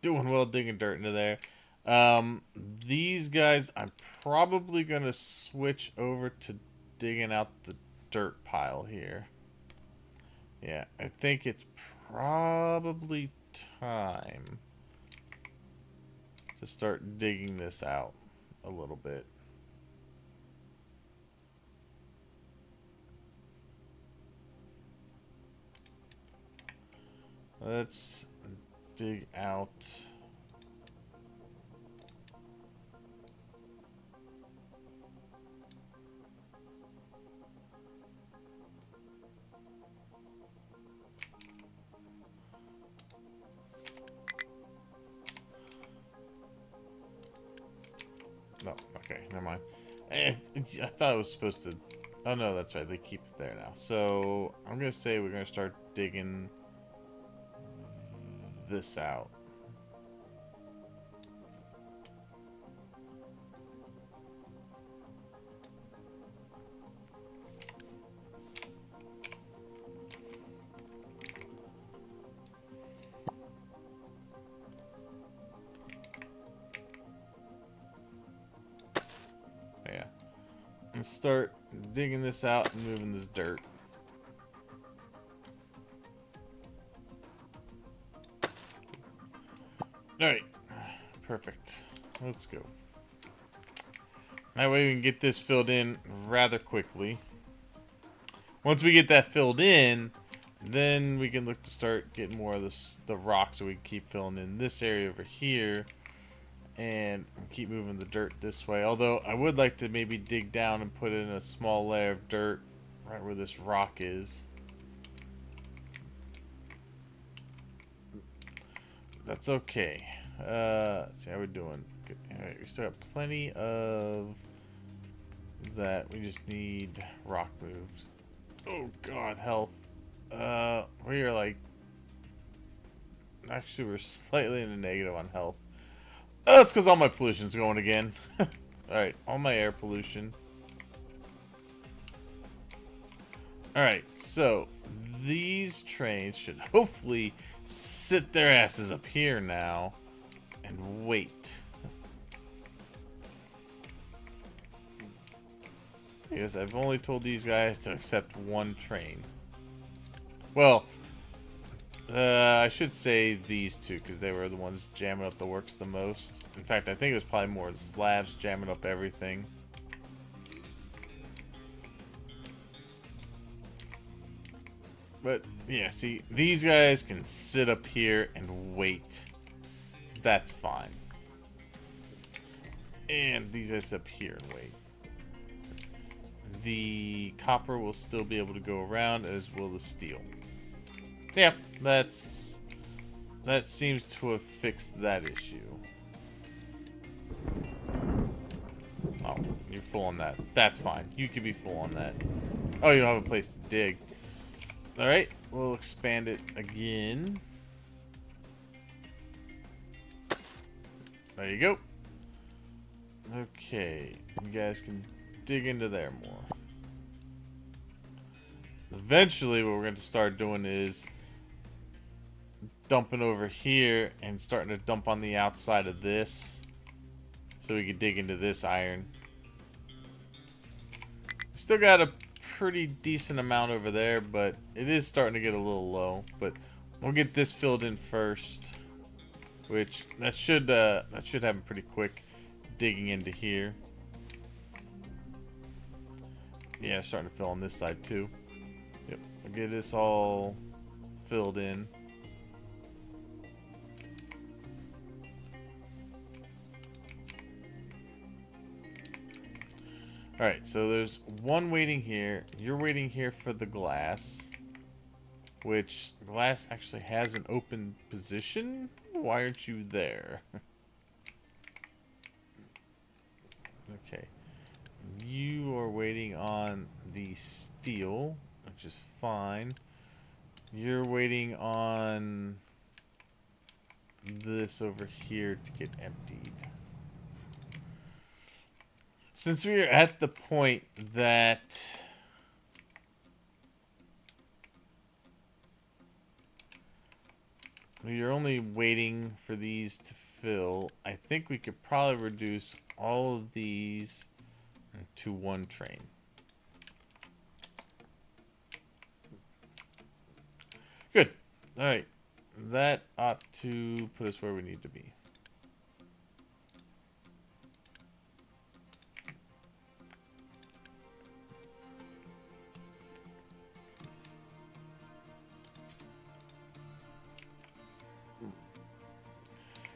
A: doing well digging dirt into there. These guys, I'm probably going to switch over to digging out the dirt pile here. Yeah, I think it's probably time to start digging this out a little bit. Let's dig out. No, okay, never mind. I thought it was supposed to... Oh no, that's right, they keep it there now. So, I'm going to say we're going to start digging this out. Let's start digging this out and moving this dirt. Alright. Perfect. Let's go. That way we can get this filled in rather quickly. Once we get that filled in, then we can look to start getting more of the rock so we can keep filling in this area over here. And keep moving the dirt this way. Although I would like to maybe dig down and put in a small layer of dirt right where this rock is. That's okay. Let's see how we're doing. Good. Alright, we still have plenty of that. We just need rock moved. Oh god, health. We are like... Actually, we're slightly in the negative on health. Oh, that's because all my pollution's going again. Alright, all my air pollution. Alright, so these trains should hopefully sit their asses up here now and wait. Because I've only told these guys to accept one train. Well, I should say these two, because they were the ones jamming up the works the most. In fact, I think it was probably more the slabs jamming up everything. But, yeah, see, these guys can sit up here and wait. That's fine. And these guys up here and wait. The copper will still be able to go around, as will the steel. Yeah, that seems to have fixed that issue. Oh, you're full on that. That's fine. You can be full on that. Oh, you don't have a place to dig. Alright, we'll expand it again. There you go. Okay, you guys can dig into there more. Eventually, what we're going to start doing is dumping over here and starting to dump on the outside of this so we can dig into this iron. We still got a pretty decent amount over there, but it is starting to get a little low. But we'll get this filled in first, which that should happen pretty quick. Digging into here. Yeah, starting to fill on this side too. Yep, we'll get this all filled in. Alright, so there's one waiting here. You're waiting here for the glass. Which, glass actually has an open position? Why aren't you there? Okay. You are waiting on the steel, which is fine. You're waiting on this over here to get emptied. Since we are at the point that you're only waiting for these to fill, I think we could probably reduce all of these to one train. Good. Alright. That ought to put us where we need to be.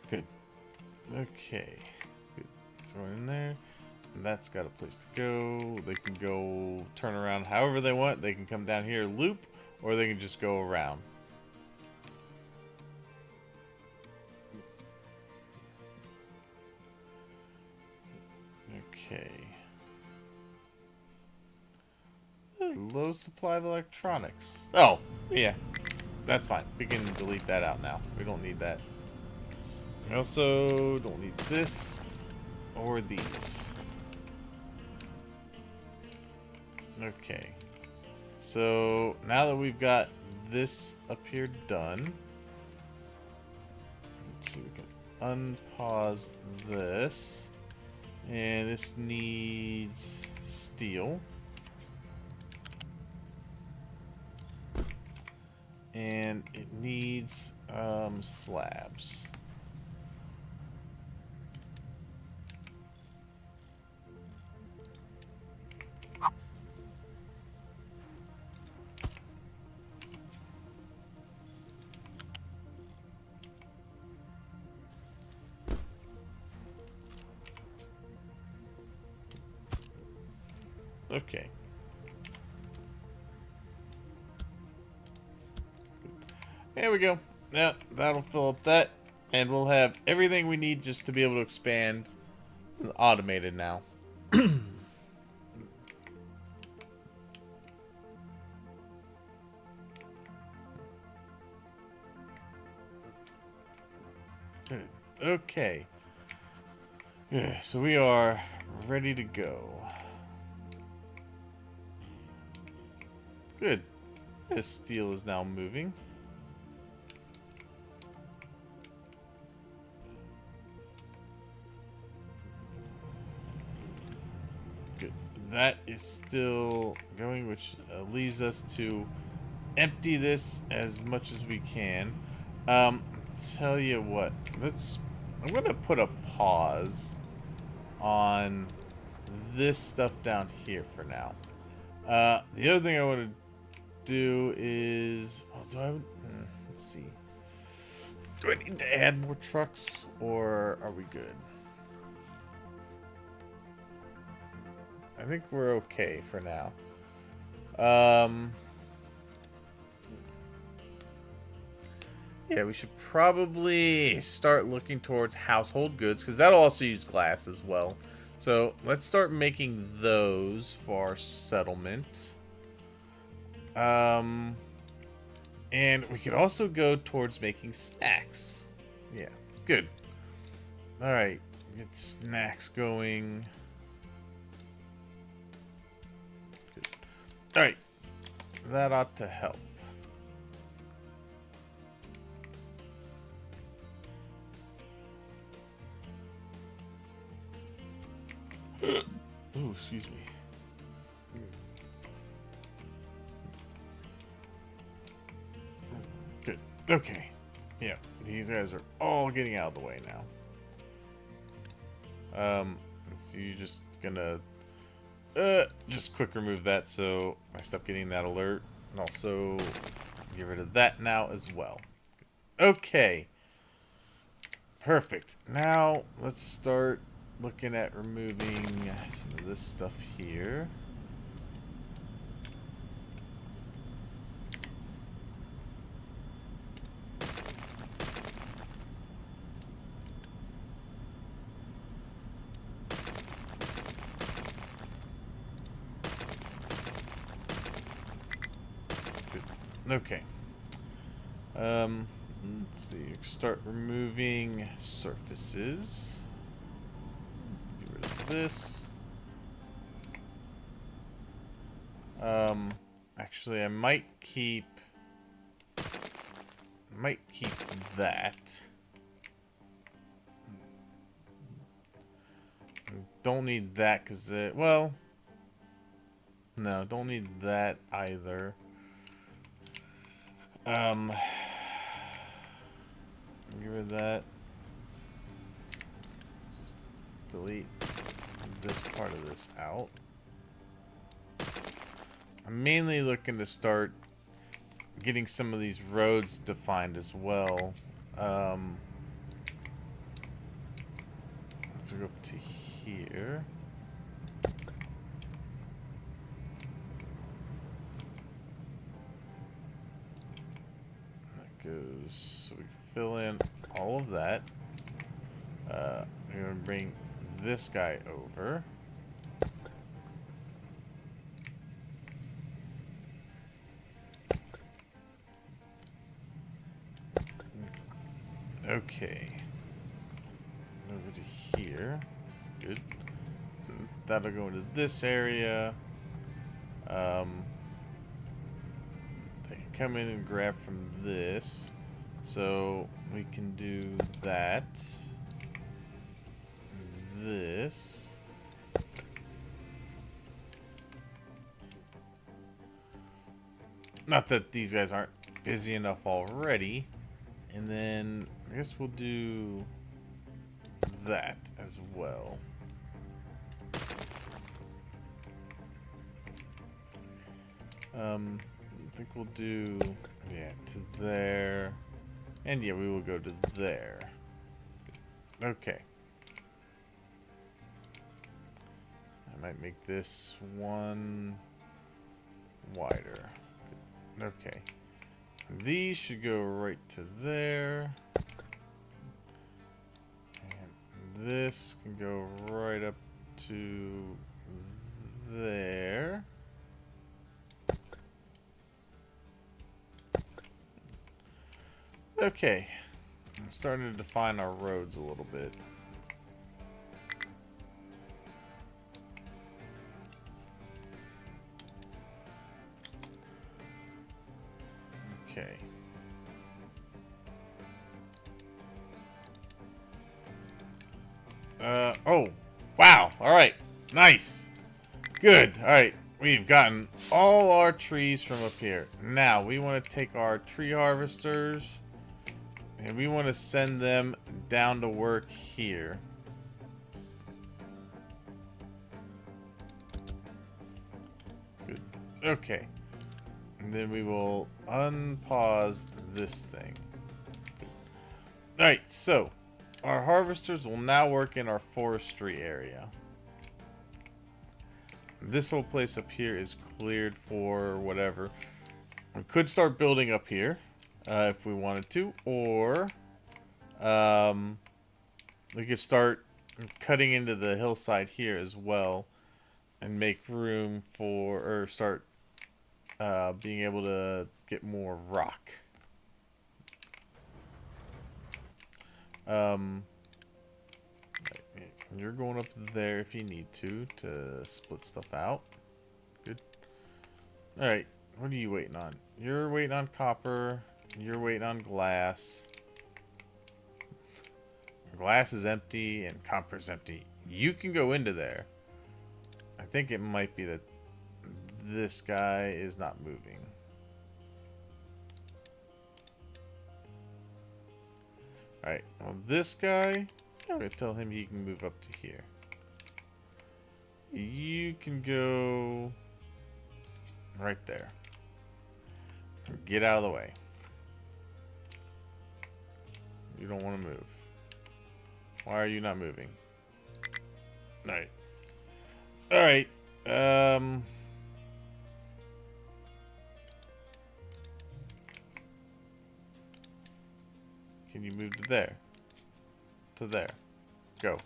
A: Good. Okay. Good. Let's go in there. And that's got a place to go. They can go turn around however they want. They can come down here, loop, or they can just go around. Okay. Low supply of electronics. Oh, yeah. That's fine. We can delete that out now. We don't need that. We also don't need this or these. Okay. So now that we've got this up here done, let's see, we can unpause this. And this needs steel. And it needs slabs. Okay. There we go. Yeah, that'll fill up that. And we'll have everything we need just to be able to expand. Automated now. Okay. Yeah, so we are ready to go. Good. This steel is now moving. Good. That is still going, which leaves us to empty this as much as we can. Tell you what, I'm gonna put a pause on this stuff down here for now. The other thing I want to do is, let's see. Do I need to add more trucks, or are we good? I think we're okay for now. Yeah, we should probably start looking towards household goods, because that'll also use glass as well. So let's start making those for our settlement. And we could also go towards making snacks. Yeah, good. Alright, get snacks going. Good. Alright, that ought to help. Oh, excuse me. Good. Okay. Yeah, these guys are all getting out of the way now. So you're just gonna just quick remove that so I stop getting that alert, and also get rid of that now as well. Okay. Perfect. Now let's start looking at removing some of this stuff here. Good. Okay. Let's see. Start removing surfaces. Get rid of this. Actually, I might keep that. Don't need that because well, no, don't need that either. Get rid of that. Just delete this part of this out. I'm mainly looking to start getting some of these roads defined as well. If we go up to here. That goes, so we fill in all of that. We're gonna bring this guy over. Okay. Over to here. Good. That'll go into this area. They can come in and grab from this. So we can do that. This. Not that these guys aren't busy enough already. And then I guess we'll do that as well. I think we'll do, yeah, to there. And yeah, we will go to there. Okay. I might make this one wider. Okay. These should go right to there. And this can go right up to there. Okay. I'm starting to define our roads a little bit. Okay. Oh. Wow. All right. Nice. Good. All right. We've gotten all our trees from up here. Now, we want to take our tree harvesters and we want to send them down to work here. Good. Okay. And then we will unpause this thing. Alright, so our harvesters will now work in our forestry area. This whole place up here is cleared for whatever. We could start building up here if we wanted to, or we could start cutting into the hillside here as well and make room for, or start being able to get more rock. You're going up there if you need to split stuff out. Good. Alright, what are you waiting on? You're waiting on copper. You're waiting on glass. Glass is empty and copper's empty. You can go into there. I think it might be that this guy is not moving. Alright, well this guy, I'm going to tell him he can move up to here. You can go right there. Get out of the way. You don't want to move. Why are you not moving? Alright. Alright. Can you move to there? To there. Go.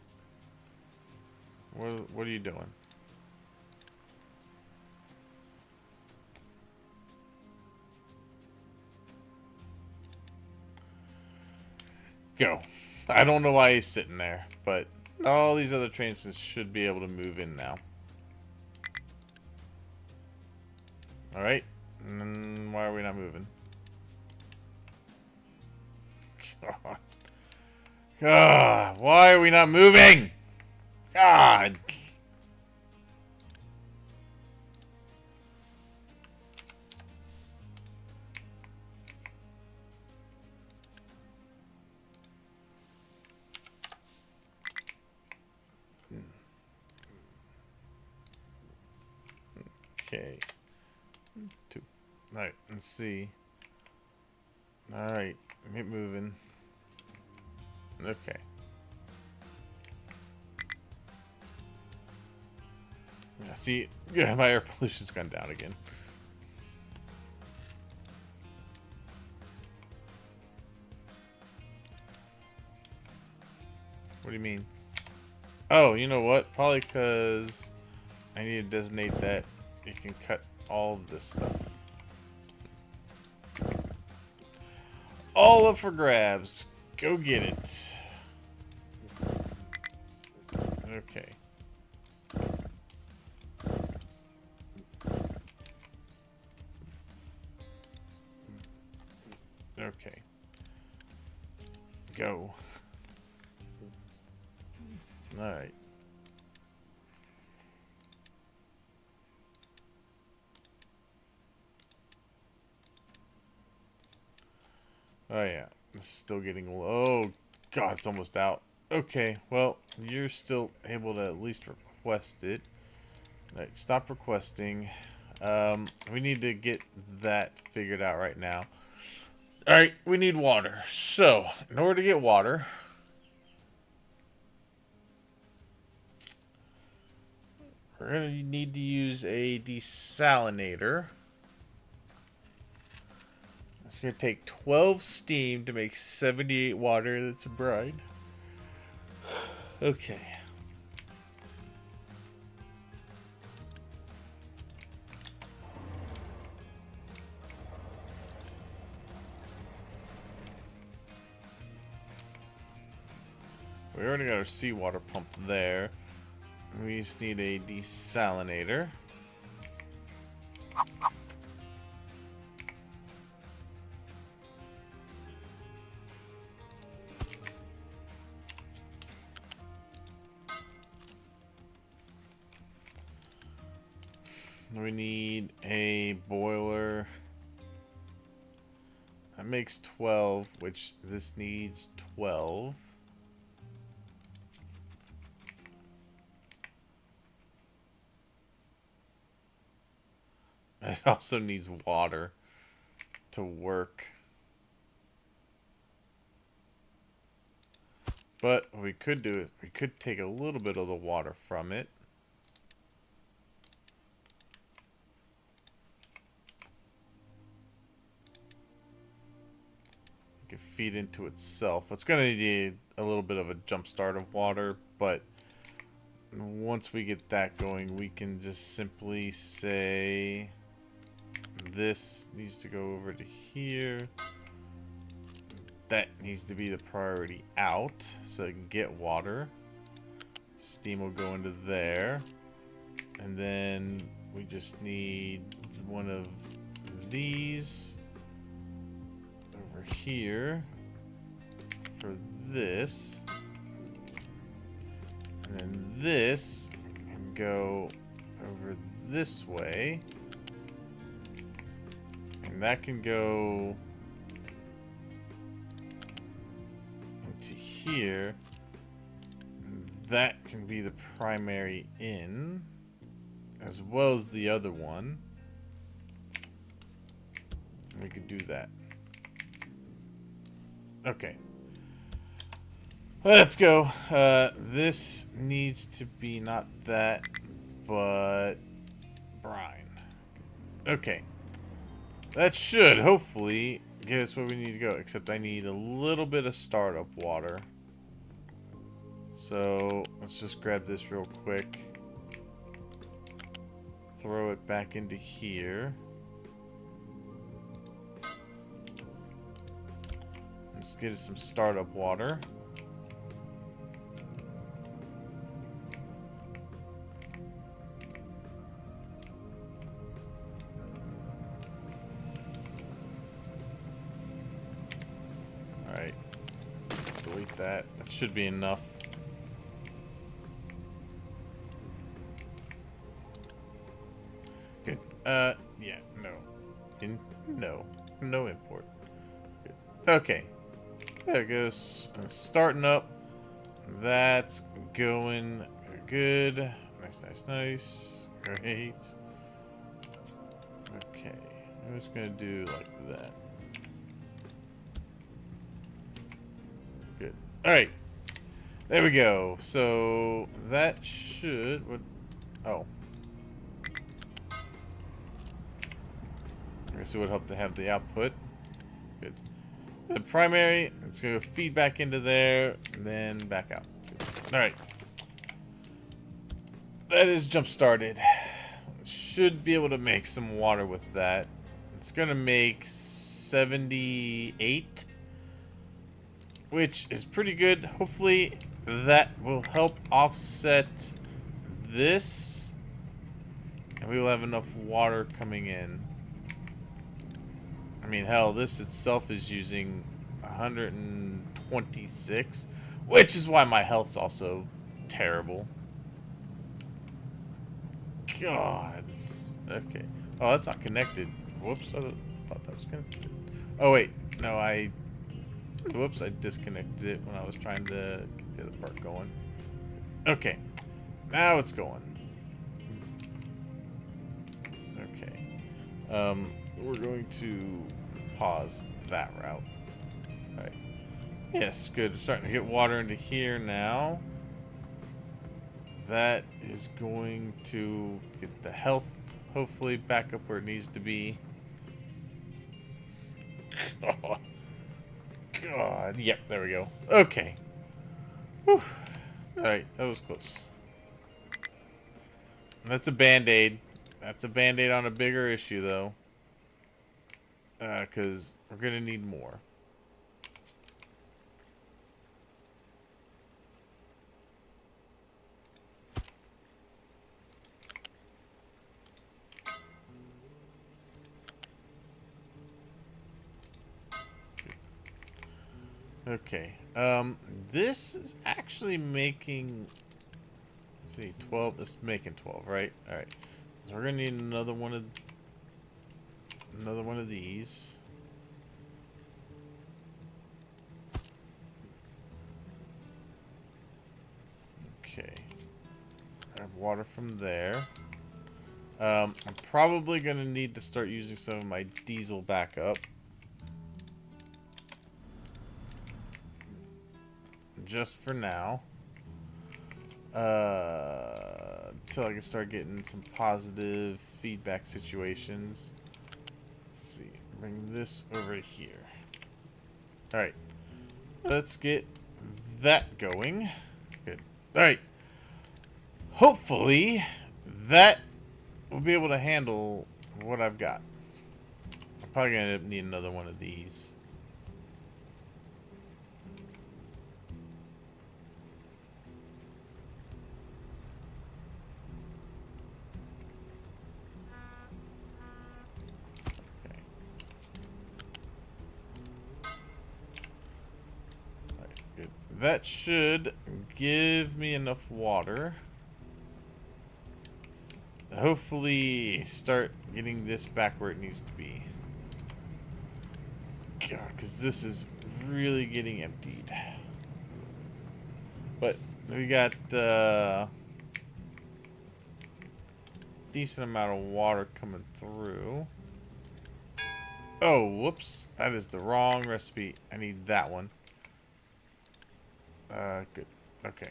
A: What are you doing? Go. I don't know why he's sitting there, but all these other trains should be able to move in now. Alright. And why are we not moving? God. God. Why are we not moving? God. Okay. 2. Alright, let's see. Alright, get moving. Okay. Yeah, see, yeah, my air pollution's gone down again. What do you mean? Oh, you know what? Probably because I need to designate that you can cut all of this stuff. All up for grabs. Go get it. Okay. Okay. Go. Alright. Oh yeah, it's still getting low. Oh god, it's almost out. Okay, well, you're still able to at least request it. Alright, stop requesting. We need to get that figured out right now. Alright, we need water. So, in order to get water, we're going to need to use a desalinator. It's going to take 12 steam to make 78 water. That's a brine. Okay. We already got our seawater pump there. We just need a desalinator. We need a boiler. That makes 12, which this needs 12. It also needs water to work. But what we could do is we could take a little bit of the water from it. It could feed into itself. It's going to need a little bit of a jump start of water, but once we get that going, we can just simply say this needs to go over to here. That needs to be the priority out so it can get water. Steam will go into there. And then we just need one of these over here for this. And then this can go over this way. And that can go into here. And that can be the primary in, as well as the other one. We could do that. Okay. Let's go. This needs to be not that, but brine. Okay. That should hopefully get us where we need to go, except I need a little bit of startup water. So let's just grab this real quick. Throw it back into here. Let's get us some startup water. Alright. Delete that. That should be enough. Good. Yeah, no. No import. Good. Okay. There it goes. It's starting up. That's going good. Nice. Great. Okay. I'm just gonna do like that. Good. Alright. There we go. So that should oh. I guess it would help to have the output. Good. The primary, it's going to feed back into there, and then back out. Alright. That is jump started. Should be able to make some water with that. It's going to make 78, which is pretty good. Hopefully that will help offset this, and we will have enough water coming in. I mean, hell, this itself is using 126, which is why my health's also terrible. God. Okay. Oh, that's not connected. Whoops, I thought that was connected. Oh, wait. No, I Whoops, I disconnected it when I was trying to get the other part going. Okay, now it's going. Okay. We're going to pause that route. Alright. Yes, good. Starting to get water into here now. That is going to get the health hopefully back up where it needs to be. Oh, God. Yep, there we go. Okay. Whew. Alright, that was close. That's a band-aid. That's a band-aid on a bigger issue, though. Because we're going to need more. Okay. This is actually making... Let's see, 12. It's making 12, right? Alright. So we're going to need another one of these. Okay. Grab water from there. I'm probably going to need to start using some of my diesel backup. Just for now. Until I can start getting some positive feedback situations. Let's see. Bring this over here. Alright. Let's get that going. Good. Alright. Hopefully, that will be able to handle what I've got. I'm probably going to need another one of these. That should give me enough water. Hopefully start getting this back where it needs to be. God, because this is really getting emptied. But we got decent amount of water coming through. Oh, whoops. That is the wrong recipe. I need that one. Good. Okay.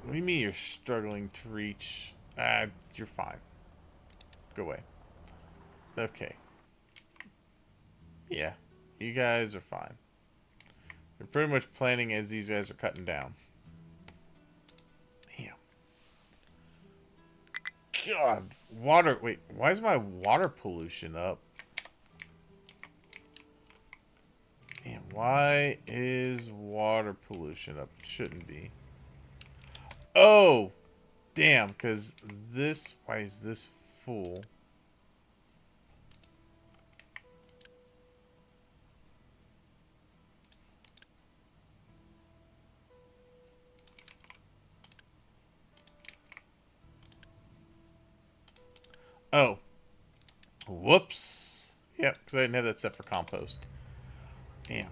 A: What do you mean you're struggling to reach? You're fine. Go away. Okay. Yeah. You guys are fine. You're pretty much planning as these guys are cutting down. Damn. God. Water. Wait. Why is my water pollution up? Damn. Why is water pollution up? Shouldn't be. Oh. Damn. Because this... Why is this full? Oh. Whoops. Yep, because I didn't have that set for compost. Damn.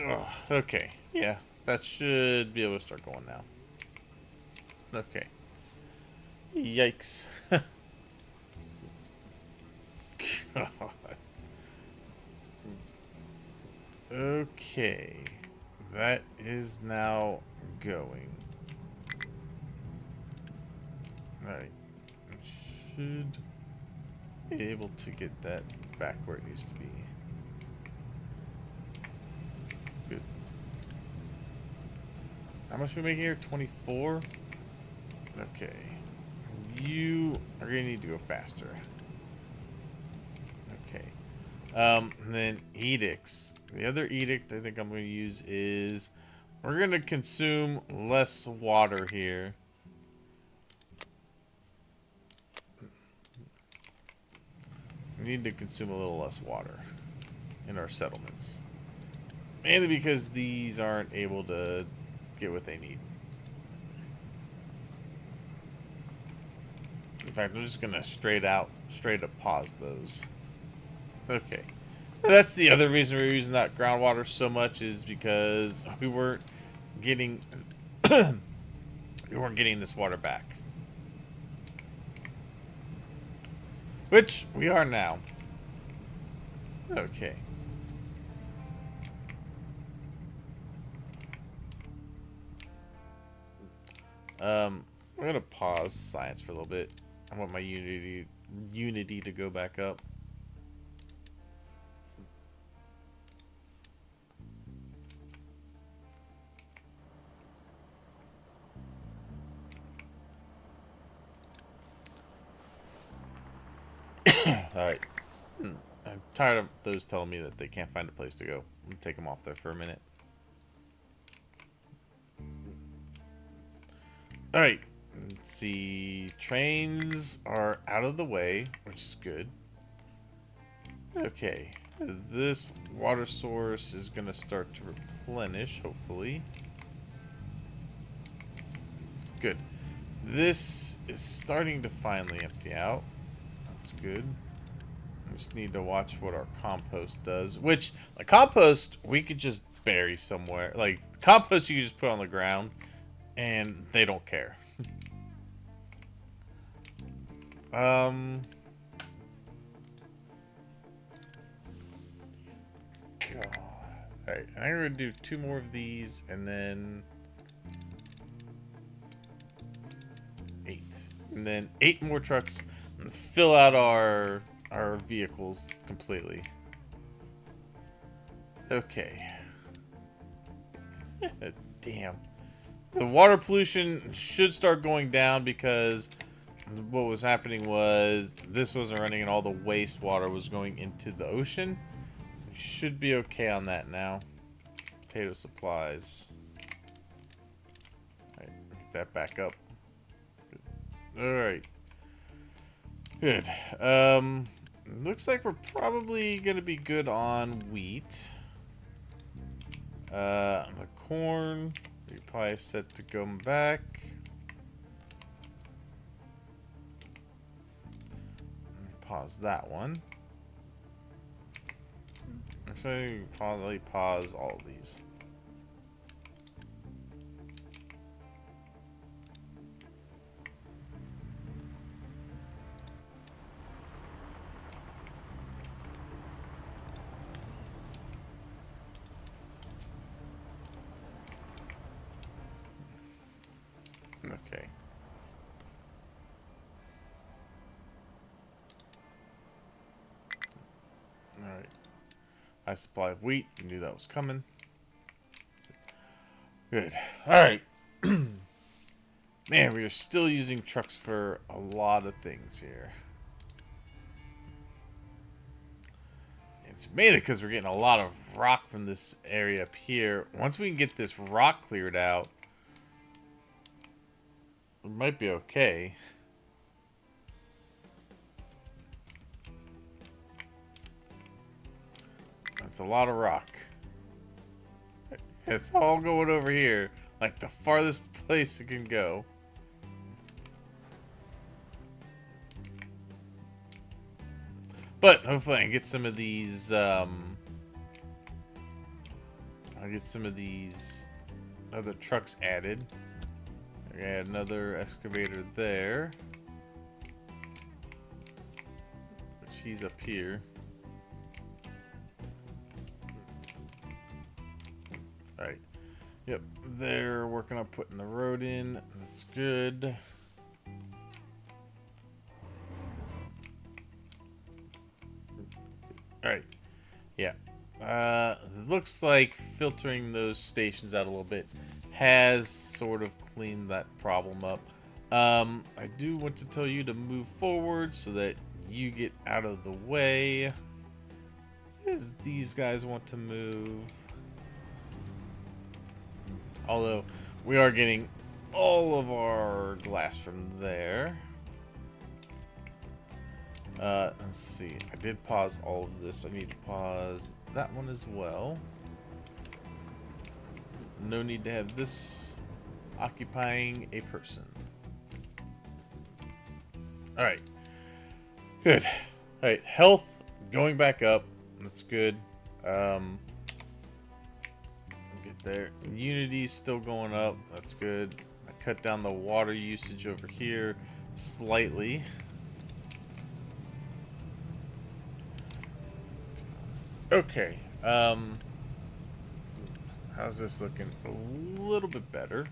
A: Ugh. Okay. Yeah, that should be able to start going now. Okay. Yikes. God. Okay. That is now going. Alright. Should be able to get that back where it needs to be. Good. How much are we making here? 24? Okay. You are going to need to go faster. Okay. And then edicts. The other edict I think I'm going to use is we're going to consume less water here. We need to consume a little less water in our settlements. Mainly because these aren't able to get what they need. fact, I'm just gonna straight up pause those. Okay. That's the other reason we're using that groundwater so much, is because we weren't getting this water back. Which we are now. Okay. I'm gonna pause science for a little bit. I want my Unity to go back up. Alright. I'm tired of those telling me that they can't find a place to go. I'm gonna take them off there for a minute. Alright. Let's see. Trains are out of the way, which is good. Okay. This water source is gonna start to replenish, hopefully. Good. This is starting to finally empty out. That's good. We just need to watch what our compost does. Which, like, compost, we could just bury somewhere. Like, compost you can just put on the ground, and they don't care. God. Alright, I'm gonna do 2 more of these, and then 8. And then 8 more trucks, and fill out our vehicles completely. Okay. Damn. The water pollution should start going down, because what was happening was this wasn't running and all the wastewater was going into the ocean. We should be okay on that now. Potato supplies. Alright, get that back up. Alright. Good. Looks like we're probably gonna be good on wheat. The corn, we probably set to go back. Pause that one. Actually, probably pause all of these. Okay. Alright. High supply of wheat. You knew that was coming. Good. Alright. Man, we are still using trucks for a lot of things here. It's mainly because we're getting a lot of rock from this area up here. Once we can get this rock cleared out, it might be okay. That's a lot of rock. It's all going over here, like the farthest place it can go. But hopefully I can get some of these, I'll get some of these other trucks added. Add another excavator there. Which he's up here. Alright. Yep, they're working on putting the road in. That's good. Alright. Yeah. Looks like filtering those stations out a little bit has sort of cleaned that problem up. I do want to tell you to move forward so that you get out of the way. As these guys want to move. Although, we are getting all of our glass from there. Let's see. I did pause all of this. I need to pause that one as well. No need to have this occupying a person. Alright. Good. Alright, health going back up. That's good. Get there. Unity's still going up. That's good. I cut down the water usage over here slightly. Okay. How's this looking? A little bit better.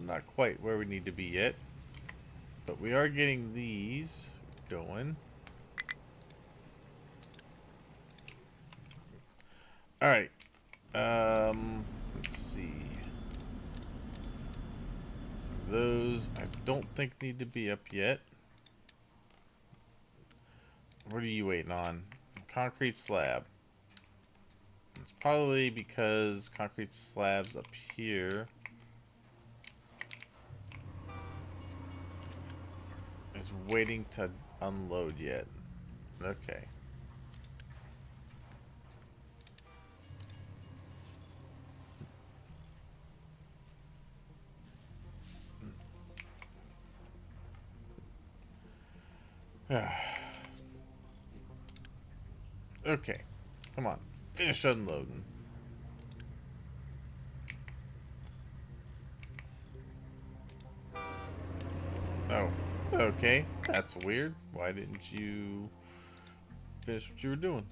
A: Not quite where we need to be yet. But we are getting these going. Alright. Let's see. Those I don't think need to be up yet. What are you waiting on? Concrete slab. It's probably because concrete slabs up here is waiting to unload yet. Okay. Okay. Come on. Finish unloading. Oh. Okay. That's weird. Why didn't you finish what you were doing?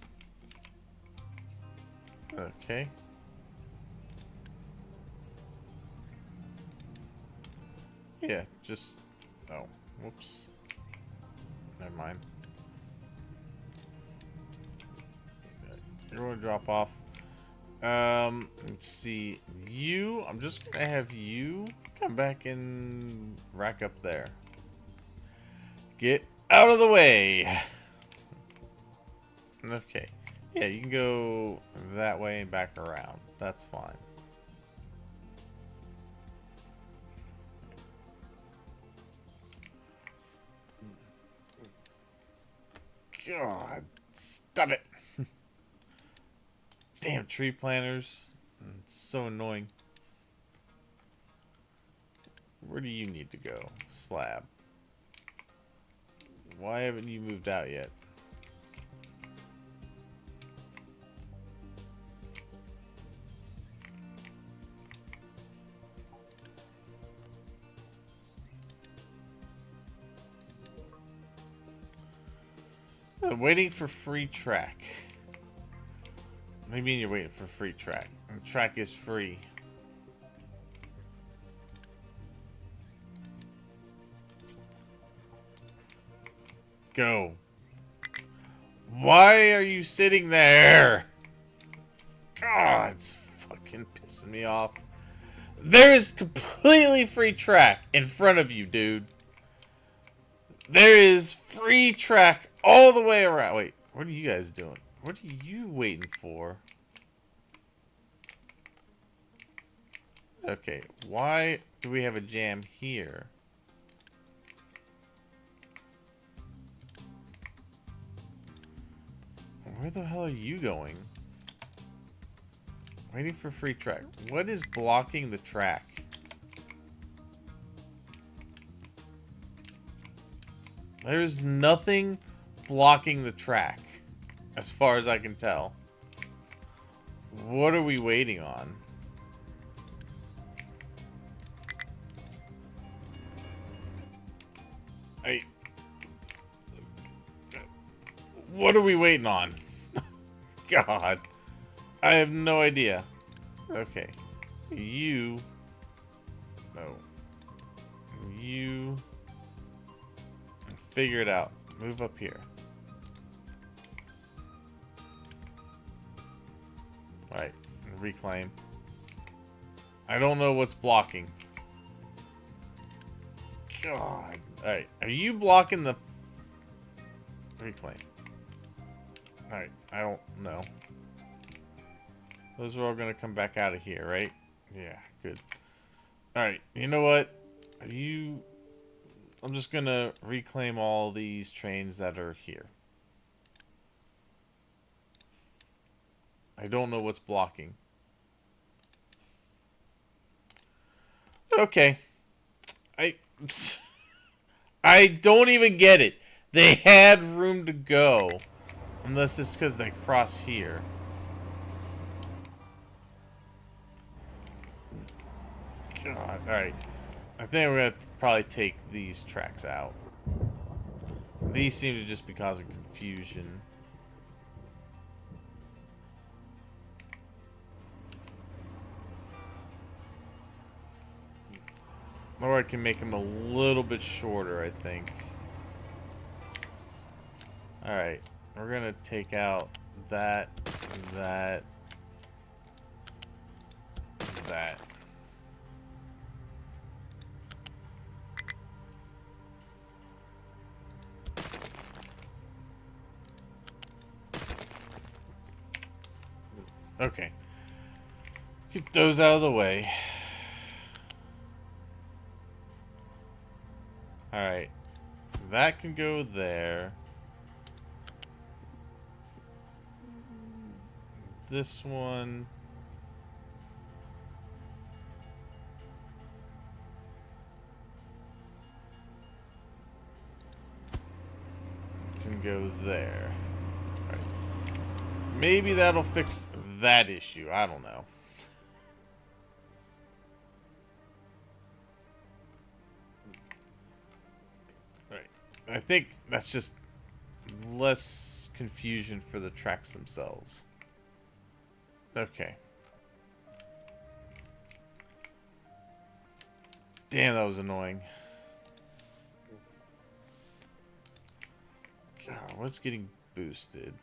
A: Okay. Yeah, just... Oh. Whoops. Never mind. You're going to drop off. Let's see. You, I'm just going to have you come back and rack up there. Get out of the way. Okay. Yeah, you can go that way and back around. That's fine. God, stop it. Damn tree planters. It's so annoying. Where do you need to go? Slab. Why haven't you moved out yet? I'm waiting for free track. What do you mean you're waiting for free track? The track is free. Go. Why are you sitting there? God, it's fucking pissing me off. There is completely free track in front of you, dude. There is free track all the way around. Wait, what are you guys doing? What are you waiting for? Okay, why do we have a jam here? Where the hell are you going? Waiting for free track. What is blocking the track? There's nothing blocking the track, as far as I can tell. What are we waiting on? What are we waiting on? God. I have no idea. Okay. You. No. You. Figure it out. Move up here. Alright. Reclaim. I don't know what's blocking. God. Alright. Are you blocking the... Reclaim. Alright. I don't know. Those are all going to come back out of here, right? Yeah. Good. Alright. You know what? Are you... I'm just going to reclaim all these trains that are here. I don't know what's blocking. Okay. I don't even get it. They had room to go. Unless it's because they cross here. God, alright. I think we're going to probably take these tracks out. These seem to just be causing confusion. Or I can make them a little bit shorter, I think. Alright. We're going to take out that, that, that. Okay. Get those out of the way. Alright. That can go there. This one. Can go there. Alright. Maybe that'll fix that issue. I don't know. Alright. I think that's just less confusion for the tracks themselves. Okay. Damn, that was annoying. God, what's getting boosted?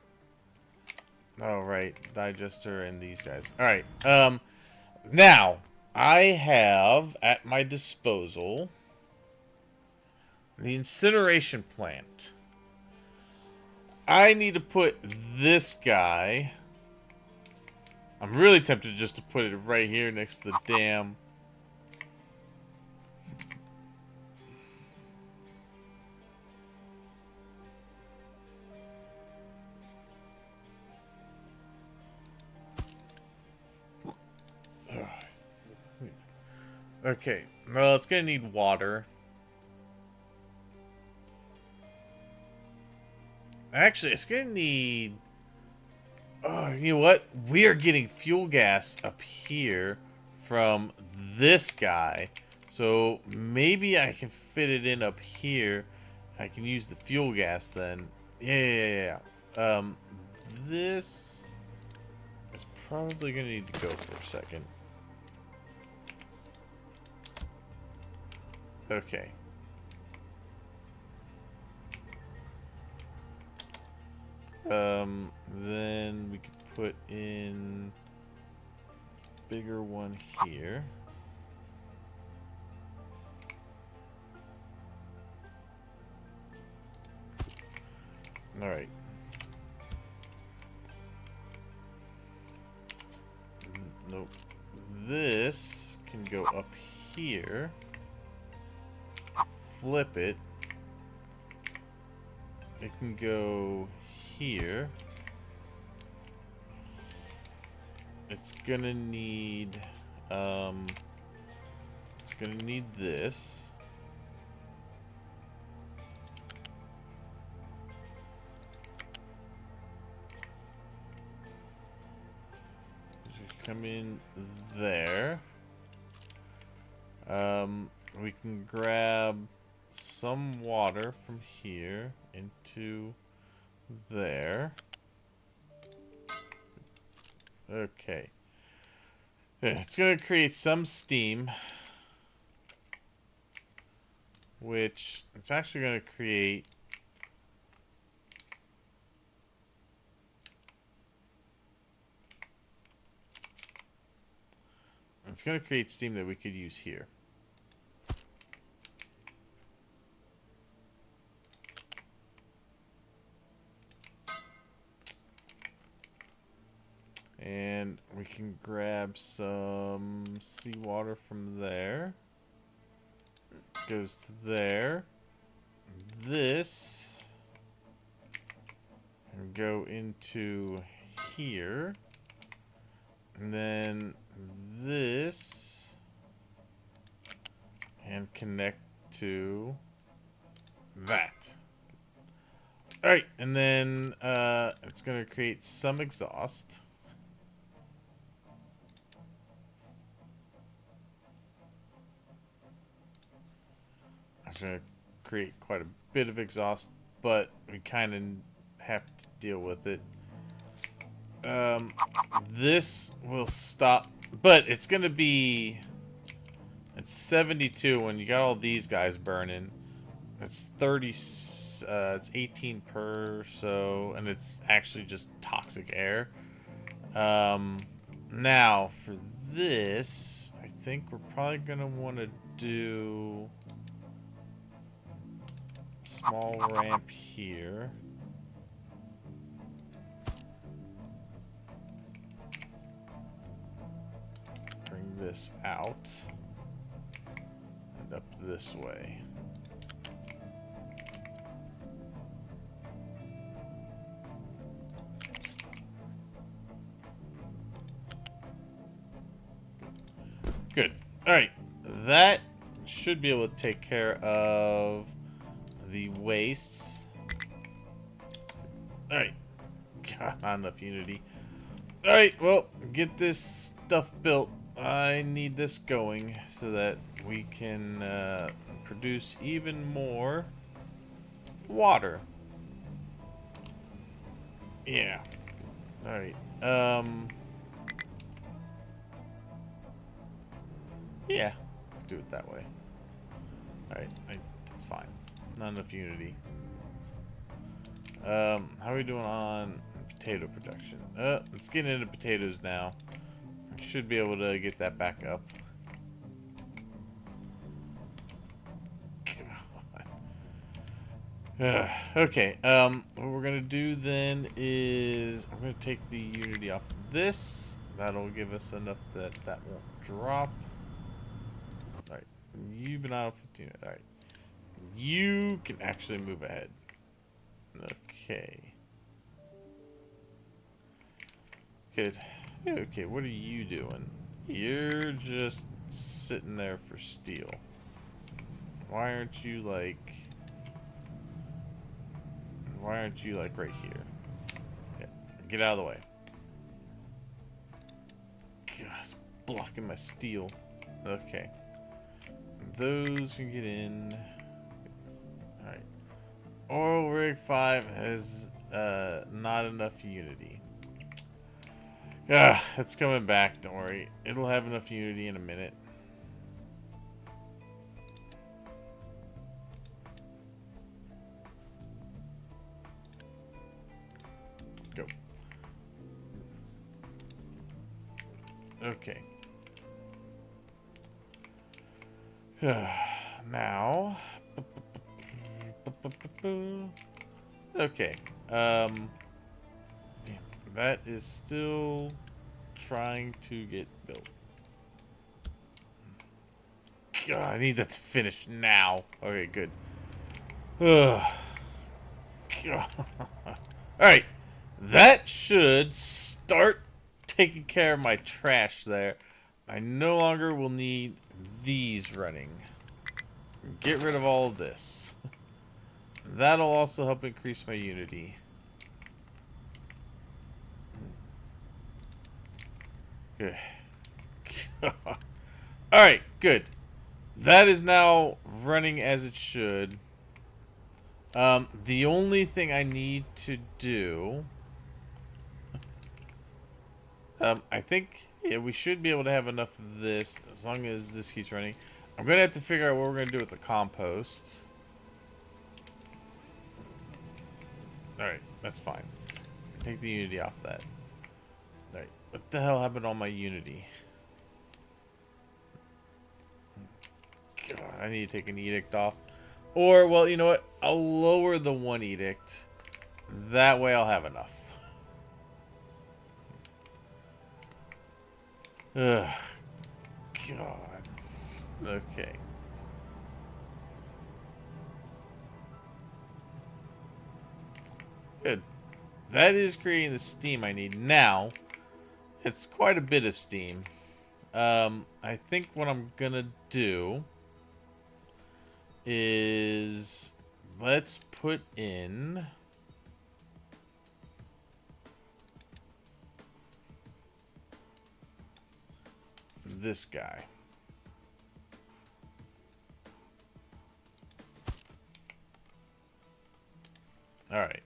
A: Oh, right. Digester and these guys. Alright. Now, I have at my disposal the incineration plant. I need to put this guy. I'm really tempted just to put it right here next to the dam. Okay, well, it's gonna need water. Actually, it's gonna need... Oh, you know what? We are getting fuel gas up here from this guy. So maybe I can fit it in up here. I can use the fuel gas then. Yeah. This is probably gonna need to go for a second. Okay. Then we could put in bigger one here. All right. Nope. This can go up here. Flip it. It can go here. It's gonna need this. Just come in there. We can grab some water from here into there. Okay. It's going to create some steam, which it's actually going to create steam that we could use here. And we can grab some seawater from there. Goes to there. This. And go into here. And then this. And connect to that. Alright, and then it's going to create some exhaust. It's going to create quite a bit of exhaust, but we kind of have to deal with it. This will stop, but it's going to be... It's 72 when you got all these guys burning. It's 30... it's 18 per, so... And it's actually just toxic air. Now, for this, I think we're probably going to want to do... Small ramp here. Bring this out. And up this way. Good. Alright. That should be able to take care of the wastes. Alright. Not enough unity. Alright, well, get this stuff built. I need this going so that we can produce even more water. Yeah. Alright. Yeah. Do it that way. Alright, that's fine. Not enough unity. How are we doing on potato production? Let's get into potatoes now. I should be able to get that back up. God. Okay, what we're gonna do then is I'm gonna take the unity off this. That'll give us enough that that won't drop. Alright, you've been out 15. Alright. You can actually move ahead. Okay. Good. Okay, what are you doing? You're just sitting there for steel. Why aren't you like... Why aren't you like right here? Yeah, get out of the way. God, it's blocking my steel. Okay. Those can get in. Alright. Oil rig 5 has not enough unity. It's coming back, don't worry. It'll have enough unity in a minute. Go. Okay. Now. Okay. Damn, that is still trying to get built. God, I need that to finish now. Okay, good. Alright. That should start taking care of my trash there. I no longer will need these running. Get rid of all of this. That'll also help increase my unity. Good. Alright, good. That is now running as it should. The only thing I need to do... I think we should be able to have enough of this as long as this keeps running. I'm going to have to figure out what we're going to do with the compost. Alright, that's fine. Take the unity off that. Alright, what the hell happened to all my unity? God, I need to take an edict off. Or, well, you know what? I'll lower the one edict. That way I'll have enough. Ugh. God. Okay. Good. That is creating the steam I need. Now, it's quite a bit of steam. I think what I'm gonna do is let's put in this guy. All right.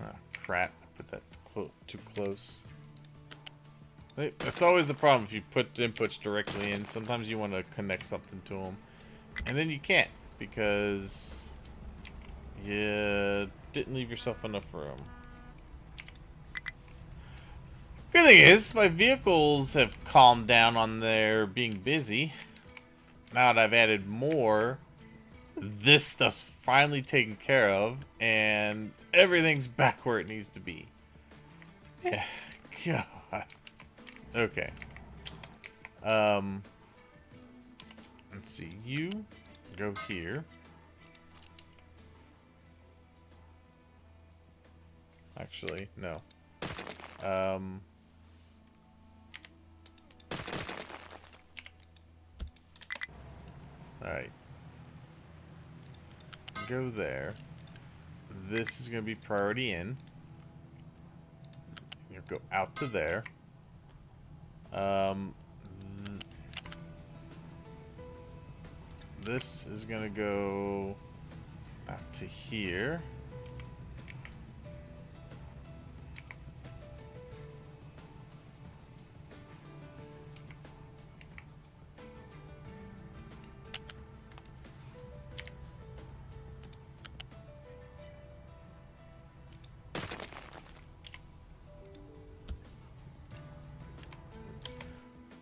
A: Ah, crap. I put that too close. That's always the problem if you put inputs directly in. Sometimes you want to connect something to them. And then you can't because you didn't leave yourself enough room. Good thing is, my vehicles have calmed down on their being busy. Now that I've added more, this stuff's finally taken care of, and everything's back where it needs to be. Yeah, God. Okay. Let's see. You go here. Actually, no. Alright. Go there. This is going to be priority in. You'll go out to there. This is going to go out to here.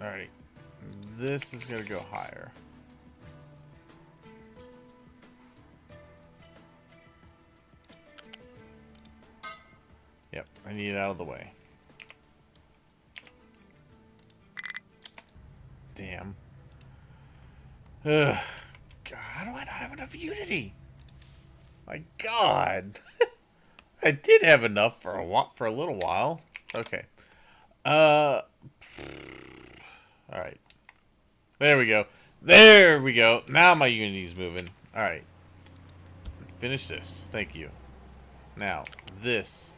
A: Alright, this is going to go higher. Yep, I need it out of the way. Damn. Ugh. God, how do I not have enough Unity? My God. I did have enough for a little while. Okay. Alright. There we go. There we go. Now my Unity's moving. Alright. Finish this. Thank you. Now, this.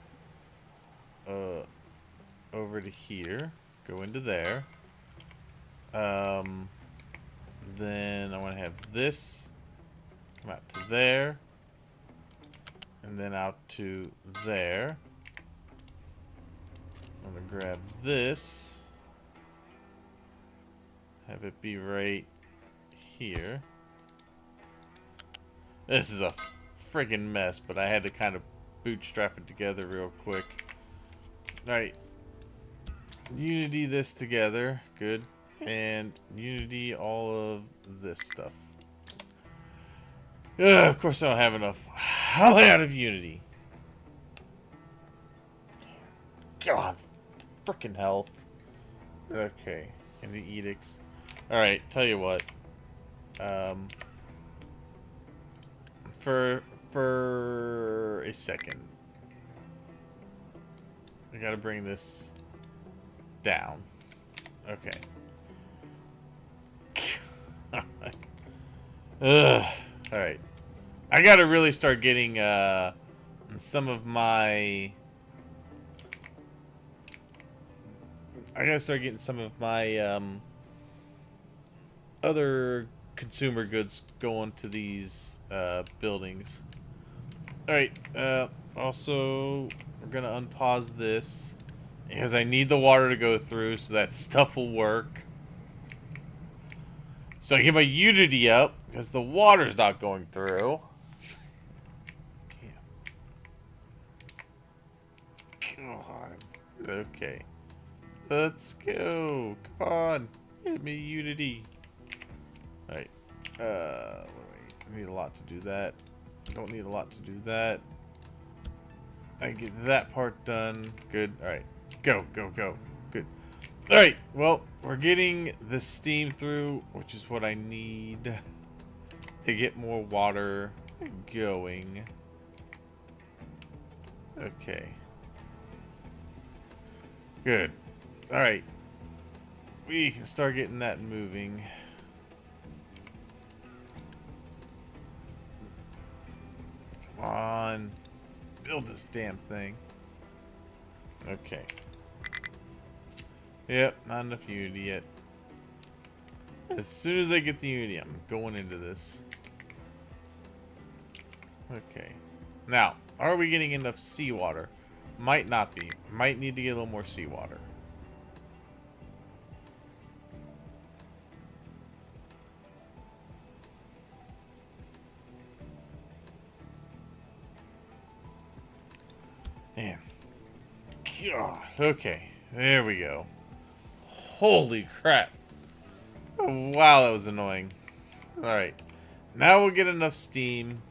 A: Over to here. Go into there. Then I want to have this. Come out to there. And then out to there. I'm going to grab this. Have it be right here. This is a friggin' mess, but I had to kind of bootstrap it together real quick. Alright. Unity this together. Good. And Unity all of this stuff. Ugh, of course I don't have enough. I'm out of Unity. God. Frickin' health. Okay. And the edicts. Alright, tell you what. For a second. I gotta bring this down. Okay. Ugh. Alright. I gotta really start getting some of my... other consumer goods going to these buildings. Alright, also we're gonna unpause this because I need the water to go through so that stuff will work. So I get my Unity up because the water's not going through. Damn. God. Okay. Let's go. Come on. Give me Unity. Alright. Wait. I need a lot to do that. Don't need a lot to do that. I get that part done. Good. Alright. Go, go, go. Good. Alright. Well, we're getting the steam through, which is what I need to get more water going. Okay. Good. Alright. We can start getting that moving. Come on. Build this damn thing. Okay. Yep, not enough unity yet. As soon as I get the unity, I'm going into this. Okay. Now, are we getting enough seawater? Might not be. Might need to get a little more seawater. Man. God. Okay. There we go. Holy crap. Oh, wow, that was annoying. Alright. Now we'll get enough steam.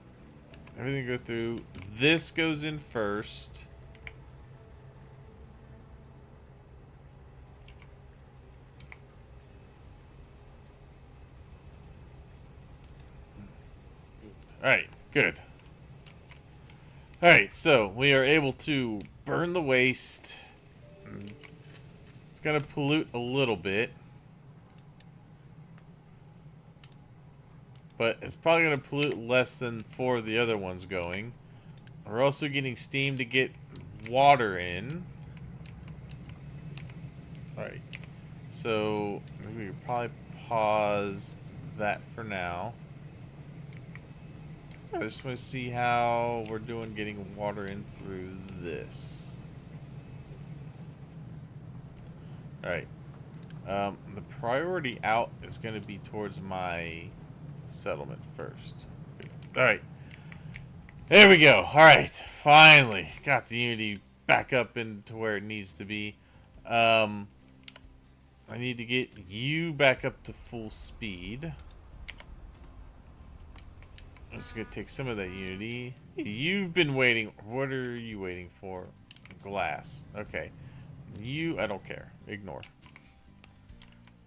A: Everything go through. This goes in first. Alright, good. Alright, so we are able to burn the waste. It's going to pollute a little bit. But it's probably going to pollute less than 4 of the other ones going. We're also getting steam to get water in. Alright. So, we could probably pause that for now. I just want to see how we're doing getting water in through this. Alright. The priority out is going to be towards my settlement first. Alright. There we go. Alright. Finally. Got the unity back up into where it needs to be. I need to get you back up to full speed. I'm just going to take some of that unity. You've been waiting. What are you waiting for? Glass. Okay. You, I don't care. Ignore.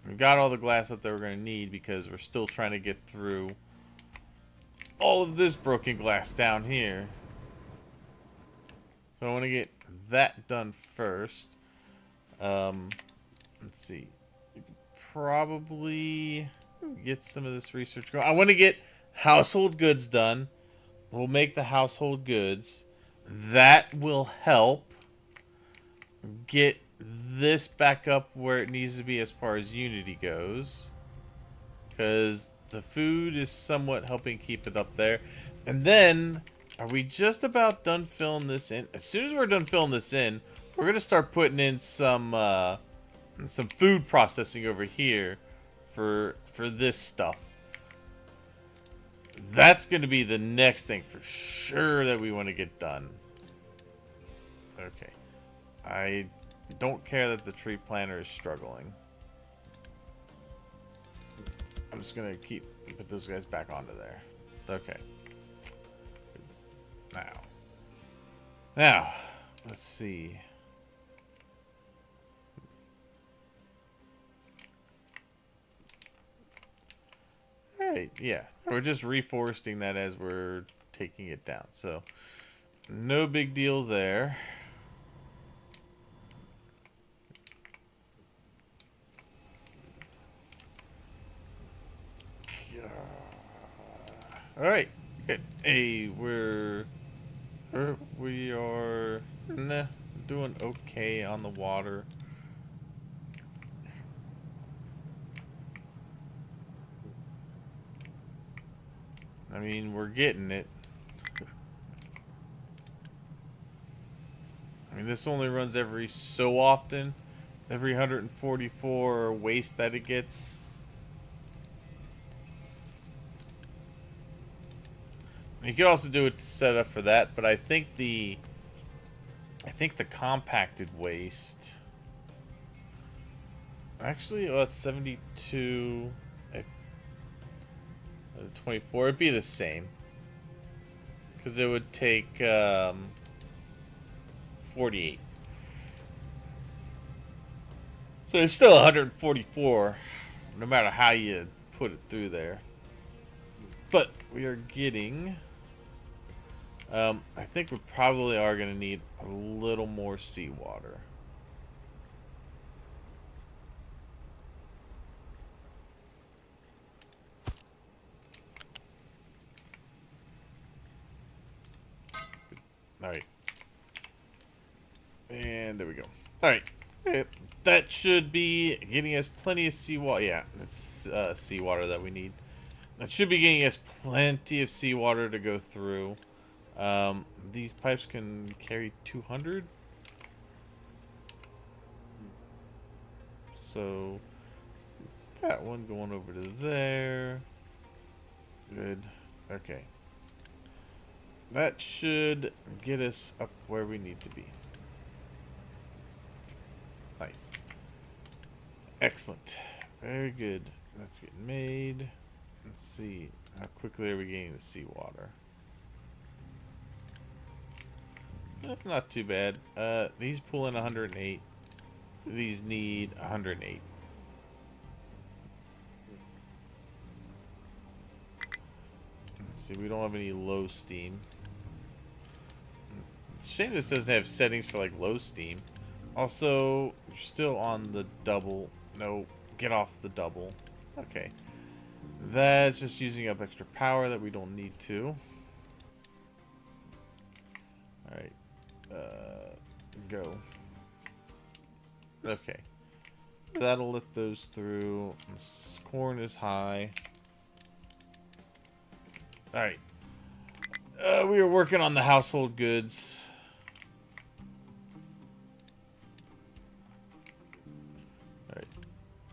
A: We've got all the glass up that we're going to need because we're still trying to get through all of this broken glass down here. So I want to get that done first. Let's see. We could probably get some of this research going. I want to get household goods done. We'll make the household goods. That will help get this back up where it needs to be as far as unity goes, because the food is somewhat helping keep it up there. And then, are we just about done filling this in? As soon as we're done filling this in, we're gonna start putting in some food processing over here for this stuff. That's gonna be the next thing for sure that we want to get done. Okay, I don't care that the tree planter is struggling. I'm just gonna put those guys back onto there. Okay. Now, let's see. Alright, yeah. We're just reforesting that as we're taking it down. So, no big deal there. Alright. Hey, we are doing okay on the water. I mean, we're getting it. I mean, this only runs every so often. Every 144 waste that it gets. You could also do it to set up for that, but I think the compacted waste. Actually, it's 72. 24. It'd be the same, because it would take 48. So it's still 144, no matter how you put it through there. But we are getting. I think we probably are going to need a little more seawater. All right. That should be getting us plenty of seawater. Yeah, it's seawater that we need. That should be getting us plenty of seawater to go through. These pipes can carry 200. So that one going over to there. Good. Okay. That should get us up where we need to be. Nice. Excellent. Very good. That's getting made. Let's see. How quickly are we getting the seawater? Not too bad. These pull in 108. These need 108. Let's see. We don't have any low steam. Shame this doesn't have settings for like low steam. Also, you're still on the double. No, get off the double. Okay. That's just using up extra power that we don't need to. Alright. Go. Okay. That'll let those through. This corn is high. Alright. We are working on the household goods.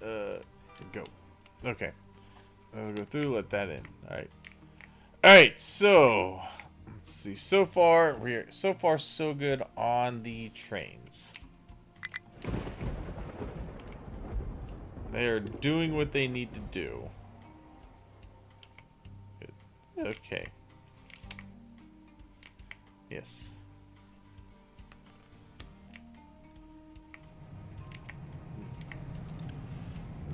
A: Alright. Go. Okay. I'll go through, let that in. Alright. Alright, so let's see. So far so good on the trains. They are doing what they need to do. Good. Okay. Yes.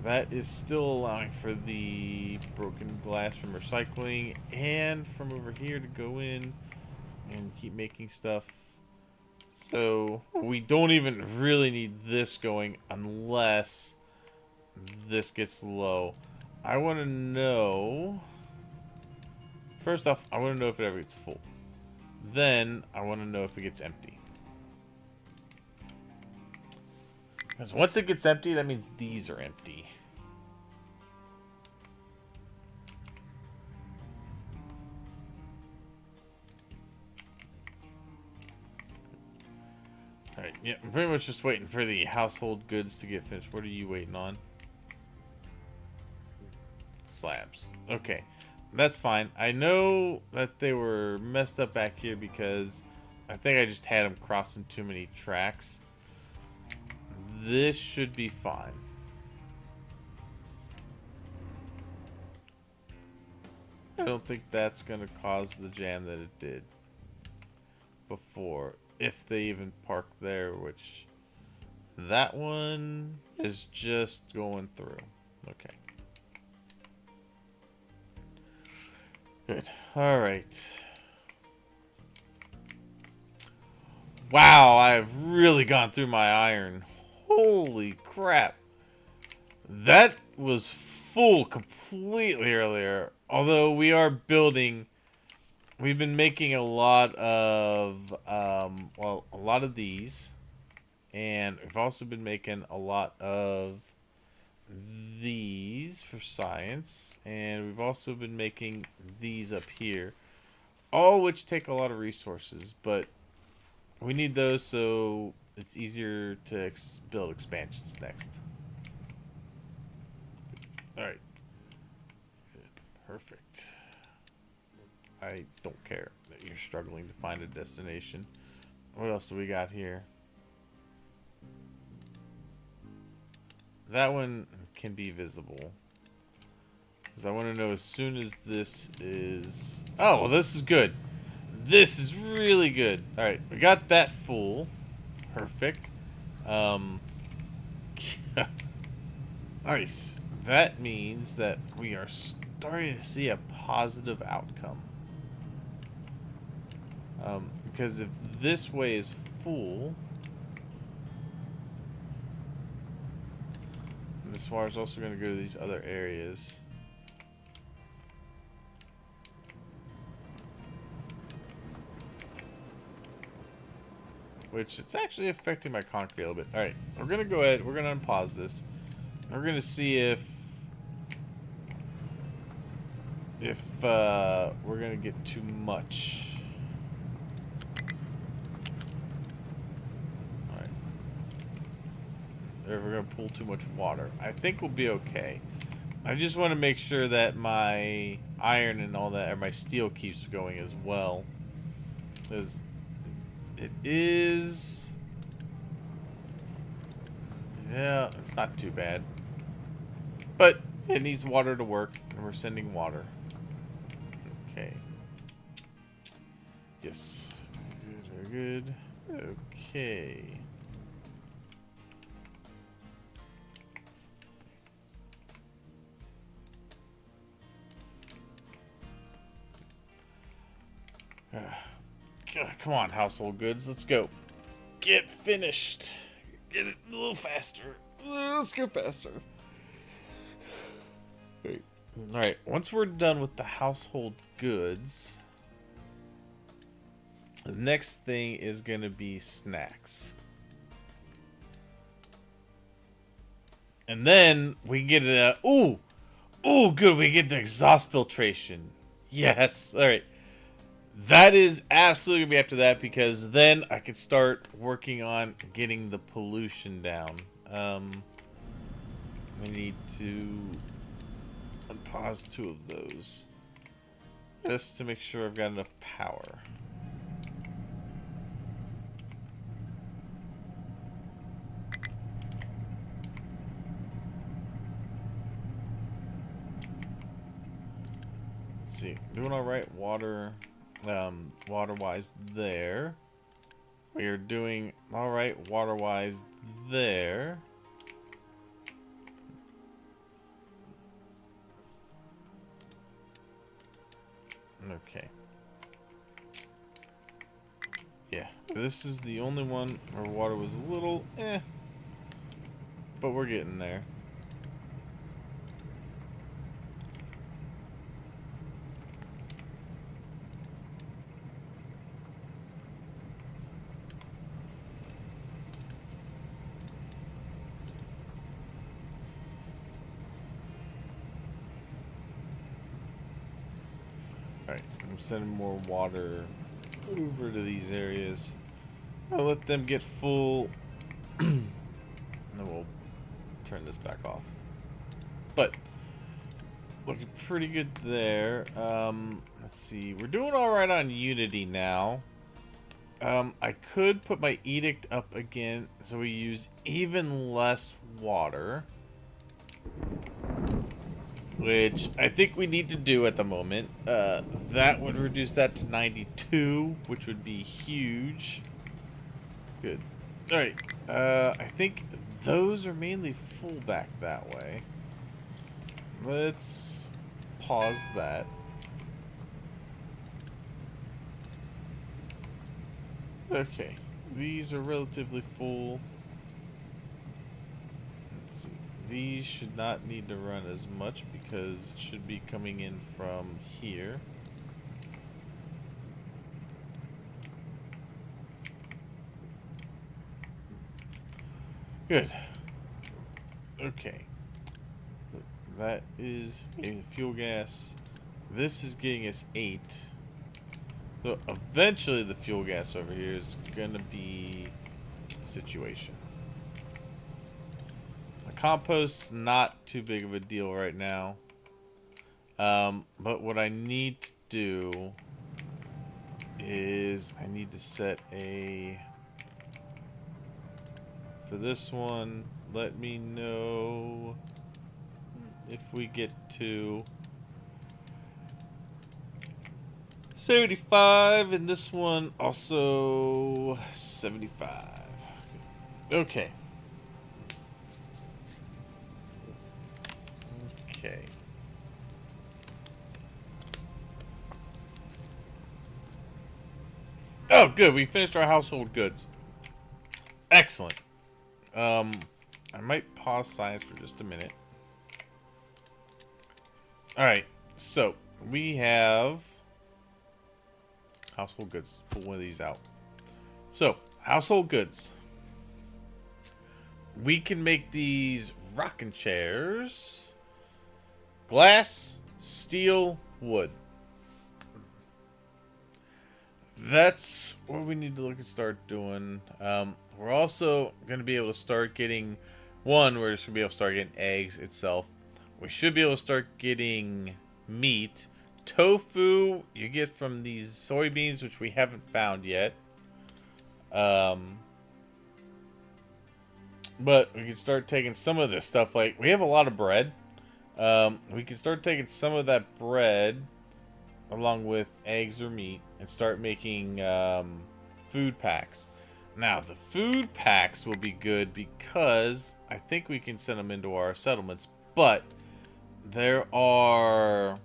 A: That is still allowing for the broken glass from recycling and from over here to go in and keep making stuff. So we don't even really need this going unless this gets low. I want to know... First off, I want to know if it ever gets full. Then I want to know if it gets empty. Because once it gets empty, that means these are empty. Alright, yeah, I'm pretty much just waiting for the household goods to get finished. What are you waiting on? Slabs. Okay, that's fine. I know that they were messed up back here because I think I just had them crossing too many tracks. This should be fine. I don't think that's going to cause the jam that it did before. If they even park there, which that one is just going through. Okay. Good. All right. Wow, I've really gone through my iron. Holy crap. That was full completely earlier. Although we are building... We've been making a lot of, well, a lot of these. And we've also been making a lot of these for science. And we've also been making these up here. All which take a lot of resources. But we need those so it's easier to build expansions next. Alright. Perfect. I don't care that you're struggling to find a destination. What else do we got here? That one can be visible. Because I want to know as soon as this is... Oh, well, this is good. This is really good. Alright, we got that full. Perfect. Nice. That means that we are starting to see a positive outcome. Because if this way is full, this water is also going to go to these other areas. which it's actually affecting my concrete a little bit. All right, we're gonna go ahead. We're gonna unpause this. We're gonna see if we're gonna get too much. All right, if we're gonna pull too much water, I think we'll be okay. I just want to make sure that my iron and all that, or my steel, keeps going as well, because it is. Yeah, it's not too bad. But it needs water to work, and we're sending water. Okay. Yes. Good, very good. Okay. Come on, household goods. Let's go. Get finished. Get it a little faster. Let's go faster. Wait. Alright, once we're done with the household goods, the next thing is going to be snacks. And then we can get a... Ooh! Ooh, good. We get the exhaust filtration. Yes. Alright. That is absolutely going to be after that, because then I could start working on getting the pollution down. I need to unpause 2 of those, just to make sure I've got enough power. Let's see. Doing all right. Water-wise there. We are doing all right water-wise there. Okay. Yeah, this is the only one where water was a little but we're getting there. Alright, I'm sending more water over to these areas. I'll let them get full. And then we'll turn this back off. But looking pretty good there. Let's see. We're doing alright on Unity now. I could put my edict up again so we use even less water, which I think we need to do at the moment. That would reduce that to 92, which would be huge. Good. Alright, I think those are mainly full back that way. Let's pause that. Okay, these are relatively full. Let's see. These should not need to run as much because it should be coming in from here. Good. Okay. That is getting the fuel gas. This is getting us 8. So eventually the fuel gas over here is going to be a situation. The compost's not too big of a deal right now. But what I need to do is I need to set a... For this one, let me know if we get to 75, and this one also 75. Okay. Okay. Oh, good. We finished our household goods. Excellent. I might pause science for just a minute. Alright, so we have household goods. Pull one of these out. So, household goods. We can make these rocking chairs. Glass, steel, wood. That's what we need to look and start doing. We're also going to be able to start getting... One, we're just going to be able to start getting eggs itself. We should be able to start getting meat. Tofu, you get from these soybeans, which we haven't found yet. But we can start taking some of this stuff. Like, we have a lot of bread. We can start taking some of that bread along with eggs or meat and start making food packs. Now, the food packs will be good because I think we can send them into our settlements, but there are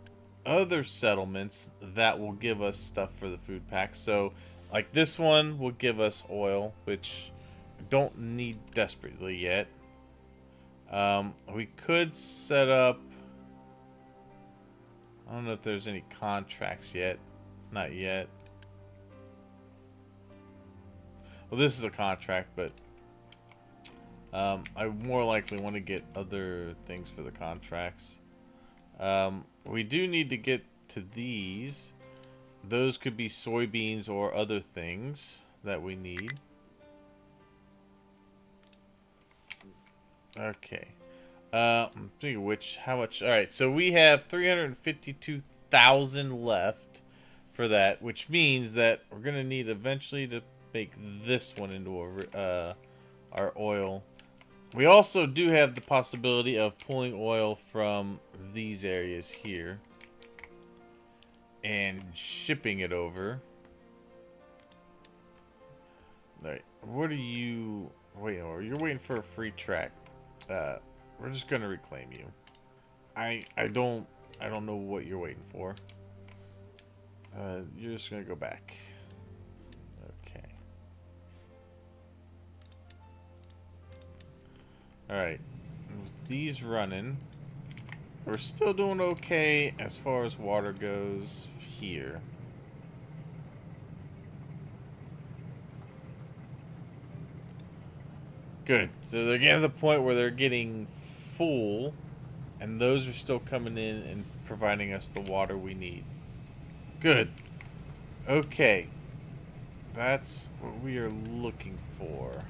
A: other settlements that will give us stuff for the food packs. So, like this one will give us oil, which we don't need desperately yet. We could set up... I don't know if there's any contracts yet. Not yet. Well, this is a contract, but I more likely want to get other things for the contracts. We do need to get to these. Those could be soybeans or other things that we need. Okay. Speaking of which, how much? All right, so we have 352,000 left for that, which means that we're gonna need eventually to make this one into our oil. We also do have the possibility of pulling oil from these areas here and shipping it over. All right, what are you waiting for? You're waiting for a free track. We're just gonna reclaim you. I don't know what you're waiting for. You're just gonna go back. Okay. Alright. With these running, we're still doing okay as far as water goes here. Good. So they're getting to the point where they're getting full, and those are still coming in and providing us the water we need. Good. Okay. That's what we are looking for.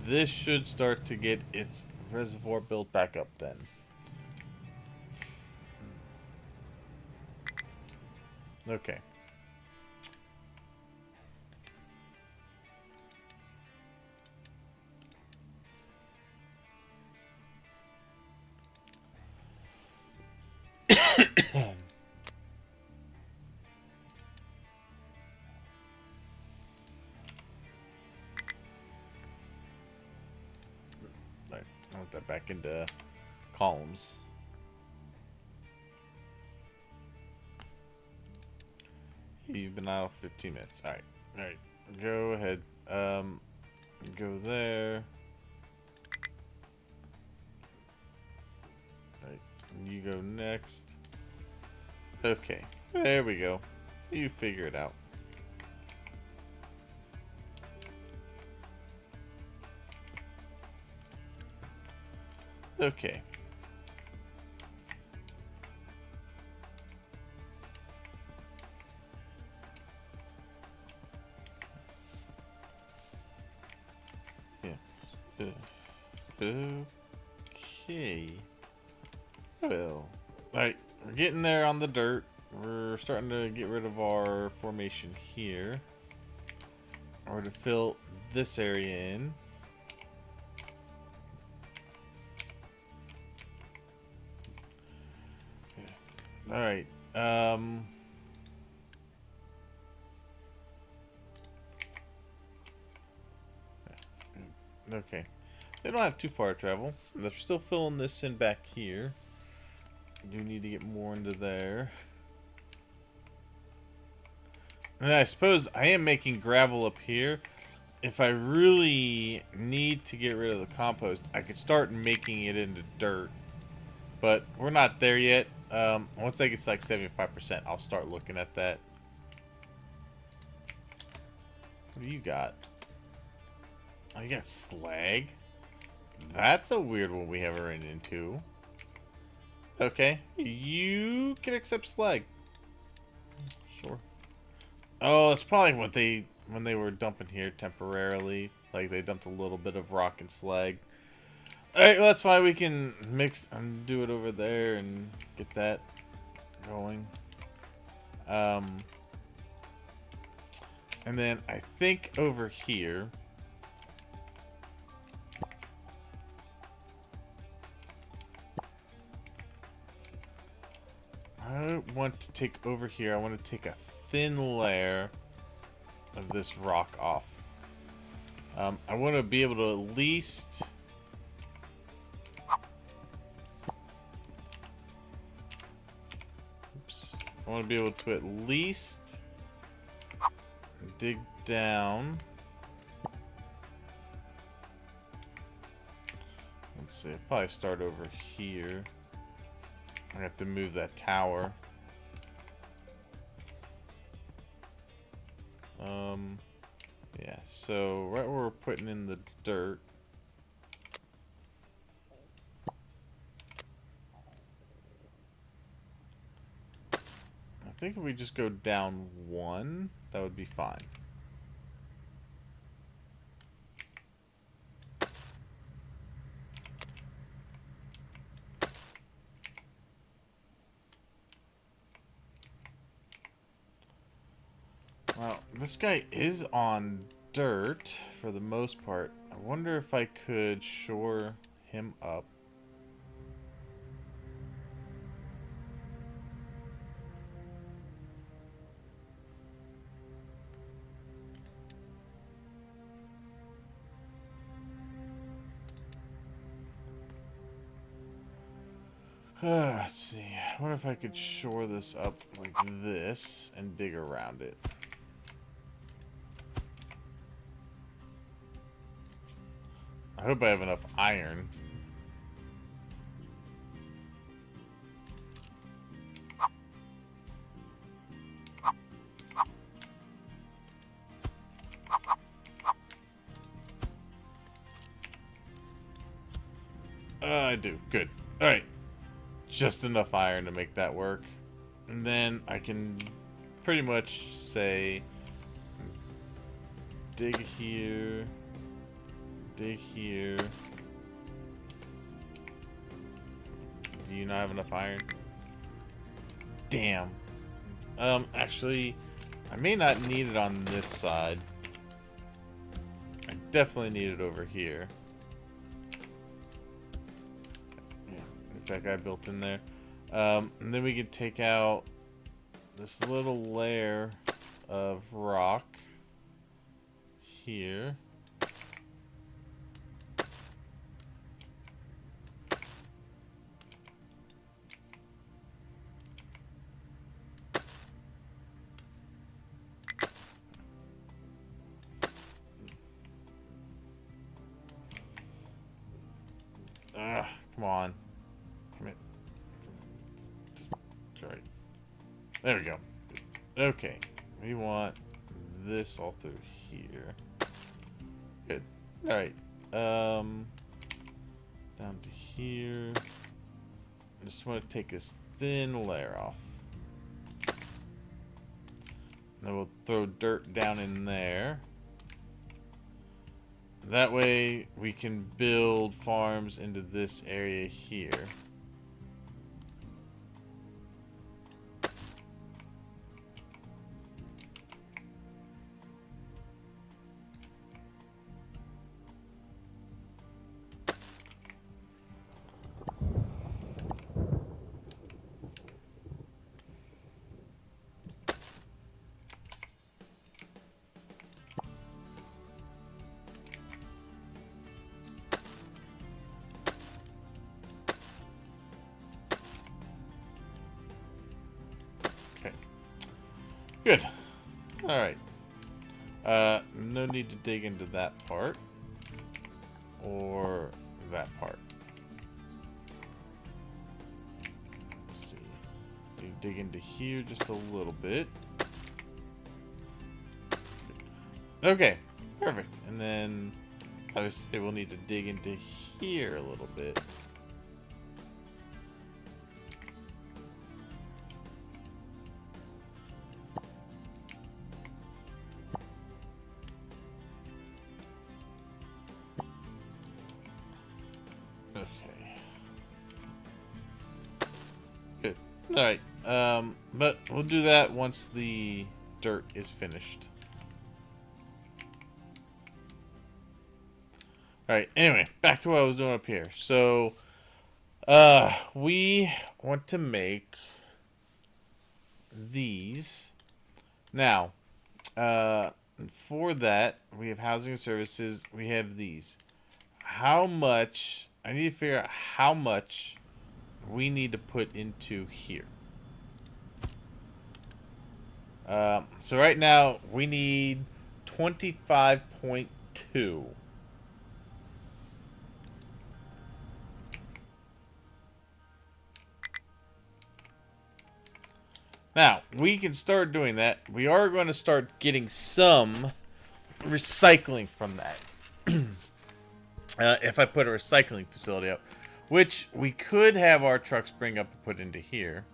A: This should start to get its reservoir built back up then. Okay. I want that back into columns. You've been out 15 minutes. Alright. Alright. Go ahead. Go there. Alright. You go next. Okay. There we go. You figure it out. Okay. Yeah. Okay. Well, alright, we're getting there on the dirt. We're starting to get rid of our formation here. We're to fill this area in. Alright, okay. They don't have too far to travel. They're still filling this in back here. Do need to get more into there. And I suppose I am making gravel up here. If I really need to get rid of the compost, I could start making it into dirt. But we're not there yet. Once I get to like 75%, I'll start looking at that. What do you got? Oh, you got slag? That's a weird one we haven't run into. Okay, you can accept slag. Sure. Oh, that's probably what when they were dumping here temporarily. Like they dumped a little bit of rock and slag. Alright, well, that's fine. We can mix and do it over there and get that going. And then I think over here, I want to take over here. I want to take a thin layer of this rock off. I want to be able to at least. Oops. I want to be able to at least dig down. Let's see. I'll probably start over here. I have to move that tower. Yeah, so right where we're putting in the dirt. I think if we just go down one, that would be fine. Well, this guy is on dirt for the most part. I wonder if I could shore him up. Let's see. I wonder if I could shore this up like this and dig around it. I hope I have enough iron. I do. Good. Alright. Just enough iron to make that work. And then I can pretty much say dig here. Dig here. Do you not have enough iron? Damn. Actually, I may not need it on this side. I definitely need it over here. Yeah, get that guy built in there. And then we can take out this little layer of rock here. Come on. Come here. Sorry. There we go. Okay. We want this all through here. Good. Alright. Down to here. I just want to take this thin layer off. Then we'll throw dirt down in there. That way we can build farms into this area here. Good. Alright. No need to dig into that part. Or that part. Let's see. You dig into here just a little bit. Okay, perfect. And then obviously we'll need to dig into here a little bit. Okay. Good. All right. But we'll do that once the dirt is finished. Alright, anyway, back to what I was doing up here. So, we want to make these. Now, for that, we have housing and services. We have these. How much, I need to figure out how much we need to put into here. So right now, we need 25.2. Now, we can start doing that. We are going to start getting some recycling from that. If I put a recycling facility up, which we could have our trucks bring up and put into here.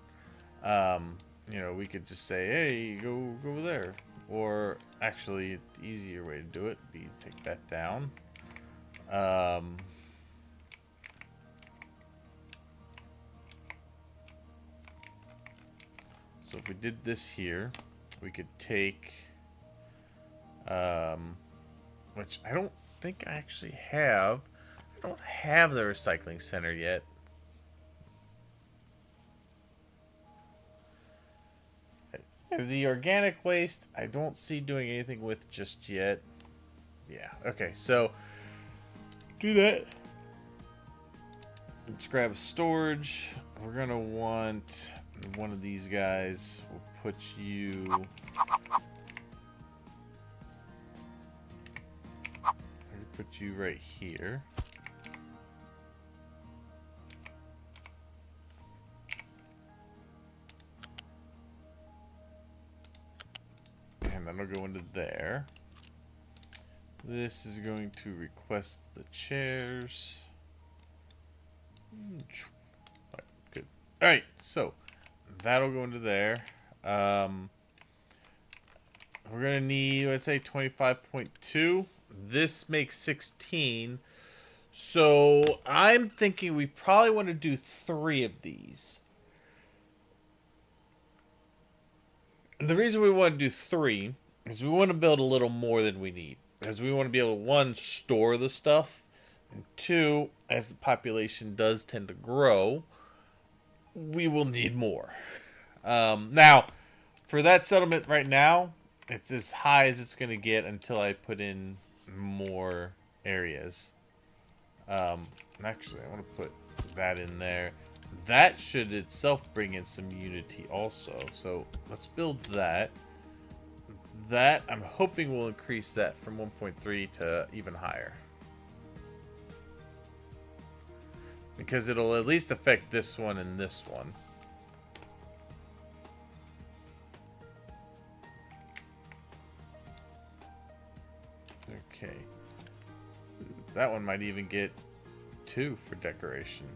A: You know, we could just say, hey, go there. Or, actually, the easier way to do it would be take that down. So if we did this here, we could take, which I don't think I actually have. I don't have the recycling center yet. The organic waste, I don't see doing anything with just yet. Yeah, okay, so do that. Let's grab storage. We're gonna want one of these guys. We'll put you. Put you right here. And then I'll go into there. This is going to request the chairs. Alright, good. Alright, so that'll go into there. We're gonna need, let's say, 25.2. This makes 16. So I'm thinking we probably want to do 3 of these. The reason we want to do 3 is we want to build a little more than we need. Because we want to be able to, 1, store the stuff. And 2, as the population does tend to grow, we will need more. Now, for that settlement right now, it's as high as it's going to get until I put in more areas. Actually, I want to put that in there. That should itself bring in some unity also. So let's build that. That, I'm hoping will increase that from 1.3 to even higher. Because it'll at least affect this one and this one. Okay. That one might even get 2 for decoration.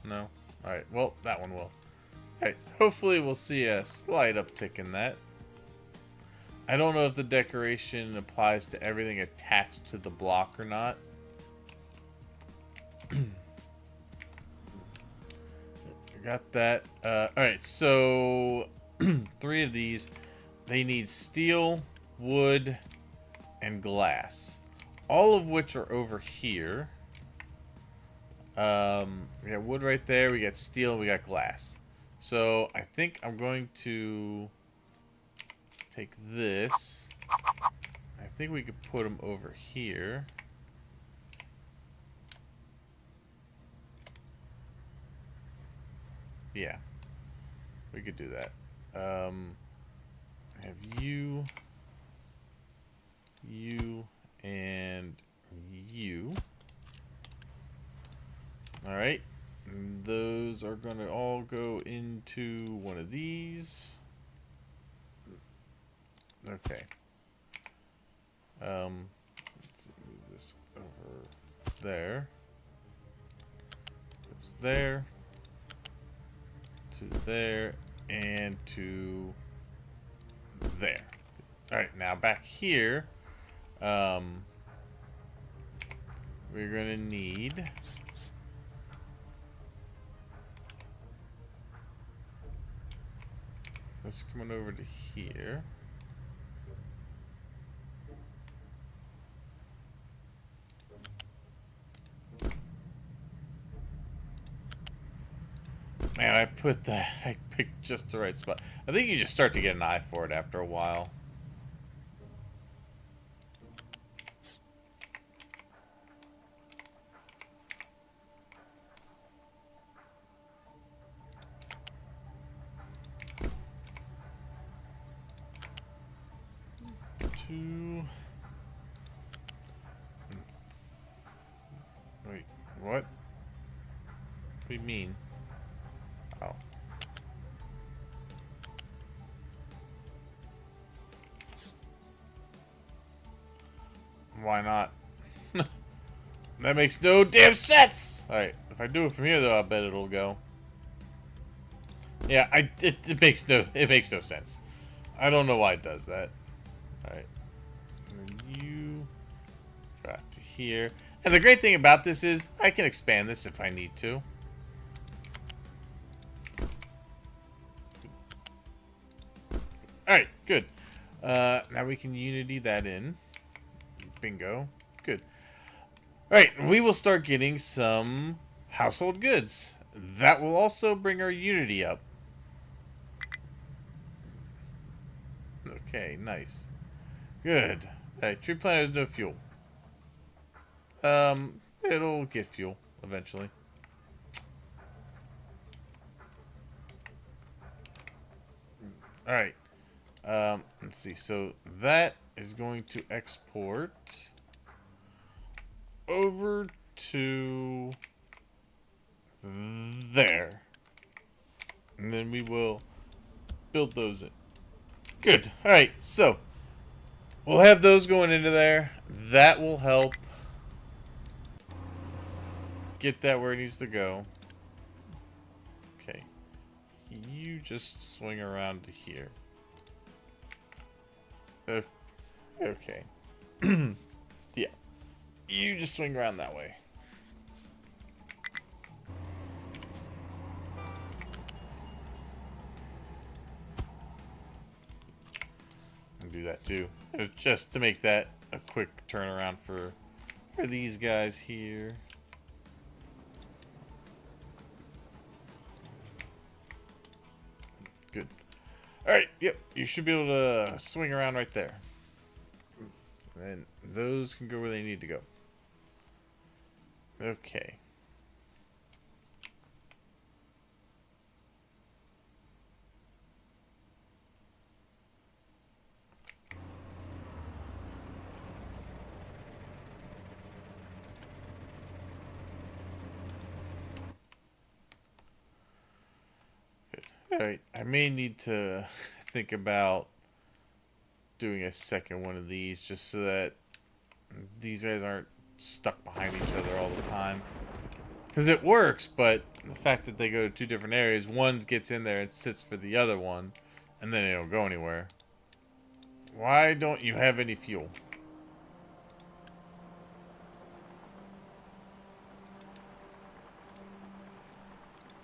A: No? Alright, well, that one will. Alright, hopefully we'll see a slight uptick in that. I don't know if the decoration applies to everything attached to the block or not. Got that. Alright, so 3 of these. They need steel, wood, and glass. All of which are over here. We got wood right there, we got steel, we got glass. So I think I'm going to take this. I think we could put them over here. Yeah, we could do that. Have you, and you. Alright. Those are going to all go into one of these. Okay. Let's move this over there. Goes there. To there. And to there. Alright, now back here, we're gonna need let's come on over to here. Man, I picked just the right spot. I think you just start to get an eye for it after a while. Wait, what? What do you mean? Oh. Why not? That makes no damn sense! Alright, if I do it from here though, I bet it'll go. Yeah, it makes no sense. I don't know why it does that. Alright. And then you got to here. And the great thing about this is I can expand this if I need to. Alright, good. Now we can Unity that in. Bingo. Good. Alright, we will start getting some household goods. That will also bring our Unity up. Okay, nice. Good. Alright, tree plant has no fuel. It'll get fuel eventually. Alright. Let's see. So that is going to export over to there. And then we will build those in. Good. Alright, so we'll have those going into there. That will help get that where it needs to go. Okay. You just swing around to here. Okay. Yeah. You just swing around that way. And do that too. Just to make that a quick turnaround for these guys here. Good. Alright, yep. You should be able to swing around right there. And those can go where they need to go. Okay. Alright, I may need to think about doing a second one of these just so that these guys aren't stuck behind each other all the time. Because it works, but the fact that they go to two different areas, one gets in there and sits for the other one, and then they don't go anywhere. Why don't you have any fuel?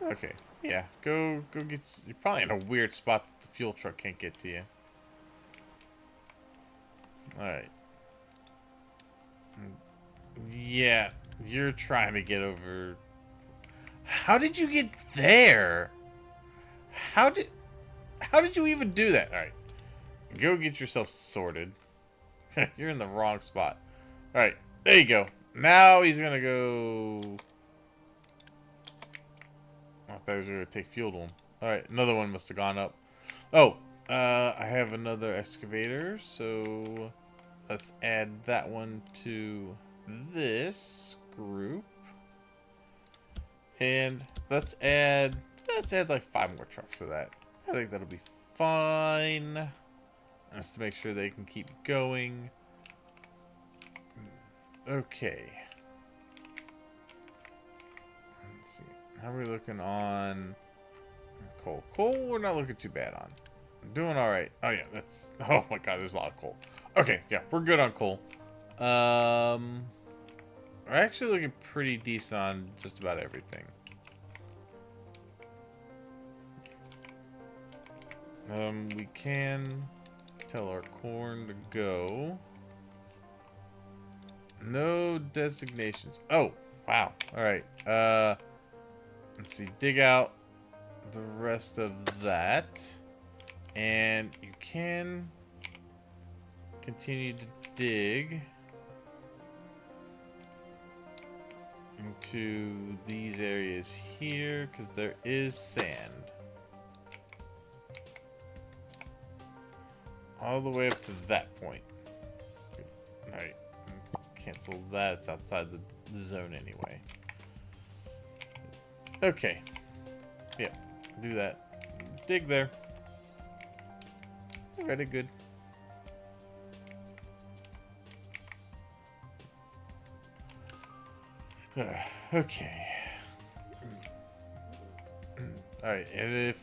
A: Okay. Yeah, go get... You're probably in a weird spot that the fuel truck can't get to you. Alright. Yeah, you're trying to get over... How did you get there? How did you even do that? Alright. Go get yourself sorted. You're in the wrong spot. Alright, there you go. Now he's gonna go... I thought he was going to take fuel to him. Alright, another one must have gone up. Oh, I have another excavator, so let's add that one to this group. And let's add like 5 more trucks to that. I think that'll be fine. Just to make sure they can keep going. Okay. Let's see. How are we looking on coal? Coal, we're not looking too bad on. Doing all right. Oh yeah, that's. Oh my god, there's a lot of coal. Okay, yeah, we're good on coal. We're actually looking pretty decent on just about everything. We can tell our corn to go. No designations. Oh, wow. All right. Let's see. Dig out the rest of that. And you can continue to dig into these areas here because there is sand. All the way up to that point. Alright. Cancel that. It's outside the zone anyway. Okay. Yeah. Do that. Dig there. Very good. Okay. Alright. And if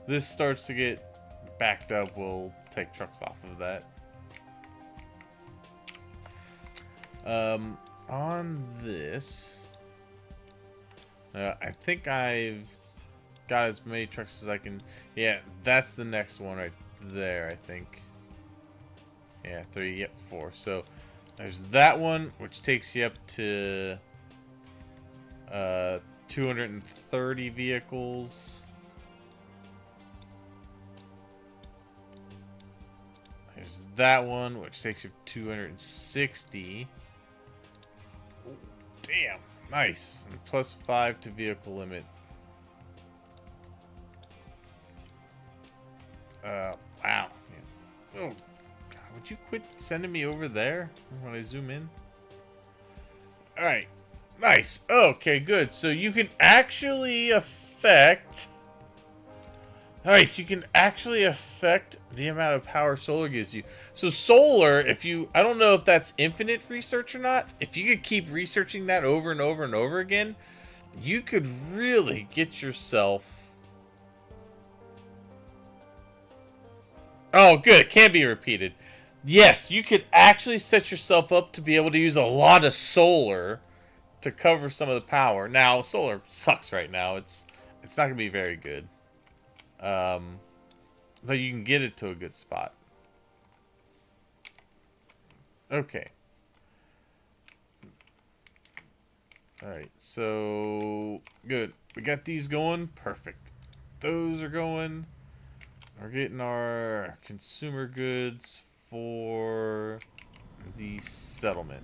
A: this starts to get backed up, we'll take trucks off of that. On this, I think I've got as many trucks as I can. Yeah, that's the next one right there, I think. Yeah, 3, yep, 4. So there's that one, which takes you up to 230 vehicles. There's that one, which takes you 260. Oh, damn. Nice. And plus 5 to vehicle limit. Wow. Yeah. Oh, God. Would you quit sending me over there when I zoom in? Alright. Nice. Okay, good. So you can actually affect... Alright, you can actually affect the amount of power solar gives you. So solar, if you... I don't know if that's infinite research or not. If you could keep researching that over and over and over again, you could really get yourself... Oh, good. It can be repeated. Yes, you could actually set yourself up to be able to use a lot of solar to cover some of the power. Now, solar sucks right now. It's not going to be very good. But you can get it to a good spot. Okay. Alright, so good. We got these going. Perfect. Those are going. We're getting our consumer goods for the settlement.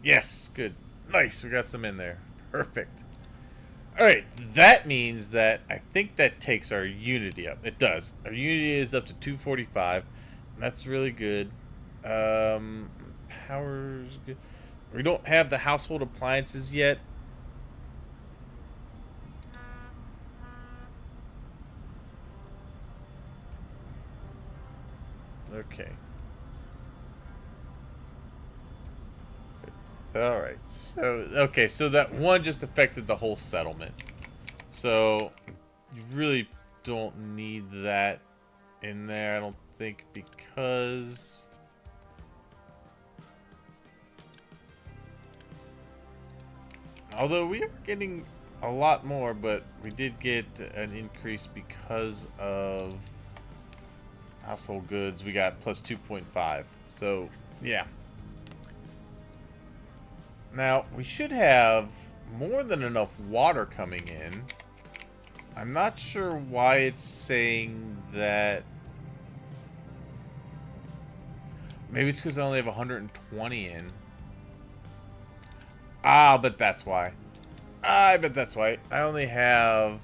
A: Yes, good. Nice, we got some in there. Perfect. Alright, that means that I think that takes our unity up. It does. Our unity is up to 245. That's really good. Power's good. We don't have the household appliances yet. Okay. Alright, so that one just affected the whole settlement. So, you really don't need that in there, I don't think, because... Although we are getting a lot more, but we did get an increase because of household goods. We got plus 2.5. So, yeah. Now, we should have more than enough water coming in. I'm not sure why it's saying that. Maybe it's because I only have 120 in. Ah, but that's why. I bet that's why. I only have...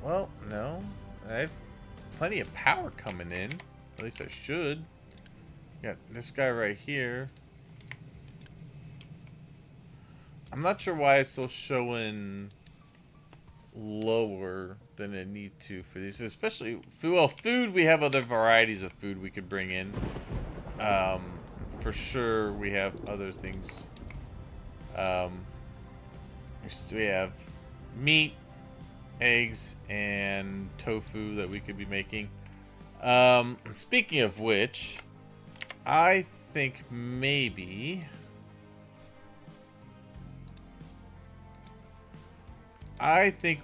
A: Well, no. I have plenty of power coming in. At least I should. Got this guy right here. I'm not sure why it's still showing lower something I need to for these, especially food. Well, food, we have other varieties of food we could bring in. For sure, we have other things. We have meat, eggs, and tofu that we could be making. Speaking of which, I think maybe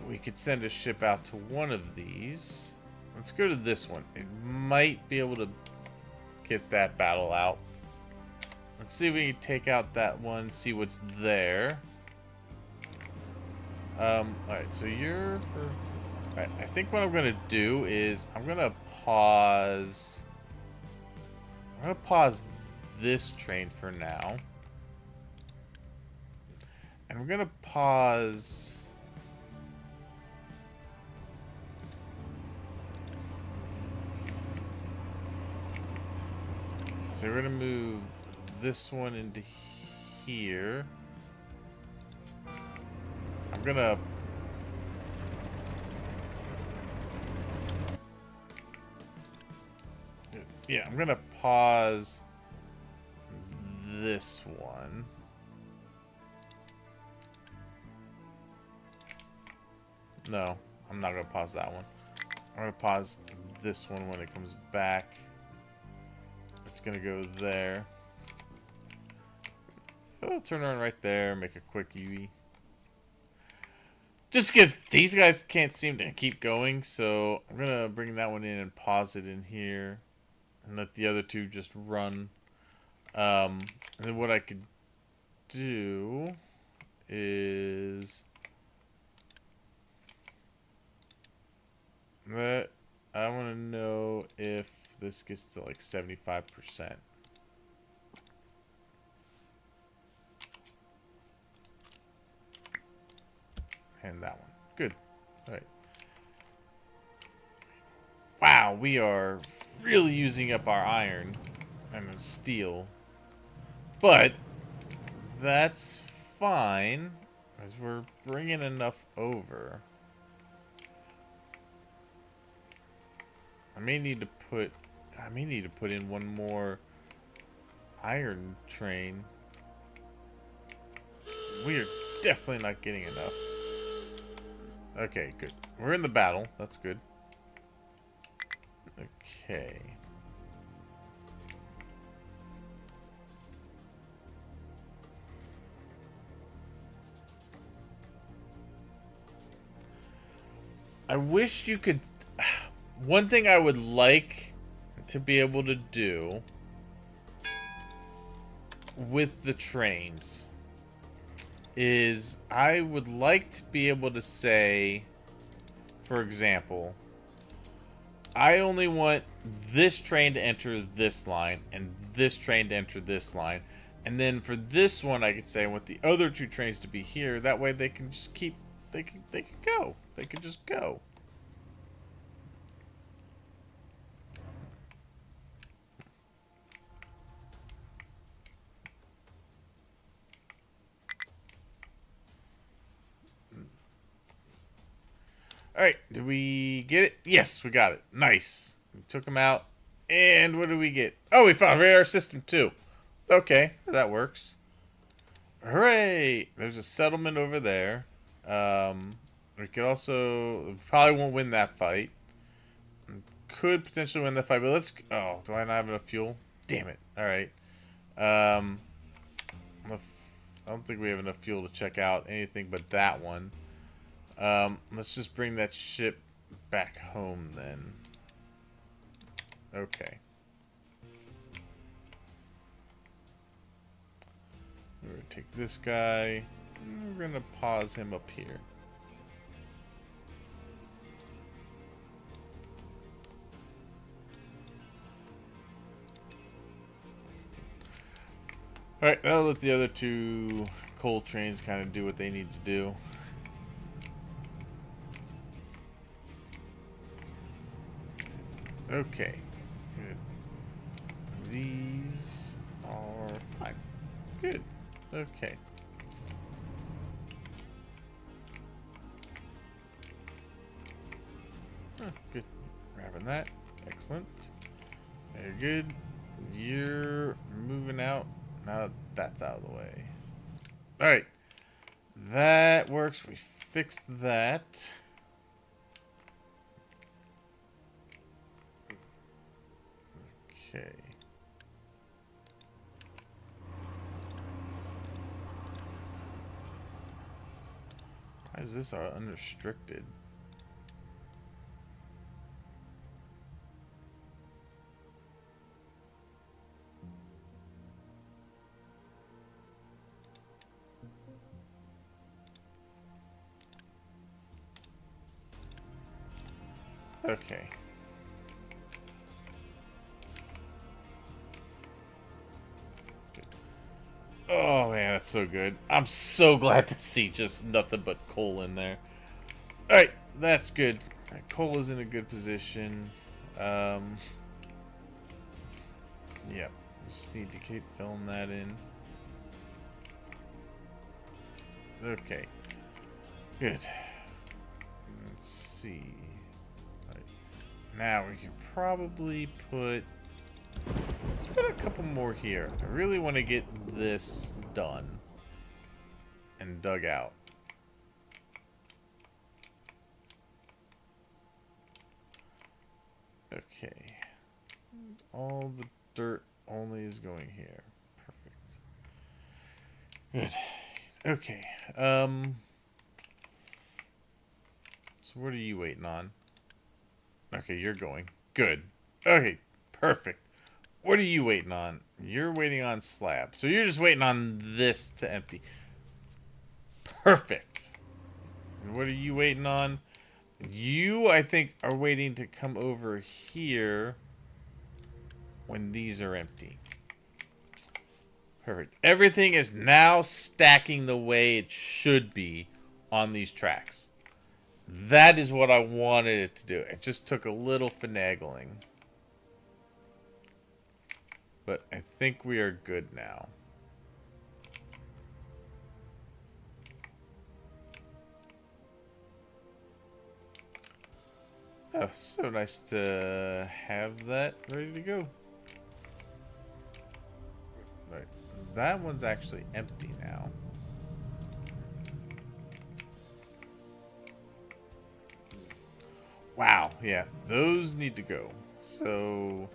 A: we could send a ship out to one of these. Let's go to this one. It might be able to get that battle out. Let's see if we can take out that one, see what's there. Alright, so you're for... Alright, I think what I'm going to do is I'm going to pause... this train for now. And we're going to pause... So we're going to move this one into here. I'm going to... Yeah, I'm going to pause this one. No, I'm not going to pause that one. I'm going to pause this one when it comes back. It's going to go there. Oh, turn around right there, make a quick UE. Just because these guys can't seem to keep going, so I'm going to bring that one in and pause it in here. And let the other two just run. And then what I could do is... I want to know if this gets to like 75%. And that one. Good. Alright. Wow, we are really using up our iron and steel. But that's fine, as we're bringing enough over. I may need to put in one more iron train. We are definitely not getting enough. Okay, good. We're in the battle. That's good. Okay. I wish you could... One thing I would like to be able to do with the trains is I would like to be able to say, for example, I only want this train to enter this line and this train to enter this line. And then for this one, I could say I want the other two trains to be here. That way they can just keep, they can go. They can just go. Alright, did we get it? Yes, we got it. Nice. We took them out. And what did we get? Oh, we found radar system 2. Okay, that works. Hooray! There's a settlement over there. We could also... We probably won't win that fight. Could potentially win that fight, but let's... Oh, do I not have enough fuel? Damn it. Alright. I don't think we have enough fuel to check out anything but that one. Let's just bring that ship back home then. Okay. We're gonna take this guy. And we're gonna pause him up here. Alright, I'll let the other two coal trains kind of do what they need to do. Okay. Good. These are fine. Good. Okay. doing that. Excellent. Very good. You're moving out. Now that's out of the way. Alright. That works. We fixed that. Okay. Why is this unrestricted? Okay. Oh man, that's so good. I'm so glad to see just nothing but coal in there. Alright, that's good. Coal is in a good position. Yeah, just need to keep filling that in. Okay. Good. Let's see. Right. Now we can probably put... Let's put a couple more here. I really want to get this done. And dug out. Okay. All the dirt only is going here. Perfect. Good. Okay. So what are you waiting on? Okay, you're going. Good. Okay, perfect. What are you waiting on? You're waiting on slab. So you're just waiting on this to empty. Perfect. And what are you waiting on? You, I think, are waiting to come over here when these are empty. Perfect. Everything is now stacking the way it should be on these tracks. That is what I wanted it to do. It just took a little finagling. But I think we are good now. Oh, so nice to have that ready to go. Right. That one's actually empty now. Wow, yeah, those need to go. So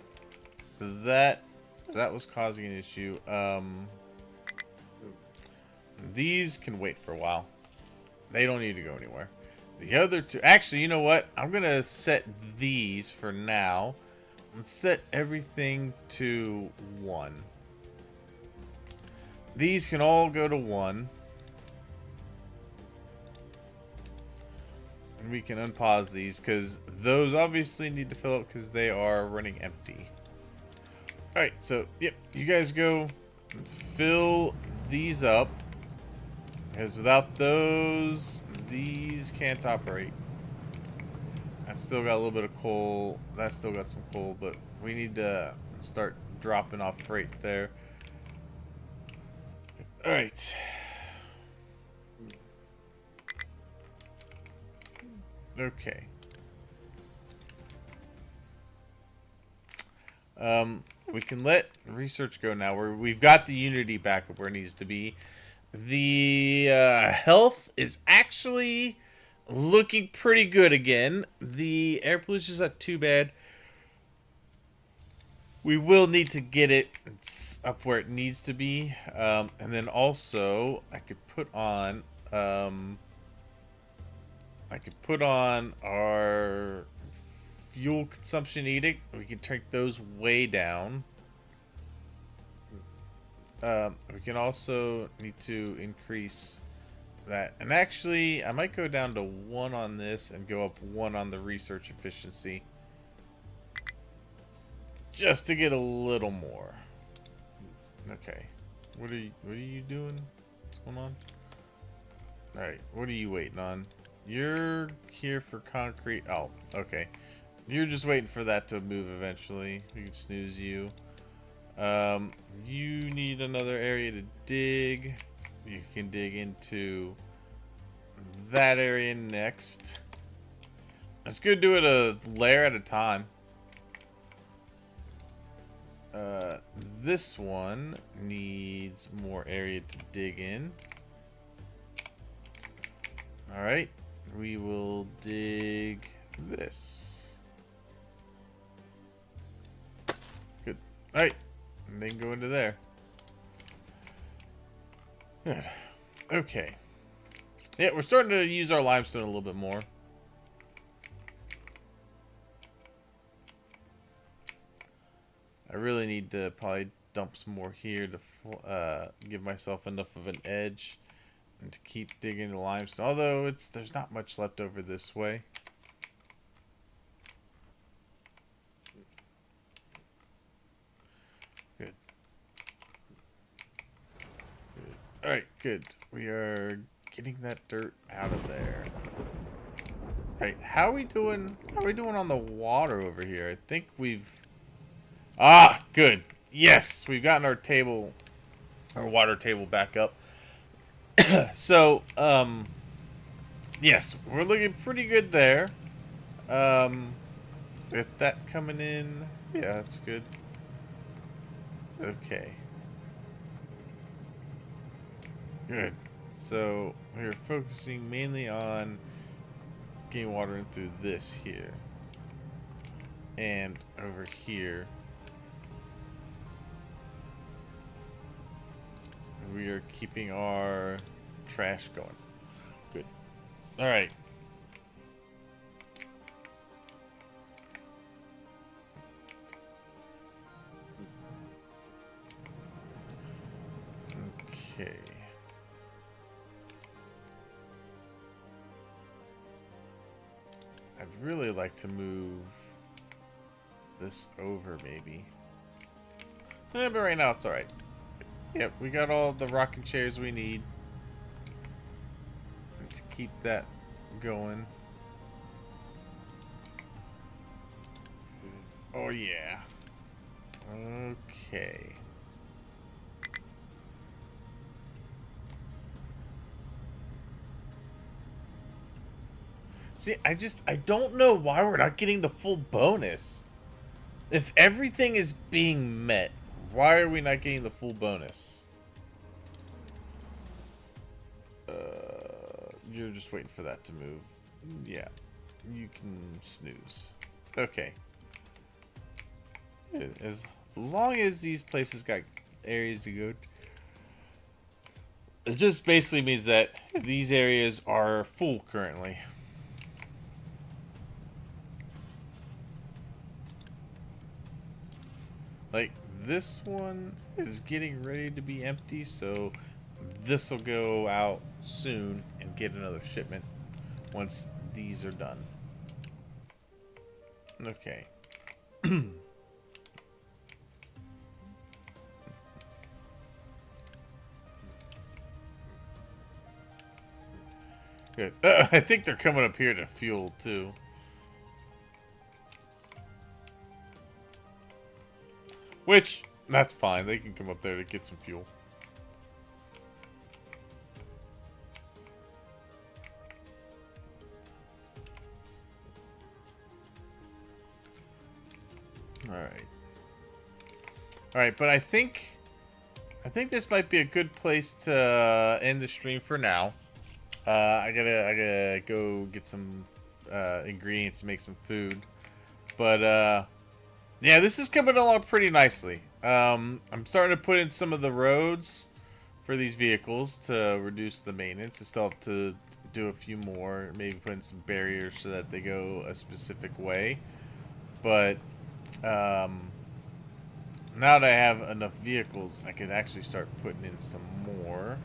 A: that was causing an issue. These can wait for a while. They don't need to go anywhere. The other two, actually, you know what? I'm gonna set these for now. Let's set everything to 1. These can all go to 1. And we can unpause these because those obviously need to fill up because they are running empty. Alright, so, yep, you guys go fill these up. Because without those, these can't operate. That's still got a little bit of coal. That's still got some coal, but we need to start dropping off freight there. Alright. Okay. We can let research go now. We've got the Unity back up where it needs to be. The health is actually looking pretty good again. The air pollution is not too bad. We will need to get it up where it needs to be. And then also, I could put on our fuel consumption edict. We can take those way down. We can also need to increase that. And actually, I might go down to 1 on this and go up 1 on the research efficiency. Just to get a little more. Okay. What are you doing? What's going on? Alright, what are you waiting on? You're here for concrete. Oh, okay. You're just waiting for that to move eventually. We can snooze you. You need another area to dig. You can dig into that area next. Let's go do it a layer at a time. This one needs more area to dig in. Alright, we will dig this. Good. Alright, and then go into there. Good. Okay. Yeah, we're starting to use our limestone a little bit more. I really need to probably dump some more here to give myself enough of an edge and to keep digging the limestone. Although there's not much left over this way. Good. Good. All right, good. We are getting that dirt out of there. All right, how are we doing? How are we doing on the water over here? I think we've. Ah, good. Yes, we've gotten our table, our water table back up. So, yes, we're looking pretty good there. With that coming in, yeah, that's good. Okay. Good. So, we're focusing mainly on getting water in through this here. And over here. We are keeping our trash going. Good. All right. Okay. I'd really like to move this over, maybe. But right now it's all right. Yep, we got all the rocking chairs we need. Let's keep that going. Oh yeah. Okay. See, I don't know why we're not getting the full bonus. If everything is being met, why are we not getting the full bonus? You're just waiting for that to move. Yeah. You can snooze. Okay. As long as these places got areas to go to, it just basically means that these areas are full currently. Like, this one is getting ready to be empty, so this will go out soon and get another shipment once these are done. Okay. Good. I think they're coming up here to fuel, too. Which, that's fine. They can come up there to get some fuel. Alright. Alright, but I think this might be a good place to end the stream for now. I gotta go get some ingredients to make some food. But yeah, this is coming along pretty nicely. I'm starting to put in some of the roads for these vehicles to reduce the maintenance. I still have to do a few more, maybe put in some barriers so that they go a specific way. But now that I have enough vehicles, I can actually start putting in some more.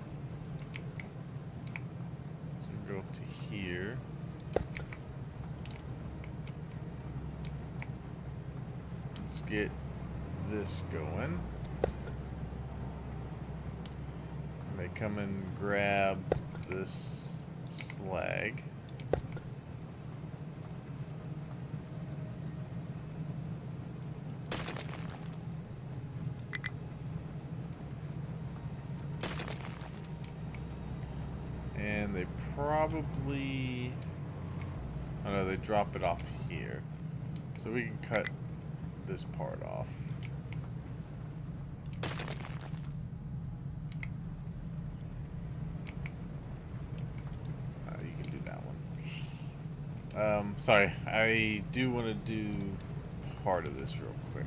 A: So go up to here. Let's get this going. And they come and grab this slag. And they probably... oh no, they drop it off here. So we can cut this part off. Sorry, I do want to do part of this real quick.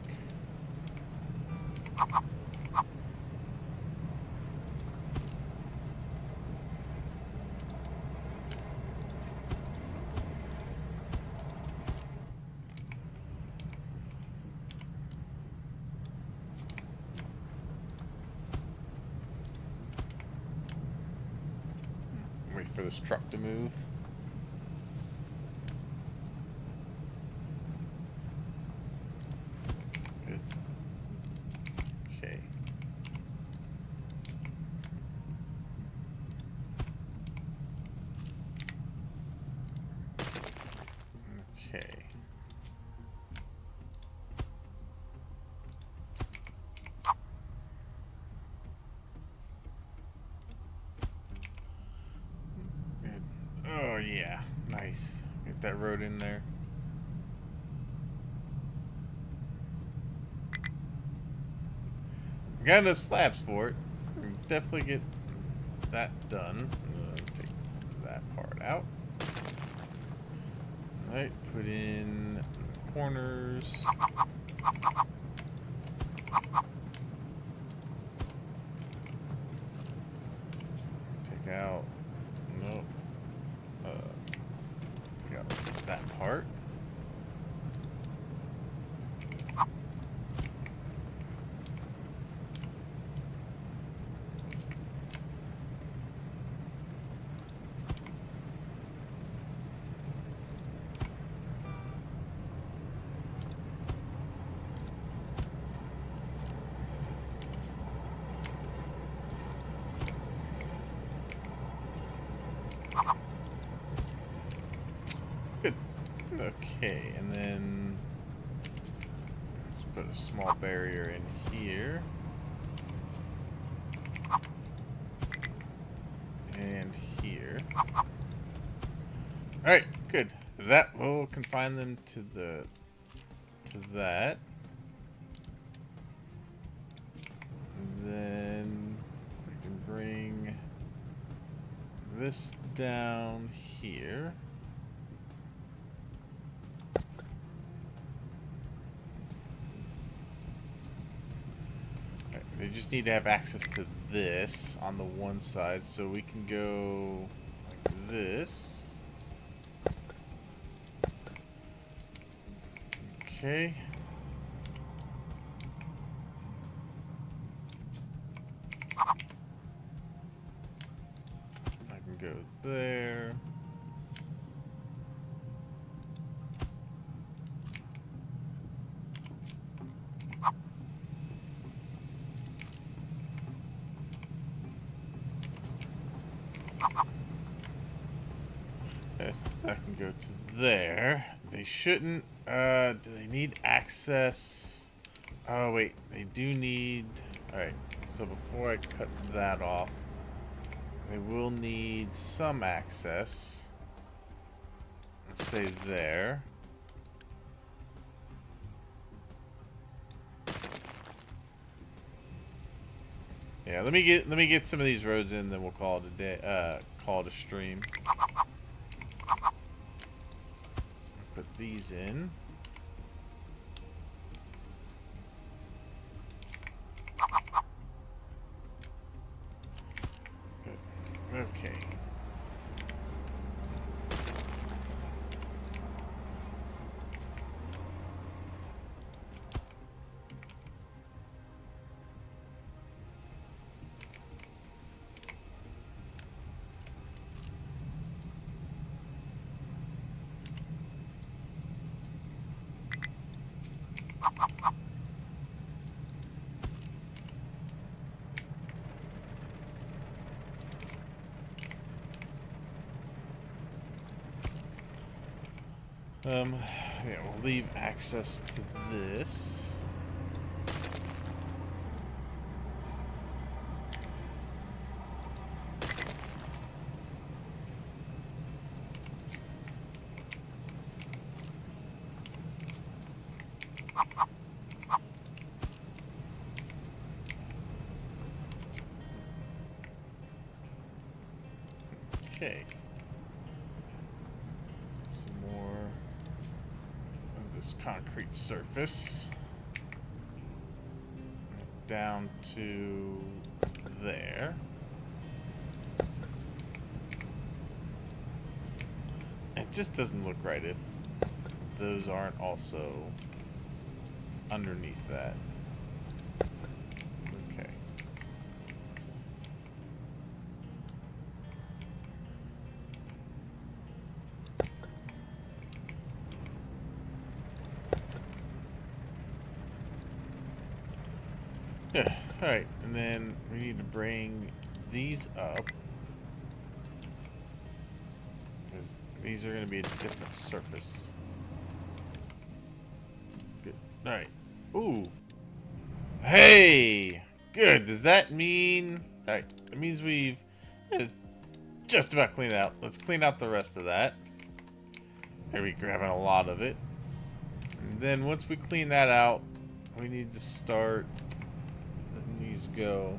A: Wait for this truck to move. Good. Okay. Okay. Good. Oh yeah, nice. Get that road in there. Got enough slabs for it. Definitely get that done. Take that part out. Alright, put in the corners. Take out. Nope. Take out that part. Good. Okay, and then let's put a small barrier in here. And here. Alright, good. That will confine them to that. Then we can bring this down here. Right, they just need to have access to this on the one side, so we can go like this. Okay. I can go there. I can go to there. They shouldn't. Do they need access? Oh, wait. They do need... Alright. So before I cut that off, they will need some access. Let's say there. Yeah, let me get some of these roads in, then we'll call it a day. Call it a stream. Put these in. Good. Okay. Yeah, we'll leave access to this. Okay. Some more this concrete surface down to there. It just doesn't look right if those aren't also underneath that. Okay. Yeah, alright, and then we need to bring these up. Because these are going to be a different surface. Good. Alright. Ooh. Hey! Good. Does that mean... Alright, it means we've just about cleaned out. Let's clean out the rest of that. Maybe grabbing a lot of it. And then once we clean that out, we need to start letting these go.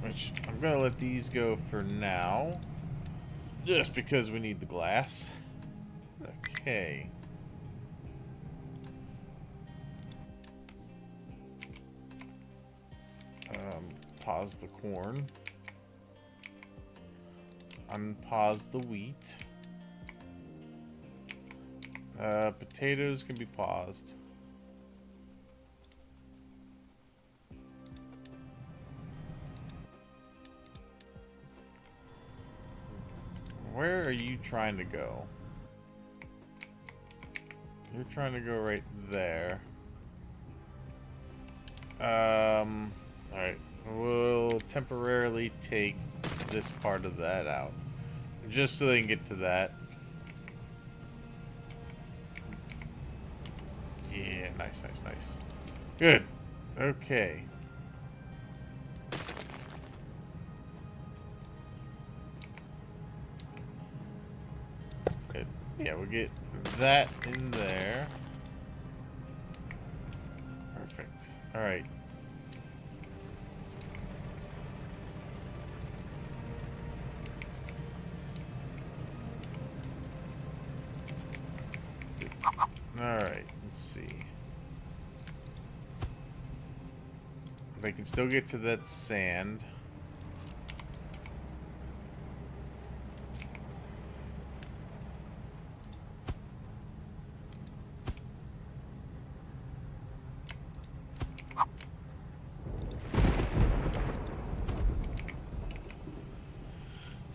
A: Which, I'm going to let these go for now. Just because we need the glass. Okay. Pause the corn. Unpause the wheat. Potatoes can be paused. Where are you trying to go? You're trying to go right there. Alright. We'll temporarily take this part of that out. Just so they can get to that. Yeah, nice, nice, nice. Good. Okay. Good. Yeah, we'll get that in there. Perfect. Alright. Alright, let's see. They can still get to that sand.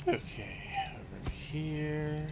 A: Okay, over here.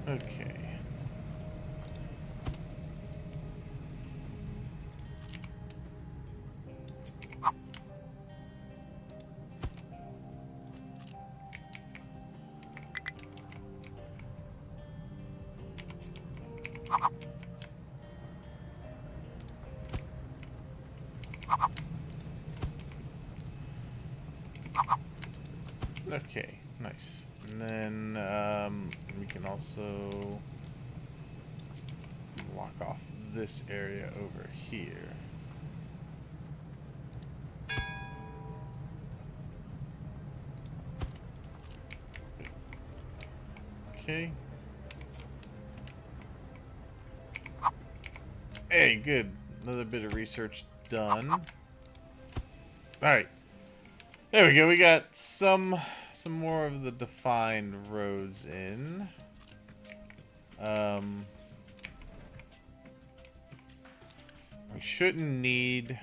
A: Okay. Okay, nice. And then we can also block off this area over here. Okay. Hey, good. Another bit of research done. Alright. There we go. We got some more of the defined roads in. We shouldn't need...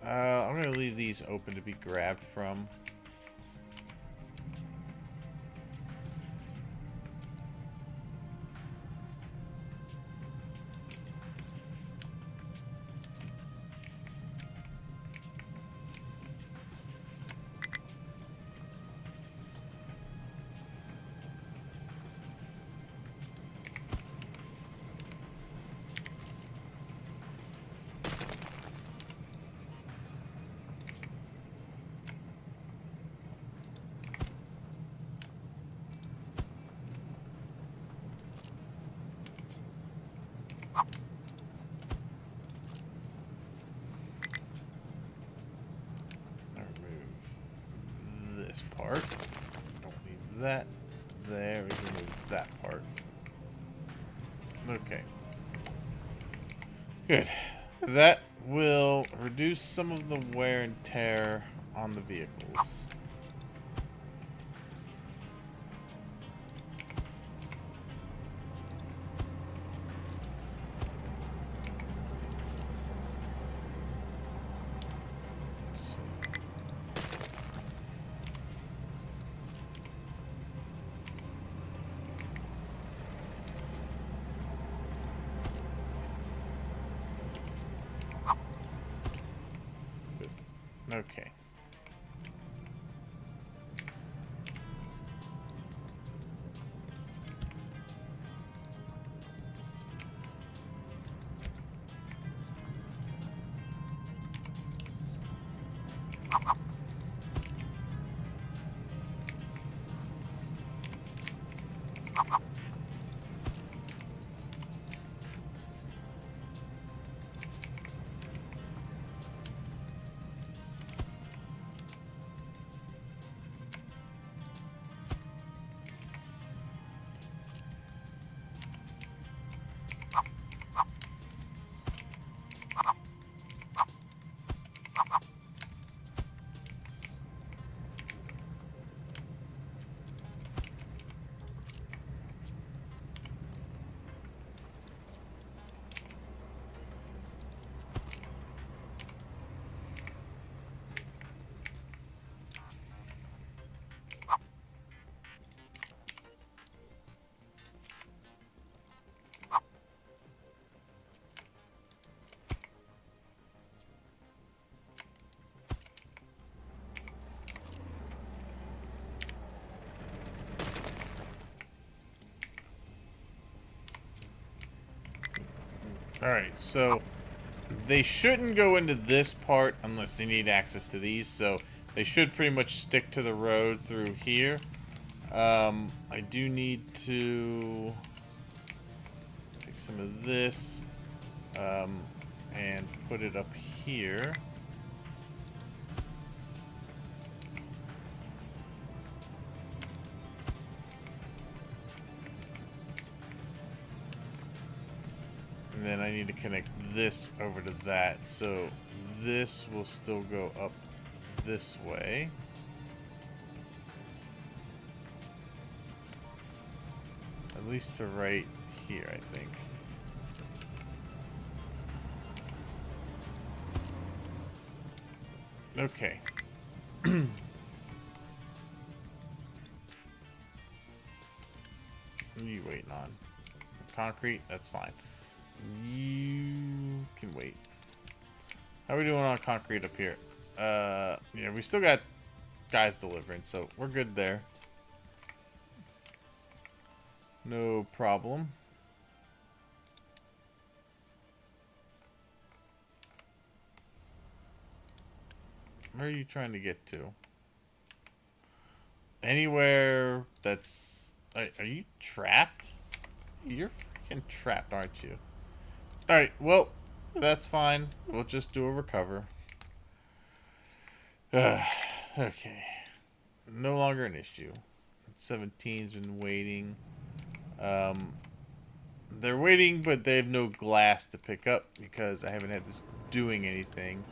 A: I'm going to leave these open to be grabbed from. part. Don't need that there. We can move that part. Okay. Good. That will reduce some of the wear and tear on the vehicles. Okay. Alright, so they shouldn't go into this part unless they need access to these, so they should pretty much stick to the road through here. I do need to take some of this and put it up here. And then I need to connect this over to that, so this will still go up this way. At least to right here, I think. Okay. What are you waiting on? Concrete? That's fine. You can wait. How are we doing on concrete up here? Yeah, we still got guys delivering, so we're good there. No problem. Where are you trying to get to? Anywhere that's... Are you trapped? You're freaking trapped, aren't you? Alright, well, that's fine. We'll just do a recover. Okay. No longer an issue. 17's been waiting. They're waiting, but they have no glass to pick up because I haven't had this doing anything.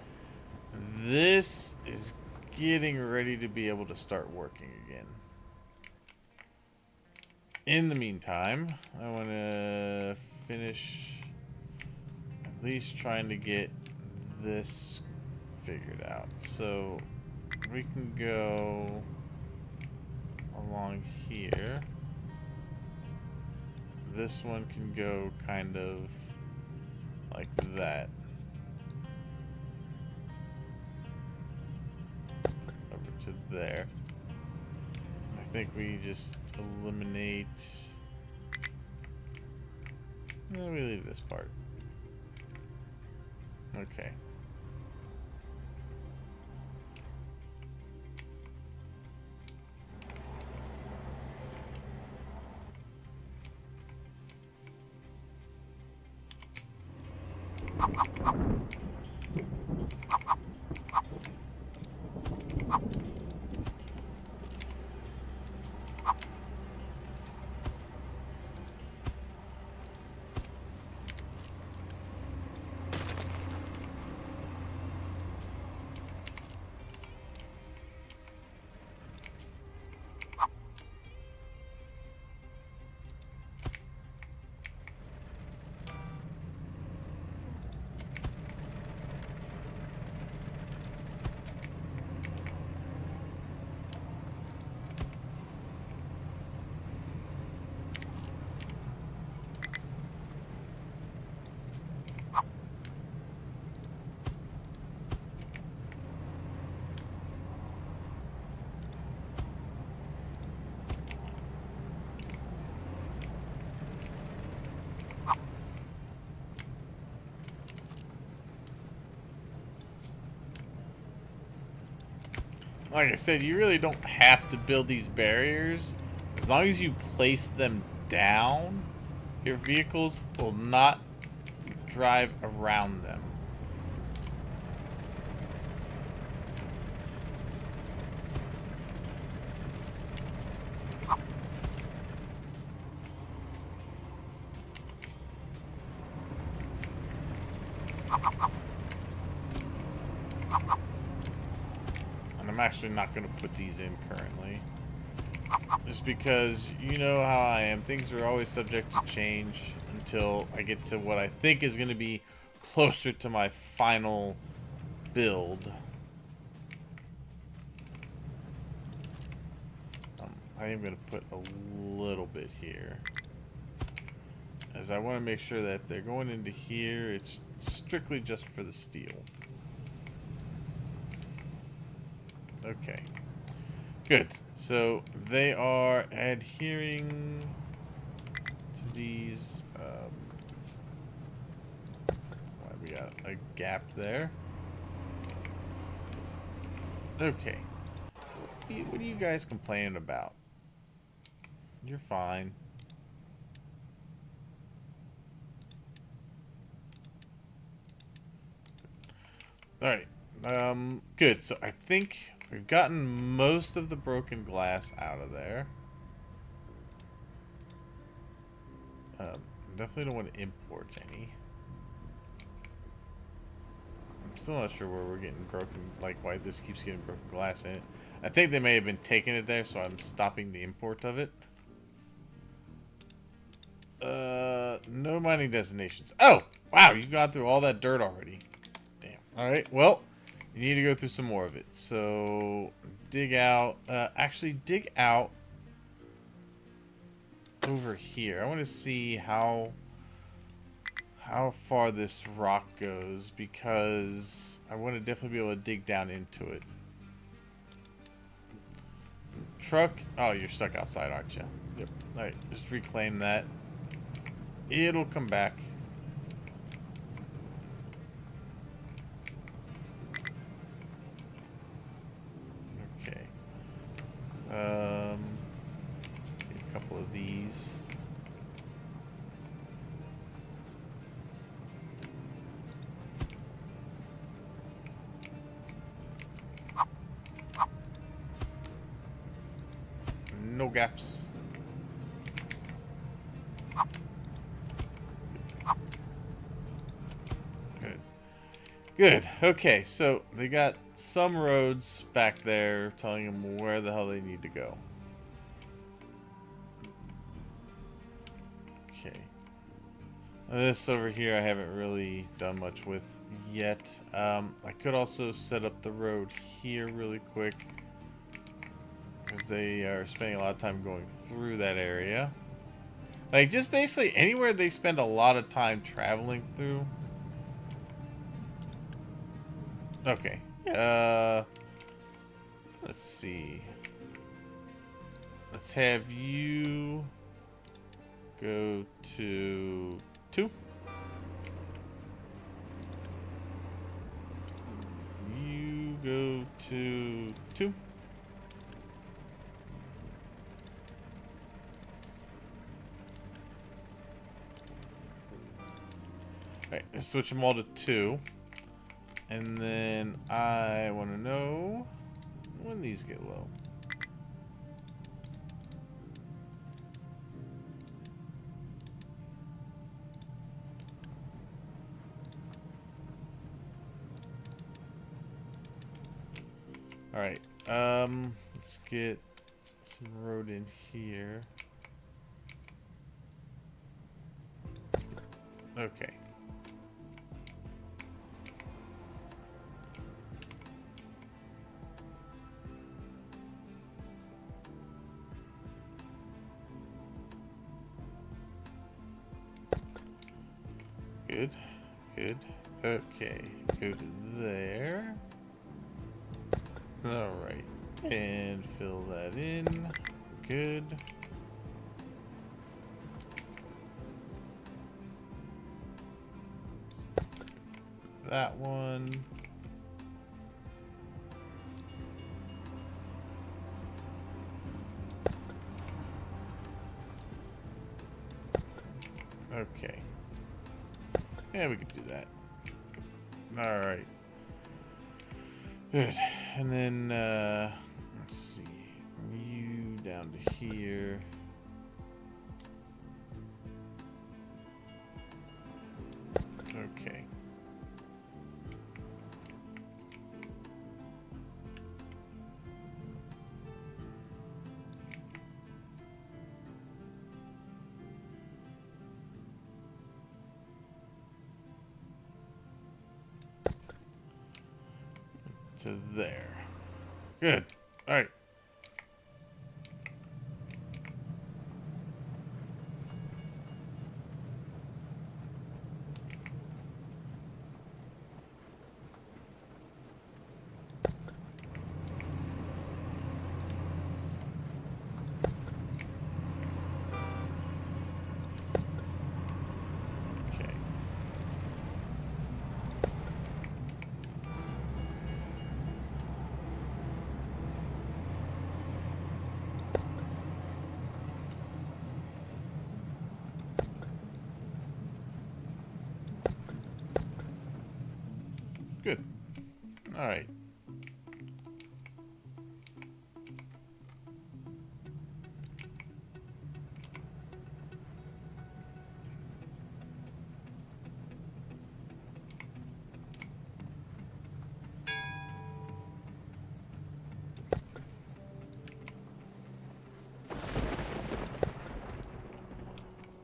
A: This is getting ready to be able to start working again. In the meantime, I want to finish at least trying to get this figured out. So we can go along here. This one can go kind of like that. Over to there. I think we just eliminate... No, we leave this part. Okay. like I said, you really don't have to build these barriers. As long as you place them down, your vehicles will not drive around them. And I'm actually not going to put these in currently. Just because you know how I am. Things are always subject to change until I get to what I think is going to be closer to my final build. I am going to put a little bit here, as I want to make sure that if they're going into here, it's strictly just for the steel. Okay. Good. So they are adhering to these. We got a gap there. Okay. What are you guys complaining about? You're fine. Alright. Good. So I think we've gotten most of the broken glass out of there. Definitely don't want to import any. I'm still not sure where we're getting broken, like why this keeps getting broken glass in it. I think they may have been taking it there, so I'm stopping the import of it. No mining designations. Oh! Wow, you've gone through all that dirt already. Damn. Alright, well, you need to go through some more of it. So, dig out. Actually, dig out over here. I want to see how far this rock goes, because I want to definitely be able to dig down into it. Truck. Oh, you're stuck outside, aren't you? Yep. Alright, just reclaim that. It'll come back. Okay. A couple of these. No gaps. Good. Good. Okay, so they got some roads back there telling them where the hell they need to go. Okay. This over here I haven't really done much with yet. I could also set up the road here really quick, because they are spending a lot of time going through that area. Like, just basically anywhere they spend a lot of time traveling through. Okay. Let's see. Let's have you go to 2. You go to 2. Alright, let's switch them all to 2. And then I want to know when these get low. Alright, let's get some road in here. Okay. Good, good. Okay, go to there. Alright, and fill that in. Good. That one. Okay. Yeah, we could do that. Alright. Good. And then, let's see. You down to here. Okay. To there. Good. All right. Okay. Good. All right.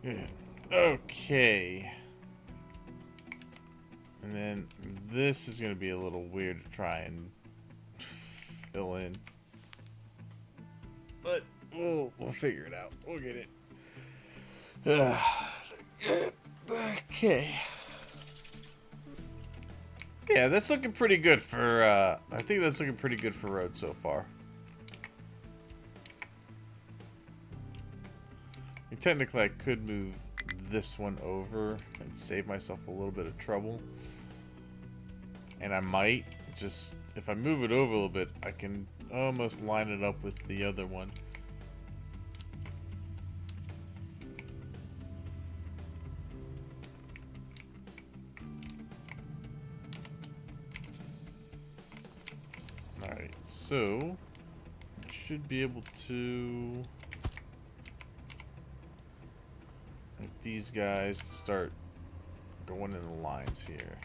A: Good. Okay. And then this is going to be a little weird to try and fill in. But we'll figure it out. We'll get it. Okay. Yeah, that's looking pretty good for, I think that's looking pretty good for road so far. Technically, I could move this one over and save myself a little bit of trouble. And I might just, if I move it over a little bit, I can almost line it up with the other one. Alright, so I should be able to get these guys to start going in the lines here.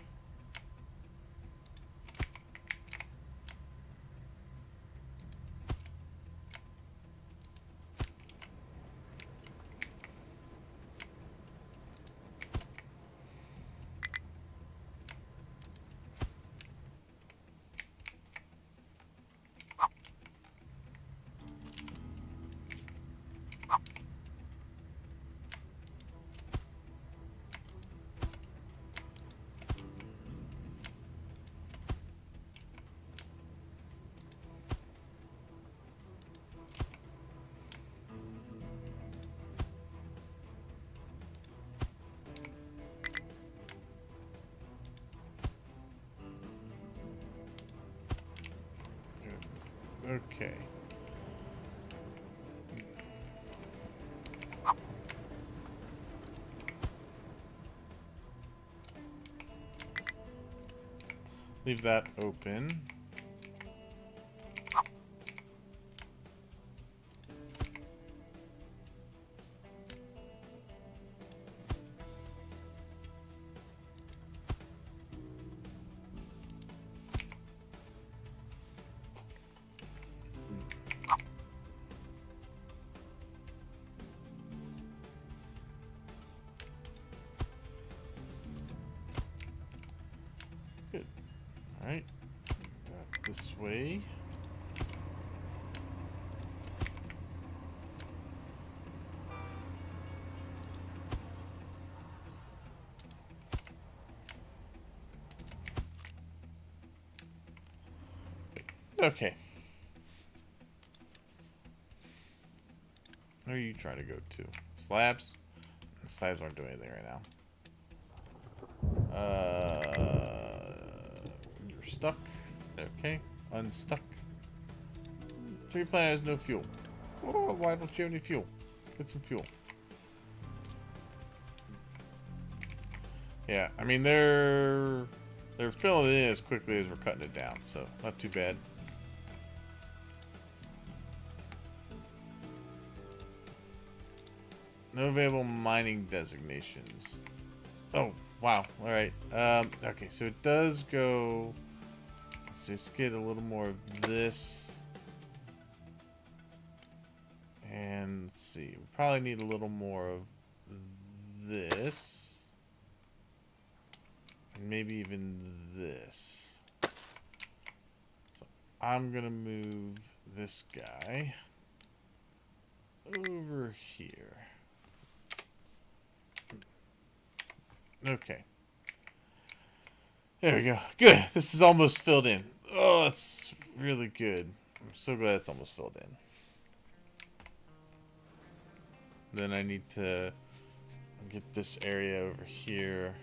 A: Okay. Leave that open. Good. All right. Back this way. Okay. Where are you trying to go to? Slabs? Slabs aren't doing anything right now. You're stuck. Okay. Unstuck. Tree plant has no fuel. Oh, why don't you have any fuel? Get some fuel. Yeah, I mean they're filling it in as quickly as we're cutting it down, so not too bad. No available mining designations. Oh, wow. All right. Okay, so it does go. Let's get a little more of this. And let's see. We probably need a little more of this. And maybe even this. So I'm going to move this guy over here. Okay. There we go. Good. This is almost filled in. Oh, that's really good. I'm so glad it's almost filled in. Then I need to get this area over here.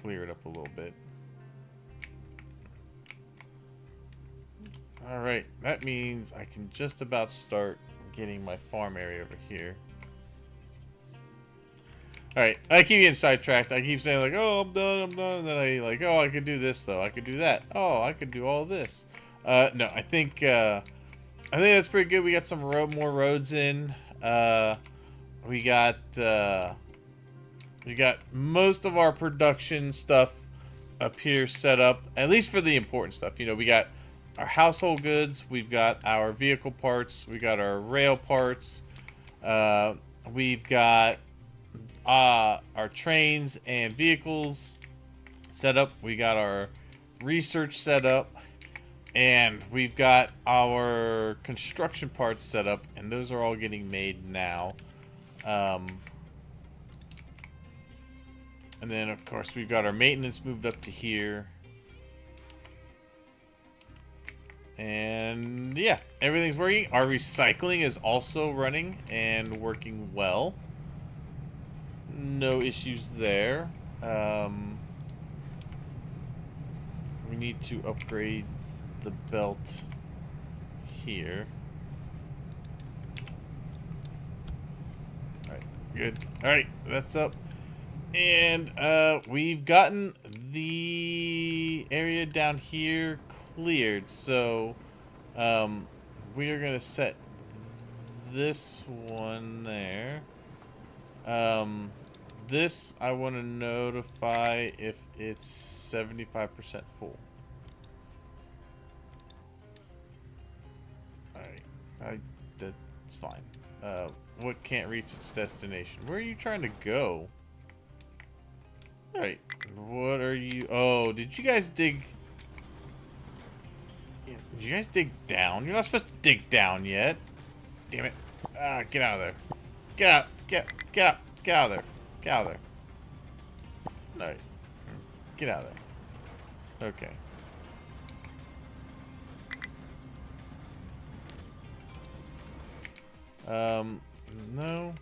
A: Clear it up a little bit. Alright. That means I can just about start getting my farm area over here. Alright, I keep getting sidetracked. I keep saying like, oh, I'm done. And then I like, oh, I could do this though. I could do that. Oh, I could do all this. No, I think that's pretty good. We got some more roads in. We got most of our production stuff up here set up, at least for the important stuff. You know, we got our household goods. We've got our vehicle parts. We got our rail parts. We've got our trains and vehicles set up. We got our research set up, and we've got our construction parts set up, and those are all getting made now. And then of course we've got our maintenance moved up to here, and yeah, everything's working. Our recycling is also running and working well. No issues there. We need to upgrade the belt here. Alright, good. Alright, that's up. And we've gotten the area down here cleared. So we are going to set this one there. This, I want to notify if it's 75% full. Alright, that's fine. What can't reach its destination? Where are you trying to go? Alright, what are you... Oh, did you guys dig... Did you guys dig down? You're not supposed to dig down yet. Damn it. Ah, get out of there. Get out. Get out. Get out of there. Get out of there. Alright. Get out of there. Okay. No.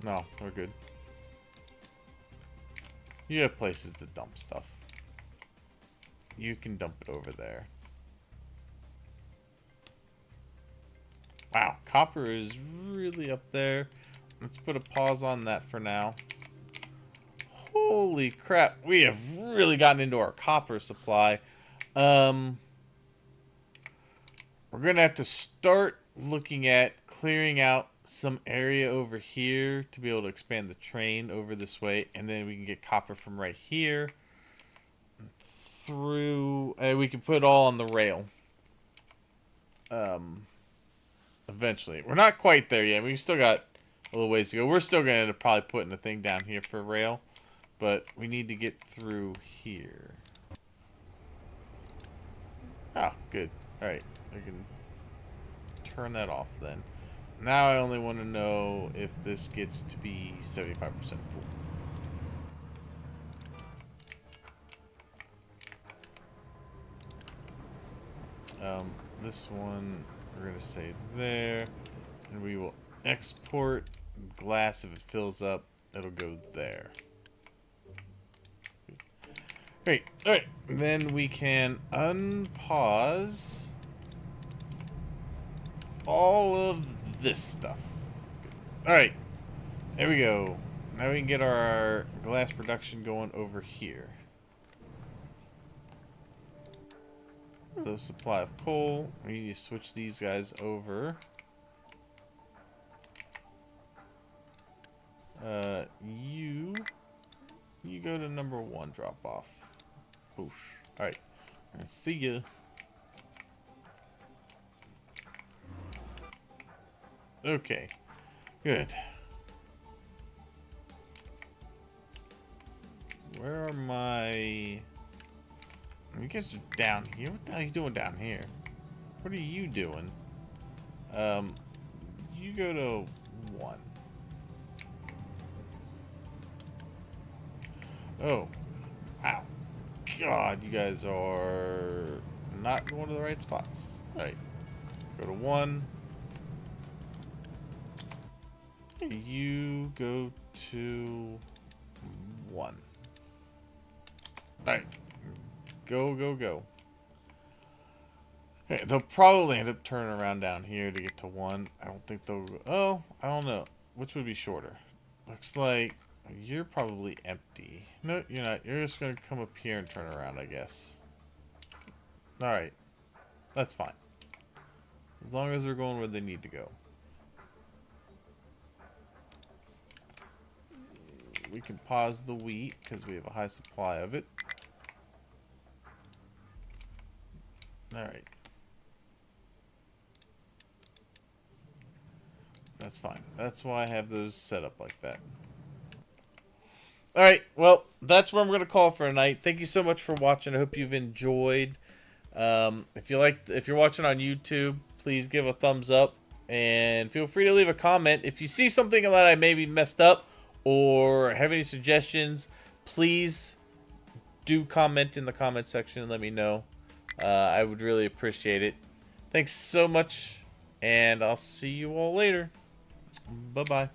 A: No, we're good. You have places to dump stuff. You can dump it over there. Wow, copper is really up there. Let's put a pause on that for now. Holy crap, we have really gotten into our copper supply. We're gonna have to start looking at clearing out some area over here to be able to expand the train over this way, and then we can get copper from right here through, and we can put it all on the rail. Eventually. We're not quite there yet. We've still got a little ways to go. We're still going to probably put a thing down here for rail, but we need to get through here. Oh, good. Alright, I can turn that off then. Now I only want to know if this gets to be 75% full. This one we're going to say there, and we will export glass. If it fills up, it'll go there. Great. Alright, then we can unpause all of this stuff. Alright, there we go. now we can get our glass production going over here. The supply of coal. We need to switch these guys over. You go to number 1 drop off. Boosh. Alright. See ya. Okay. Good. Where are my... You guys are down here. What the hell are you doing down here? What are you doing? You go to 1. Oh. Wow. God, you guys are not going to the right spots. Alright. Go to 1. You go to 1. Alright. Go, go, go. Okay, they'll probably end up turning around down here to get to 1. I don't think they'll... Oh, I don't know. Which would be shorter? Looks like you're probably empty. No, you're not. You're just going to come up here and turn around, I guess. Alright. That's fine. As long as they're going where they need to go. We can pause the wheat because we have a high supply of it. Alright. That's fine. That's why I have those set up like that. Alright, well, that's where I'm going to call for tonight. Thank you so much for watching. I hope you've enjoyed. If you're watching on YouTube, please give a thumbs up. And feel free to leave a comment. If you see something that I maybe messed up or have any suggestions, please do comment in the comment section and let me know. I would really appreciate it. Thanks so much, and I'll see you all later. Bye-bye.